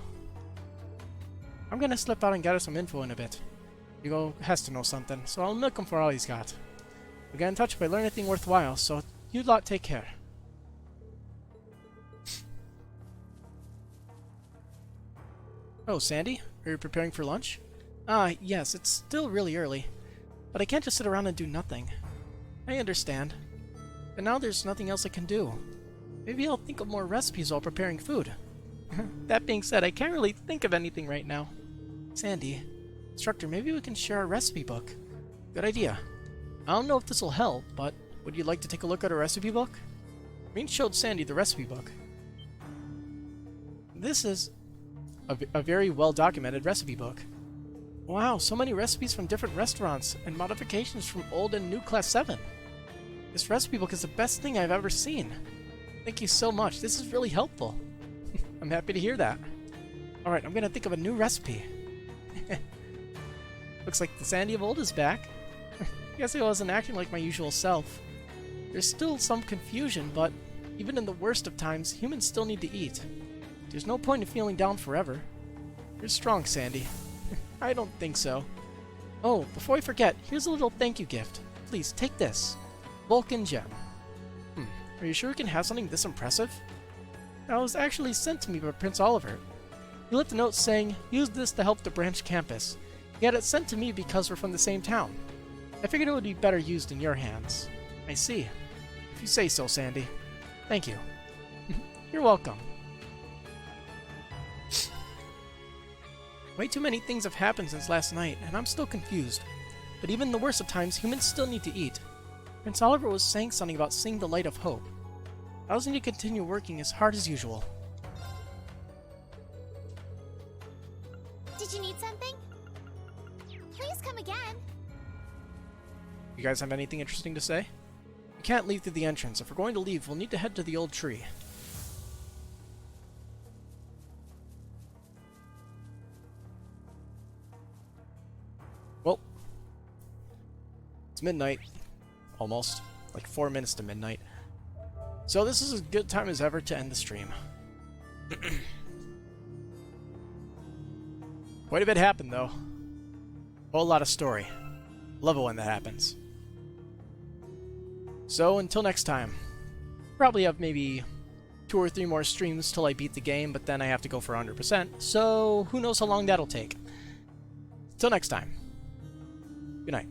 I'm gonna slip out and gather some info in a bit. Hugo has to know something, so I'll milk him for all he's got. We'll get in touch if I learn anything worthwhile, so you lot take care. Oh, Sandy? Are you preparing for lunch? Ah, yes, it's still really early. But I can't just sit around and do nothing. I understand. But now there's nothing else I can do. Maybe I'll think of more recipes while preparing food. That being said, I can't really think of anything right now. Sandy, Instructor, maybe we can share a recipe book. Good idea. I don't know if this will help, but would you like to take a look at a recipe book? Rean showed Sandy the recipe book. This is a very well-documented recipe book. Wow, so many recipes from different restaurants and modifications from old and new Class 7. This recipe book is the best thing I've ever seen. Thank you so much. This is really helpful. I'm happy to hear that. Alright, I'm gonna think of a new recipe. Looks like the Sandy of old is back. Guess I wasn't acting like my usual self. There's still some confusion, but even in the worst of times, humans still need to eat. There's no point in feeling down forever. You're strong, Sandy. I don't think so. Oh, before I forget, here's a little thank you gift. Please, take this. Vulcan Gem. Are you sure we can have something this impressive? That was actually sent to me by Prince Oliver. He left a note saying, use this to help the branch campus. He had it sent to me because we're from the same town. I figured it would be better used in your hands. I see. If you say so, Sandy. Thank you. You're welcome. Way too many things have happened since last night, and I'm still confused. But even in the worst of times, humans still need to eat. Prince Oliver was saying something about seeing the light of hope. I also need to continue working as hard as usual. Did you need something? Please come again. You guys have anything interesting to say? We can't leave through the entrance. If we're going to leave, we'll need to head to the old tree. Well, it's midnight. Almost. Like 4 minutes to midnight. So this is as good time as ever to end the stream. Quite a bit happened, though. Whole lot of story. Love it when that happens. So, until next time. Probably have maybe 2 or 3 more streams till I beat the game, but then I have to go for 100%, so who knows how long that'll take. Till next time. Good night.